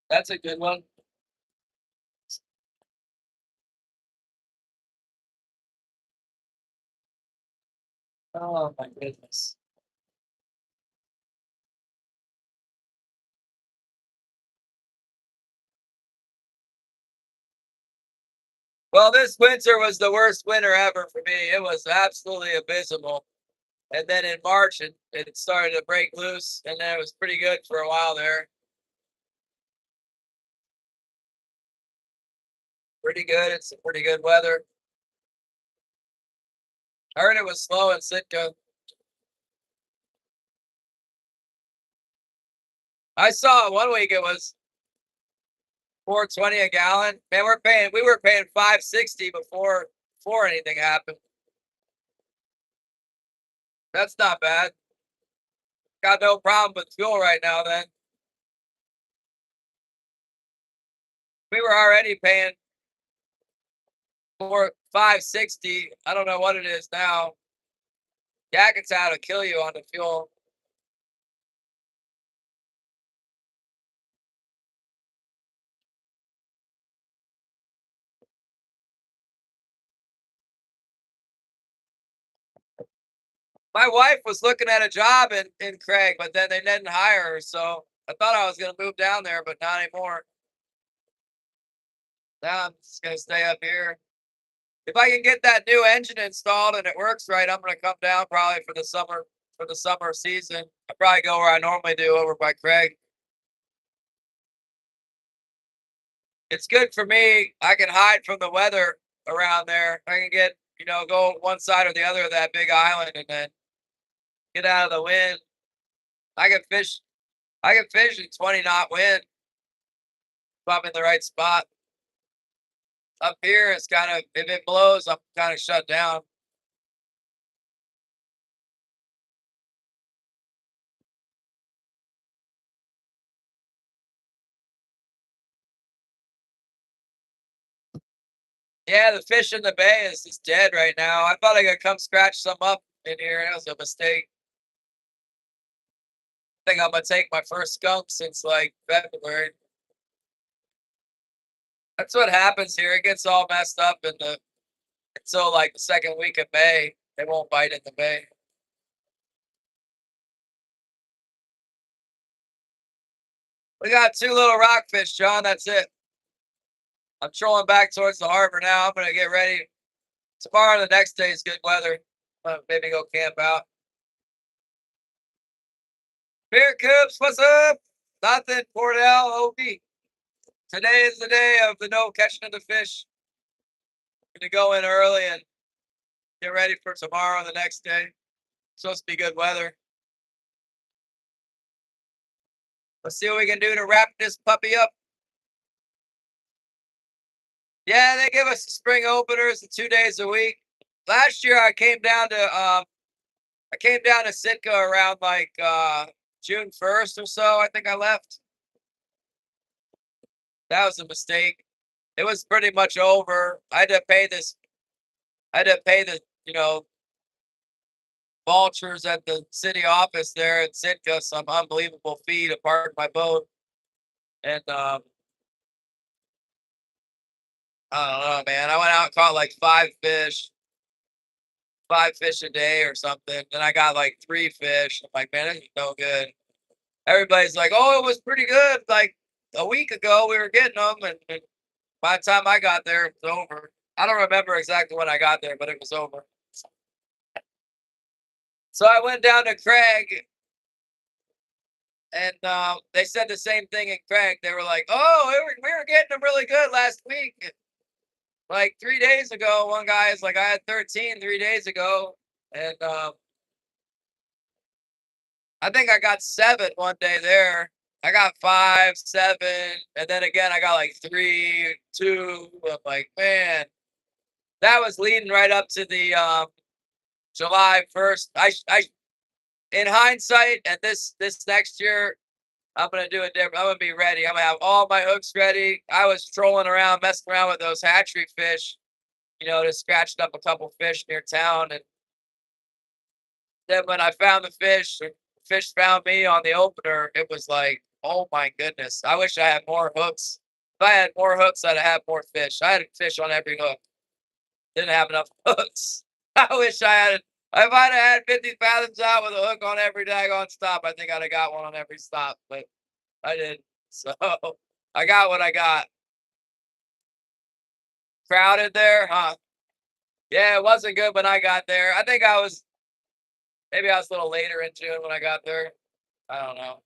That's a good one. Oh my goodness. Well, this winter was the worst winter ever for me. It was absolutely abysmal. And then in March, it started to break loose, and then it was pretty good for a while there. Pretty good. It's pretty good weather. I heard it was slow in Sitka. I saw one week it was 4.20 a gallon. Man, we were paying 5.60 before anything happened. That's not bad. Got no problem with fuel right now then. We were already paying for 5.60. I don't know what it is now. Jackets out to kill you on the fuel. My wife was looking at a job in Craig, but then they didn't hire her. So I thought I was going to move down there, but not anymore. Now I'm just going to stay up here. If I can get that new engine installed and it works right, I'm going to come down probably for the summer season. I probably go where I normally do over by Craig. It's good for me. I can hide from the weather around there. I can get, go one side or the other of that big island and then get out of the wind. I can fish. I can fish in 20 knot wind if I'm in the right spot. Up here, it's kind of if it blows, I'm kind of shut down. Yeah, the fish in the bay is just dead right now. I thought I could come scratch some up in here. That was a mistake. I think I'm gonna take my first skunk since like February. That's what happens here. It gets all messed up until like the second week of May. They won't bite in the bay. We got 2 little rockfish, John. That's it. I'm trolling back towards the harbor now. I'm gonna get ready. Tomorrow, the next day is good weather. Maybe go camp out. Beer Coops, what's up? Nothing. Cordell, OB. Today is the day of the no catching of the fish. Gonna go in early and get ready for tomorrow and the next day. Supposed to be good weather. Let's see what we can do to wrap this puppy up. Yeah, they give us the spring openers 2 days a week. Last year I came down to Sitka around like June 1st or so. I think I left. That was a mistake. It was pretty much over. I had to pay the vultures at the city office there in Sitka some unbelievable fee to park my boat. And I don't know, man. I went out and caught like 5 fish a day or something. Then I got like 3 fish. I'm like, man, this is no good. Everybody's like, oh, it was pretty good. Like a week ago, we were getting them, and by the time I got there, it was over. I don't remember exactly when I got there, but it was over. So I went down to Craig, and they said the same thing in Craig. They were like, "Oh, we were getting them really good last week." Like 3 days ago, one guy is like, "I had 13 3 days ago," and I think I got 7 one day there. I got 5, 7, and then again I got like 3, 2. I'm like, man, that was leading right up to the July 1st. I in hindsight, and this next year, I'm gonna do it different. I'm gonna be ready. I'm gonna have all my hooks ready. I was trolling around, messing around with those hatchery fish, just scratched up a couple fish near town. And then when I found the fish, or fish found me on the opener, it was like, oh my goodness. I wish I had more hooks. If I had more hooks, I'd have more fish. I had fish on every hook. Didn't have enough hooks. I wish I had. If I'd have had 50 fathoms out with a hook on every daggone stop, I think I'd have got one on every stop, but I didn't. So I got what I got. Crowded there, huh? Yeah, it wasn't good when I got there. I think maybe I was a little later in June when I got there. I don't know.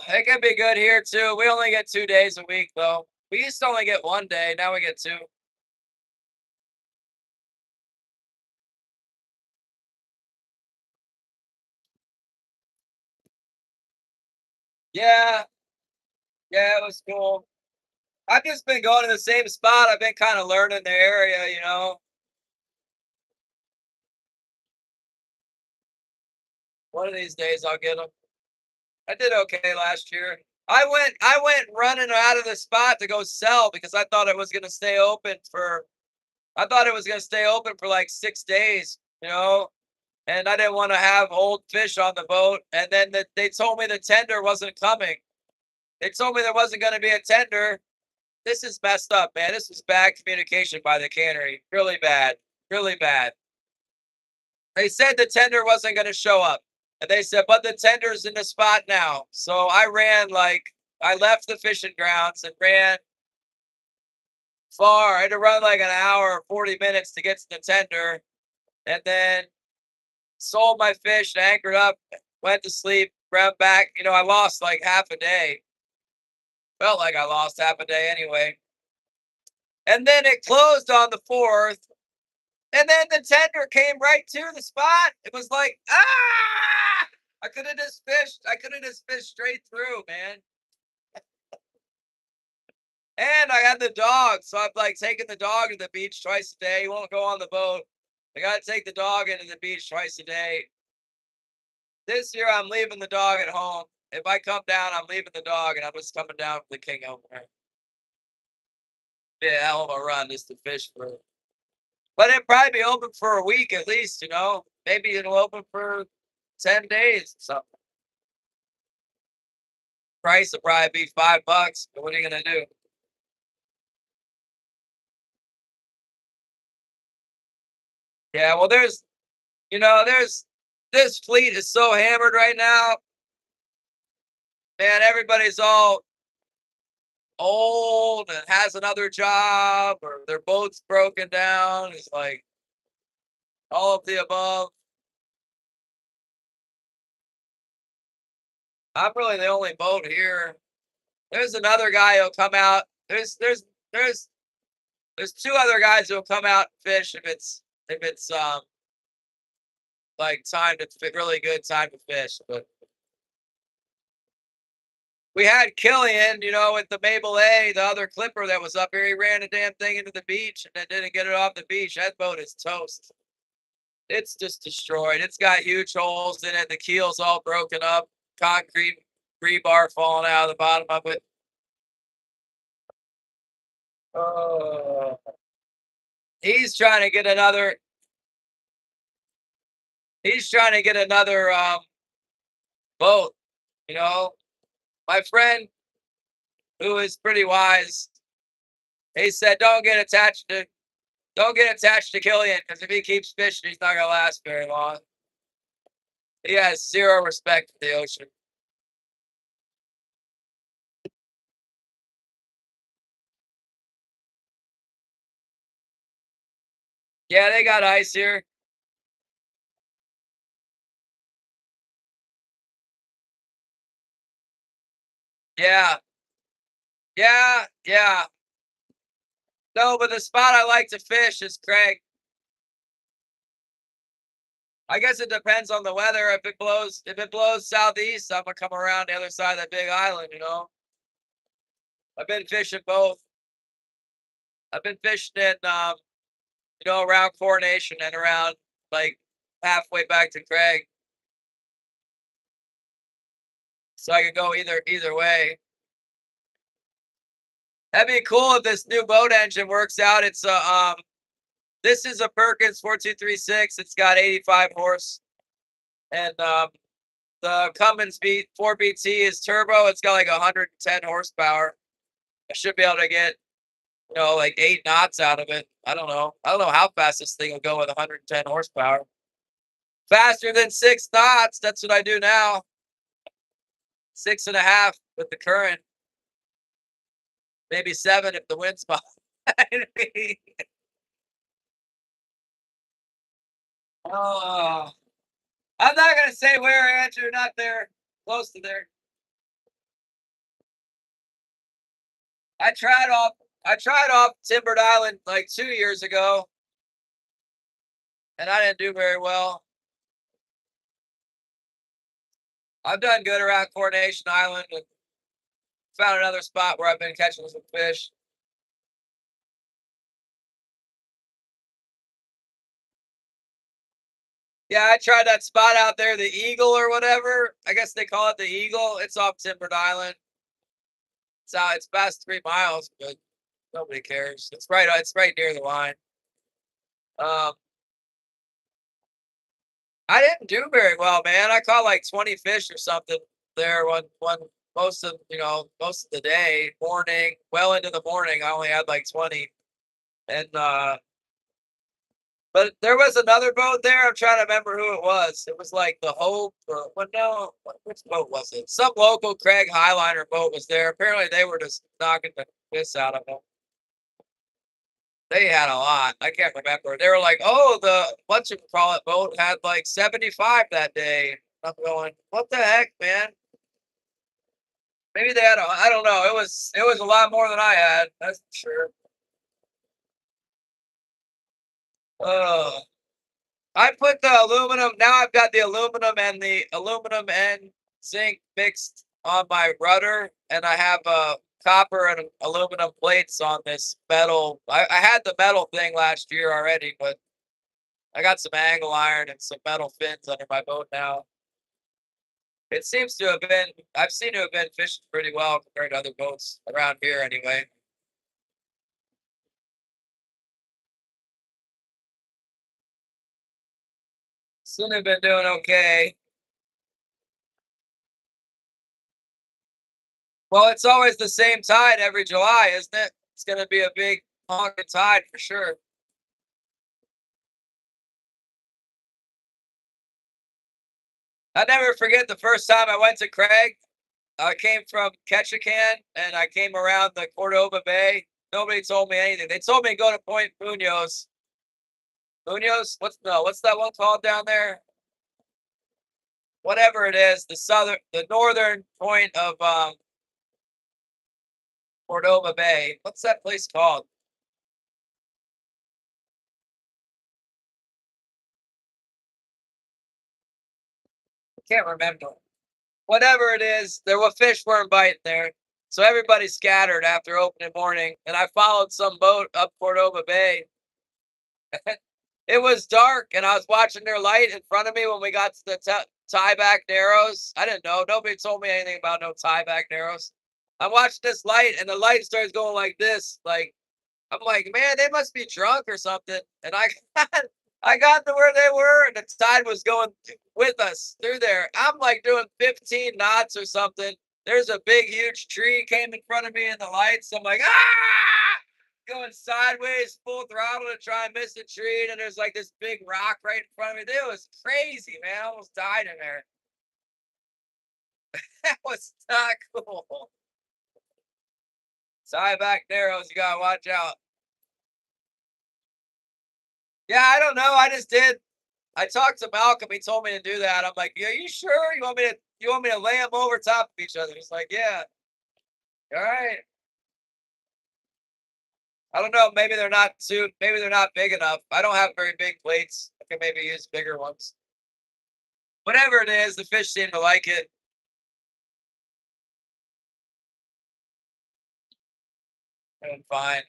It can be good here too. We only get 2 days a week though. We used to only get one day. Now we get 2. Yeah, yeah, it was cool. I've just been going to the same spot. I've been kind of learning the area, you know. One of these days I'll get them. I did okay last year. I went running out of the spot to go sell because I thought it was going to stay open for I thought it was going to stay open for like 6 days, you know. And I didn't want to have old fish on the boat. And then they told me the tender wasn't coming. They told me there wasn't going to be a tender. This is messed up, man. This is bad communication by the cannery. Really bad. Really bad. They said the tender wasn't going to show up. And they said, but the tender's in the spot now. So I left the fishing grounds and ran far. I had to run like an hour, 40 minutes to get to the tender. And then sold my fish, anchored up, went to sleep, grabbed back. You know, I lost like half a day. Felt like I lost half a day anyway. And then it closed on the 4th. And then the tender came right to the spot. It was like, ah! I could have just fished. I could have just fished straight through, man. And I had the dog. So I'm like taking the dog to the beach twice a day. He won't go on the boat. I got to take the dog into the beach twice a day. This year, I'm leaving the dog at home. If I come down, I'm leaving the dog and I'm just coming down with the king over there. Be a hell of a run just to fish for. But it'll probably be open for a week at least, you know. Maybe it'll open for 10 days or something. Price will probably be $5. But what are you gonna do? Yeah, well, there's this fleet is so hammered right now. Man, everybody's all old and has another job or their boat's broken down. It's like all of the above. I'm really the only boat here. There's another guy who'll come out. There's there's two other guys who'll come out and fish if it's like time to really good time to fish. But we had Killian, you know, with the Mabel A, the other clipper that was up here. He ran the damn thing into the beach and then didn't get it off the beach. That boat is toast. It's just destroyed. It's got huge holes in it. The keel's all broken up. Concrete rebar falling out of the bottom of it. Oh. He's trying to get another. He's trying to get another boat. You know, my friend who is pretty wise. He said, don't get attached to Killian because if he keeps fishing, he's not gonna last very long. He has zero respect for the ocean. Yeah, they got ice here. Yeah, yeah, yeah. No, but the spot I like to fish is Craig. I guess it depends on the weather. If it blows southeast, I'm gonna come around the other side of that big island. You know, I've been fishing both. I've been fishing in, around Coronation and around like halfway back to Craig, so I could go either way. That'd be cool if this new boat engine works out. This is a Perkins 4236. It's got 85 horse, and the Cummins 4BT is turbo. It's got like 110 horsepower. I should be able to get like 8 knots out of it. I don't know. I don't know how fast this thing will go with 110 horsepower. Faster than 6 knots. That's what I do now. 6.5 with the current. Maybe 7 if the wind's behind me. Oh, I'm not gonna say where, Andrew. Not there. Close to there. I tried off. I tried off Timbered Island like 2 years ago, and I didn't do very well. I've done good around Coronation Island and found another spot where I've been catching some fish. Yeah, I tried that spot out there, the Eagle or whatever. I guess they call it the Eagle. It's off Timbered Island. It's out. It's past 3 miles, but nobody cares. It's right. It's right near the line. Um, I didn't do very well, man. I caught like 20 fish or something there one most of most of the day, morning, well into the morning. I only had like 20, and but there was another boat there. I'm trying to remember who it was. It was like the Hope or what? No, which boat was it? Some local Craig Highliner boat was there. Apparently, they were just knocking the piss out of them. They had a lot. I can't remember. They were like, "Oh, the what you call it boat had like 75 that day." I'm going, "What the heck, man?" Maybe they had. I don't know. It was a lot more than I had. That's for sure. Uh, I put the aluminum. Now I've got the aluminum and zinc mixed on my rudder, and I have copper and aluminum plates on this metal. I had the metal thing last year already, but I got some angle iron and some metal fins under my boat now. It seems to have been. I've seen to have been fishing pretty well compared to other boats around here, anyway. Seem to have been doing okay. Well, it's always the same tide every July, isn't it? It's going to be a big honking tide for sure. I never forget the first time I went to Craig. I came from Ketchikan and I came around the Cordova Bay. Nobody told me anything. They told me to go to Point Munoz. Munoz? What's that one called down there? Whatever it is, the northern point of Cordova Bay. What's that place called? I can't remember. Whatever it is, there were fish weren't biting there. So everybody scattered after opening morning, and I followed some boat up Cordova Bay. It was dark, and I was watching their light in front of me when we got to the tieback narrows. I didn't know. Nobody told me anything about no tieback narrows. I'm watching this light, and the light starts going like this. Like I'm like, man, they must be drunk or something. And I got to where they were, and the tide was going with us through there. I'm like doing 15 knots or something. There's a big, huge tree came in front of me in the lights. I'm like, ah, going sideways, full throttle to try and miss the tree. And there's like this big rock right in front of me. It was crazy, man. I almost died in there. That was not cool. Tie back narrows, you gotta watch out. Yeah, I don't know. I just did. I talked to Malcolm. He told me to do that. I'm like, "Yeah, you sure? You want me to lay them over top of each other?" He's like, "Yeah, all right." I don't know. Maybe they're not big enough. I don't have very big plates. I can maybe use bigger ones. Whatever it is, the fish seem to like it. And fine.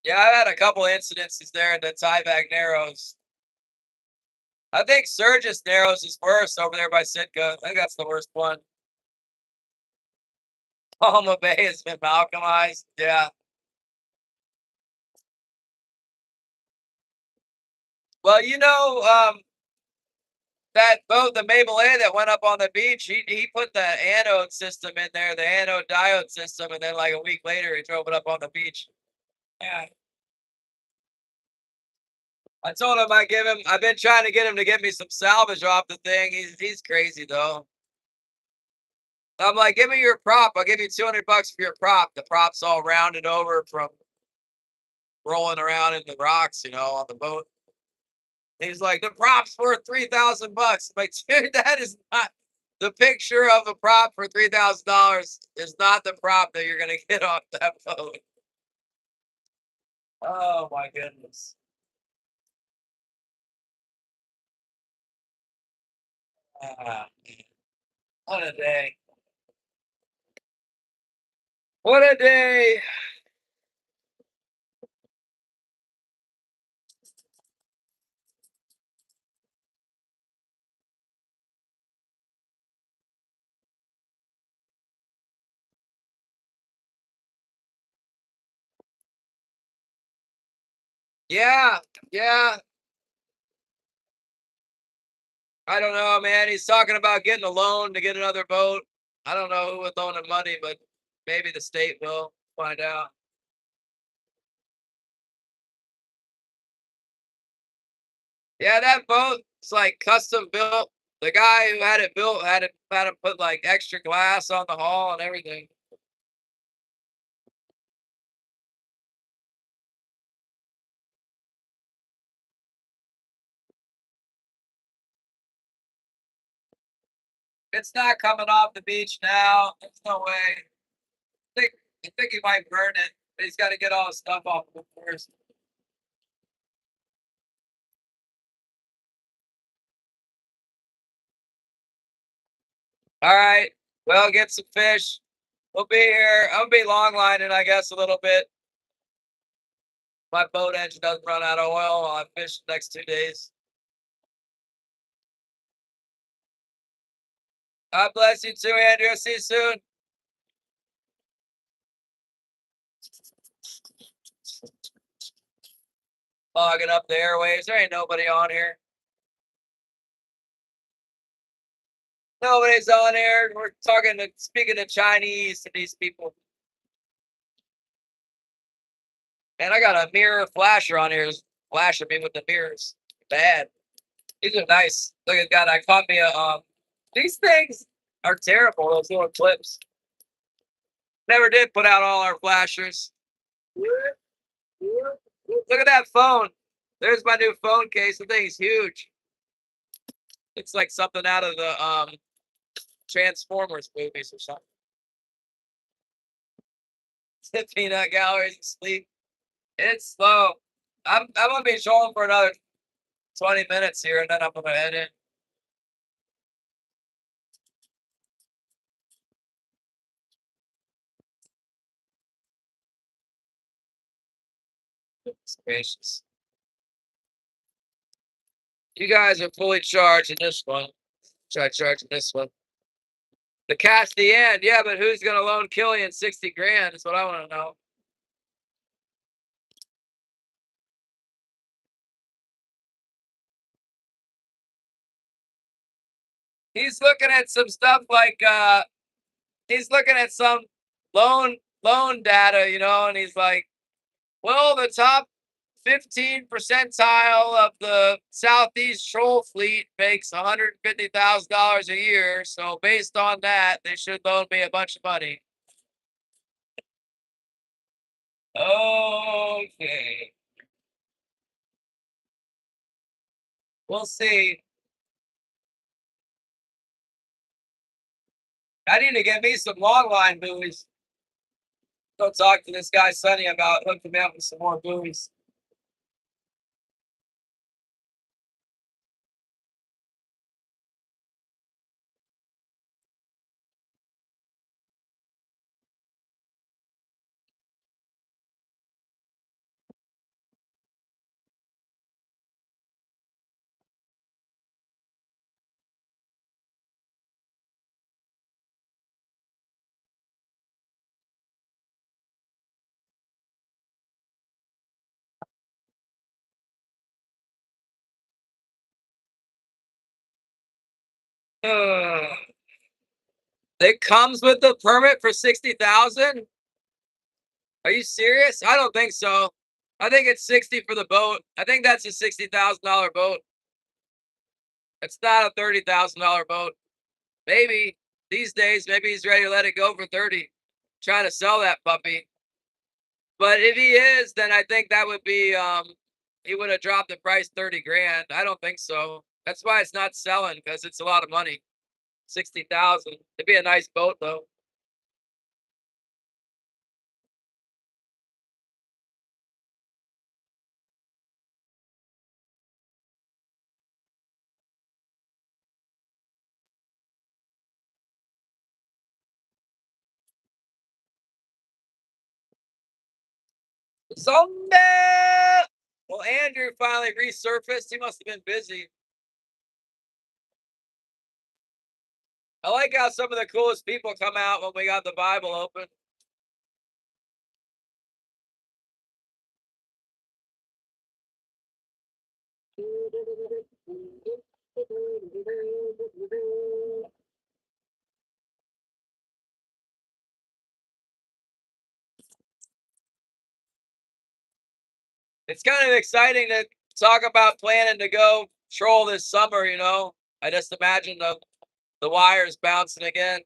Yeah, I've had a couple incidences there in the tieback narrows. I think Surges narrows is worse over there by Sitka. I think that's the worst one. Palma Bay has been Malcolmized. Yeah. Well, that boat, the Mabel A that went up on the beach, he put the anode system in there, the anode diode system, and then like a week later he drove it up on the beach. Yeah. I told him I've been trying to get him to get me some salvage off the thing. He's crazy though. I'm like, give me your prop. I'll give you $200 for your prop. The prop's all rounded over from rolling around in the rocks, on the boat. He's like, the prop's worth $3,000. I'm like, dude, that is not the picture of a prop for $3,000 is not the prop that you're gonna get off that boat. Oh my goodness. Ah, what a day. What a day. Yeah, yeah. I don't know, man. He's talking about getting a loan to get another boat. I don't know who would loan him money, but maybe the state will find out. Yeah, that boat is like custom built. The guy who had it built had him put like extra glass on the hull and everything. It's not coming off the beach now. There's no way. think I think he might burn it, but he's got to get all his stuff off of it first. All right. Well, get some fish. We'll be here. I'll be long lining, I guess, a little bit. My boat engine doesn't run out of oil while I fish the next 2 days. God bless you too, Andrew. See you soon. Logging up the airwaves. There ain't nobody on here. Nobody's on here. We're speaking in Chinese to these people. And I got a mirror flasher on here, flashing me with the mirrors. Bad. These are nice. Look at that. I caught me a. These things are terrible. Those little clips. Never did put out all our flashers. Look at that phone. There's my new phone case. The thing's huge. It's like something out of the Transformers movies or something. Peanut galleries asleep. It's slow. I'm gonna be showing for another 20 minutes here, and then I'm gonna head in. Goodness gracious. You guys are fully charged in this one. Try charging this one. The cat's the end. Yeah, but who's gonna loan Killian 60 grand is what I want to know. He's looking at some stuff like he's looking at some loan data, and he's like, well, the top 15 percentile of the Southeast troll fleet makes $150,000 a year. So based on that, they should loan me a bunch of money. Okay. We'll see. I need to get me some long line buoys. Go talk to this guy Sonny about hooking me up with some more buoys. It comes with the permit for 60,000. Are you serious? I don't think so. I think it's 60 for the boat. I think that's a $60,000 boat. It's not a $30,000 boat. Maybe these days, maybe he's ready to let it go for 30. Trying to sell that puppy. But if he is, then I think that would be he would have dropped the price 30 grand. I don't think so. That's why it's not selling, because it's a lot of money. 60,000. It'd be a nice boat though. Sonar! Well, Andrew finally resurfaced. He must have been busy. I like how some of the coolest people come out when we got the Bible open. It's kind of exciting to talk about planning to go troll this summer, you know. I just imagine the wires bouncing again.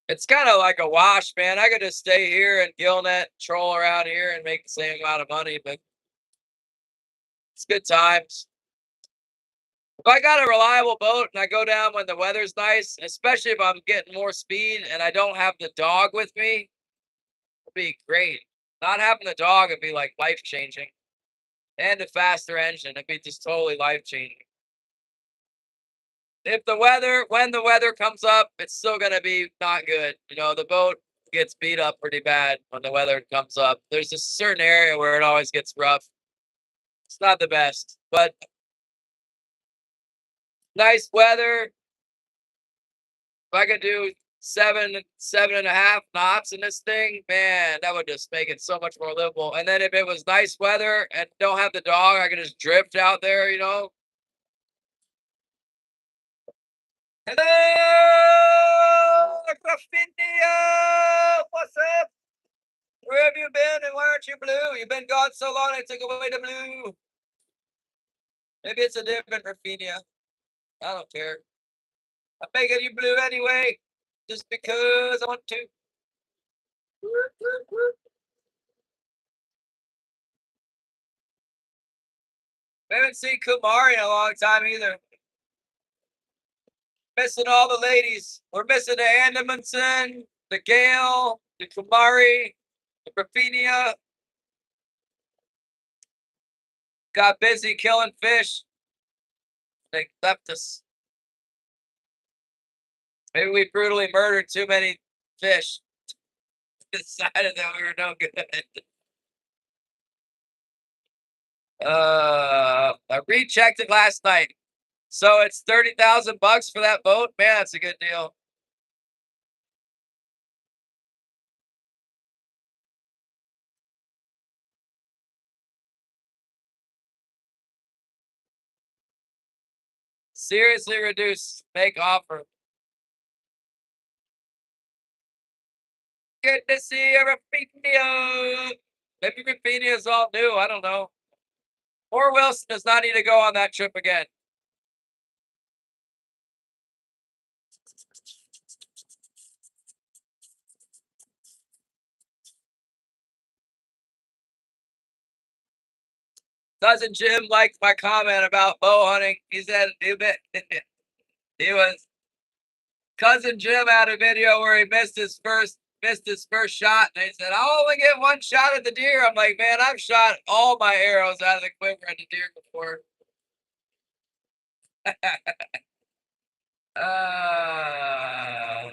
It's kind of like a wash, man. I could just stay here and Gillnet, troll around here and make the same amount of money, but it's good times. If I got a reliable boat and I go down when the weather's nice, especially if I'm getting more speed and I don't have the dog with me, it'd be great. Not having the dog would be like life changing. And a faster engine, it'd be just totally life changing. If the weather, when the weather comes up, it's still gonna be not good. You know, the boat gets beat up pretty bad when the weather comes up. There's a certain area where it always gets rough. It's not the best, but nice weather. If I could do 7.5 knots in this thing, man, that would just make it so much more livable. And then if it was nice weather and don't have the dog, I could just drift out there, you know. Hello, Graffinia! What's up? Where have you been and why aren't you blue? You've been gone so long they took away the blue. Maybe it's a different Graffinia. I don't care. I'm making you blue anyway, just because I want to. I haven't seen Kumari in a long time either. Missing all the ladies. We're missing the Andamundsen, the Gale, the Kumari, the Graffinia. Got busy killing fish. They left us. Maybe we brutally murdered too many fish. Decided that we were no good. I rechecked it last night. So it's 30,000 bucks for that boat. Man, that's a good deal. Seriously reduce, make offer. Good to see you, Rafinha. Maybe Rafinha is all new. I don't know. Or Wilson does not need to go on that trip again. Doesn't Jim like my comment about bow hunting? He said he was cousin Jim had a video where he missed his first shot, and he said, "I'll only get one shot at the deer." I'm like, man, I've shot all my arrows out of the quiver at the deer before. uh,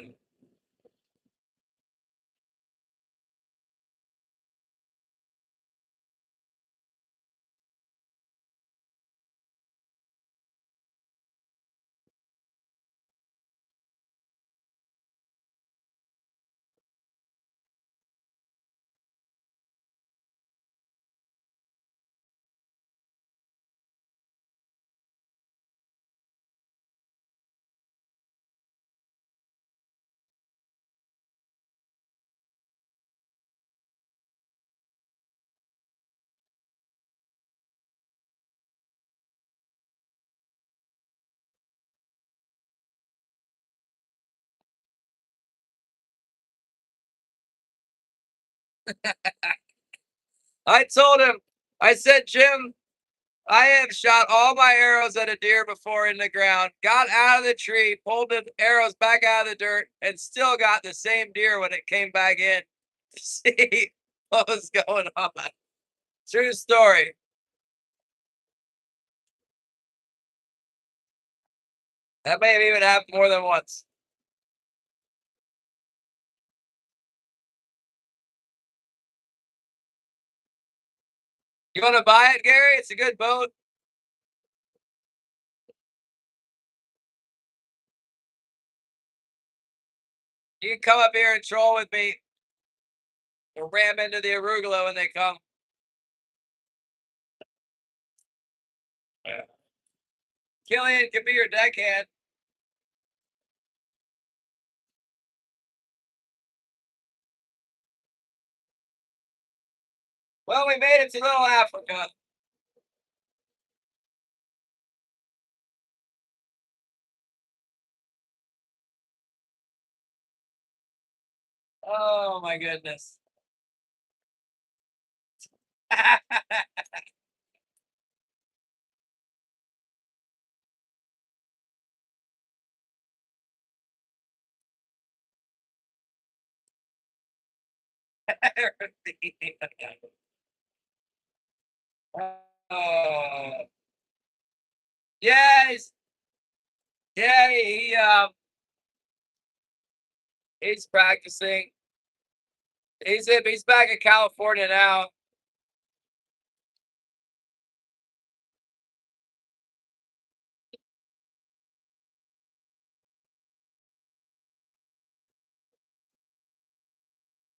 I told him, I said, Jim, I have shot all my arrows at a deer before in the ground, got out of the tree, pulled the arrows back out of the dirt, and still got the same deer when it came back in to see what was going on. True story. That may have even happened more than once. You want to buy it, Gary? It's a good boat. You can come up here and troll with me or ram into the arugula when they come. Yeah. Killian can be your deckhand. Well, we made it to Little Africa. Oh my goodness. Oh, yeah, yeah, he's practicing. He's back in California now.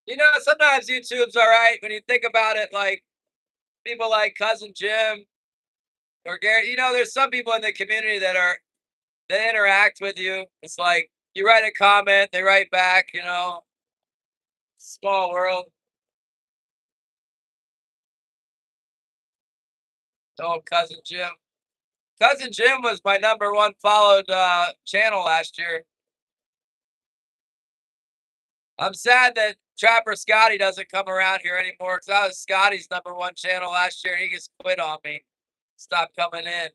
You know, sometimes YouTube's all right when you think about it. Like people like Cousin Jim or Gary. You know, there's some people in the community that interact with you. It's like you write a comment, they write back. You know, small world. Oh, Cousin Jim. Cousin Jim was my #1 followed channel last year. I'm sad that Trapper Scotty doesn't come around here anymore because I was Scotty's #1 channel last year. He just quit on me, stopped coming in.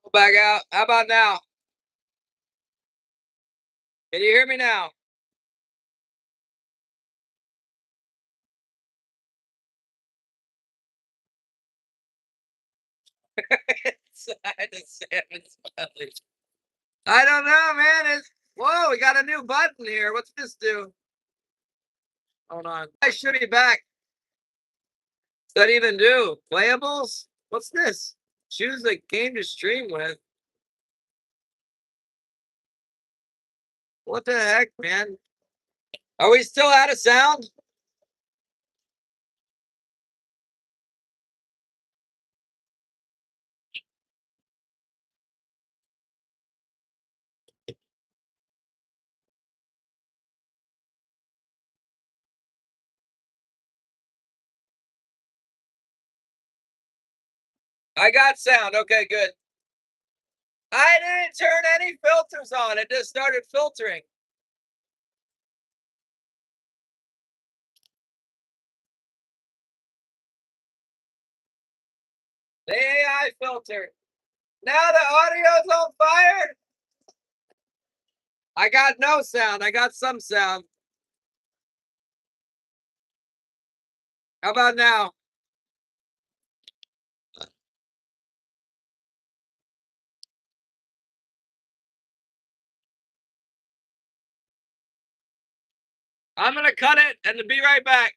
Go back out. How about now? Can you hear me now? inside the salmon's belly. I don't know, man. Whoa, we got a new button here. What's this do? Hold on. I should be back. What's that even do? Playables? What's this? Choose a game to stream with. What the heck, man? Are we still out of sound? I got sound. Okay, good. I didn't turn any filters on. It just started filtering. The AI filter. Now the audio's on fire. I got no sound. I got some sound. How about now? I'm going to cut it and be right back.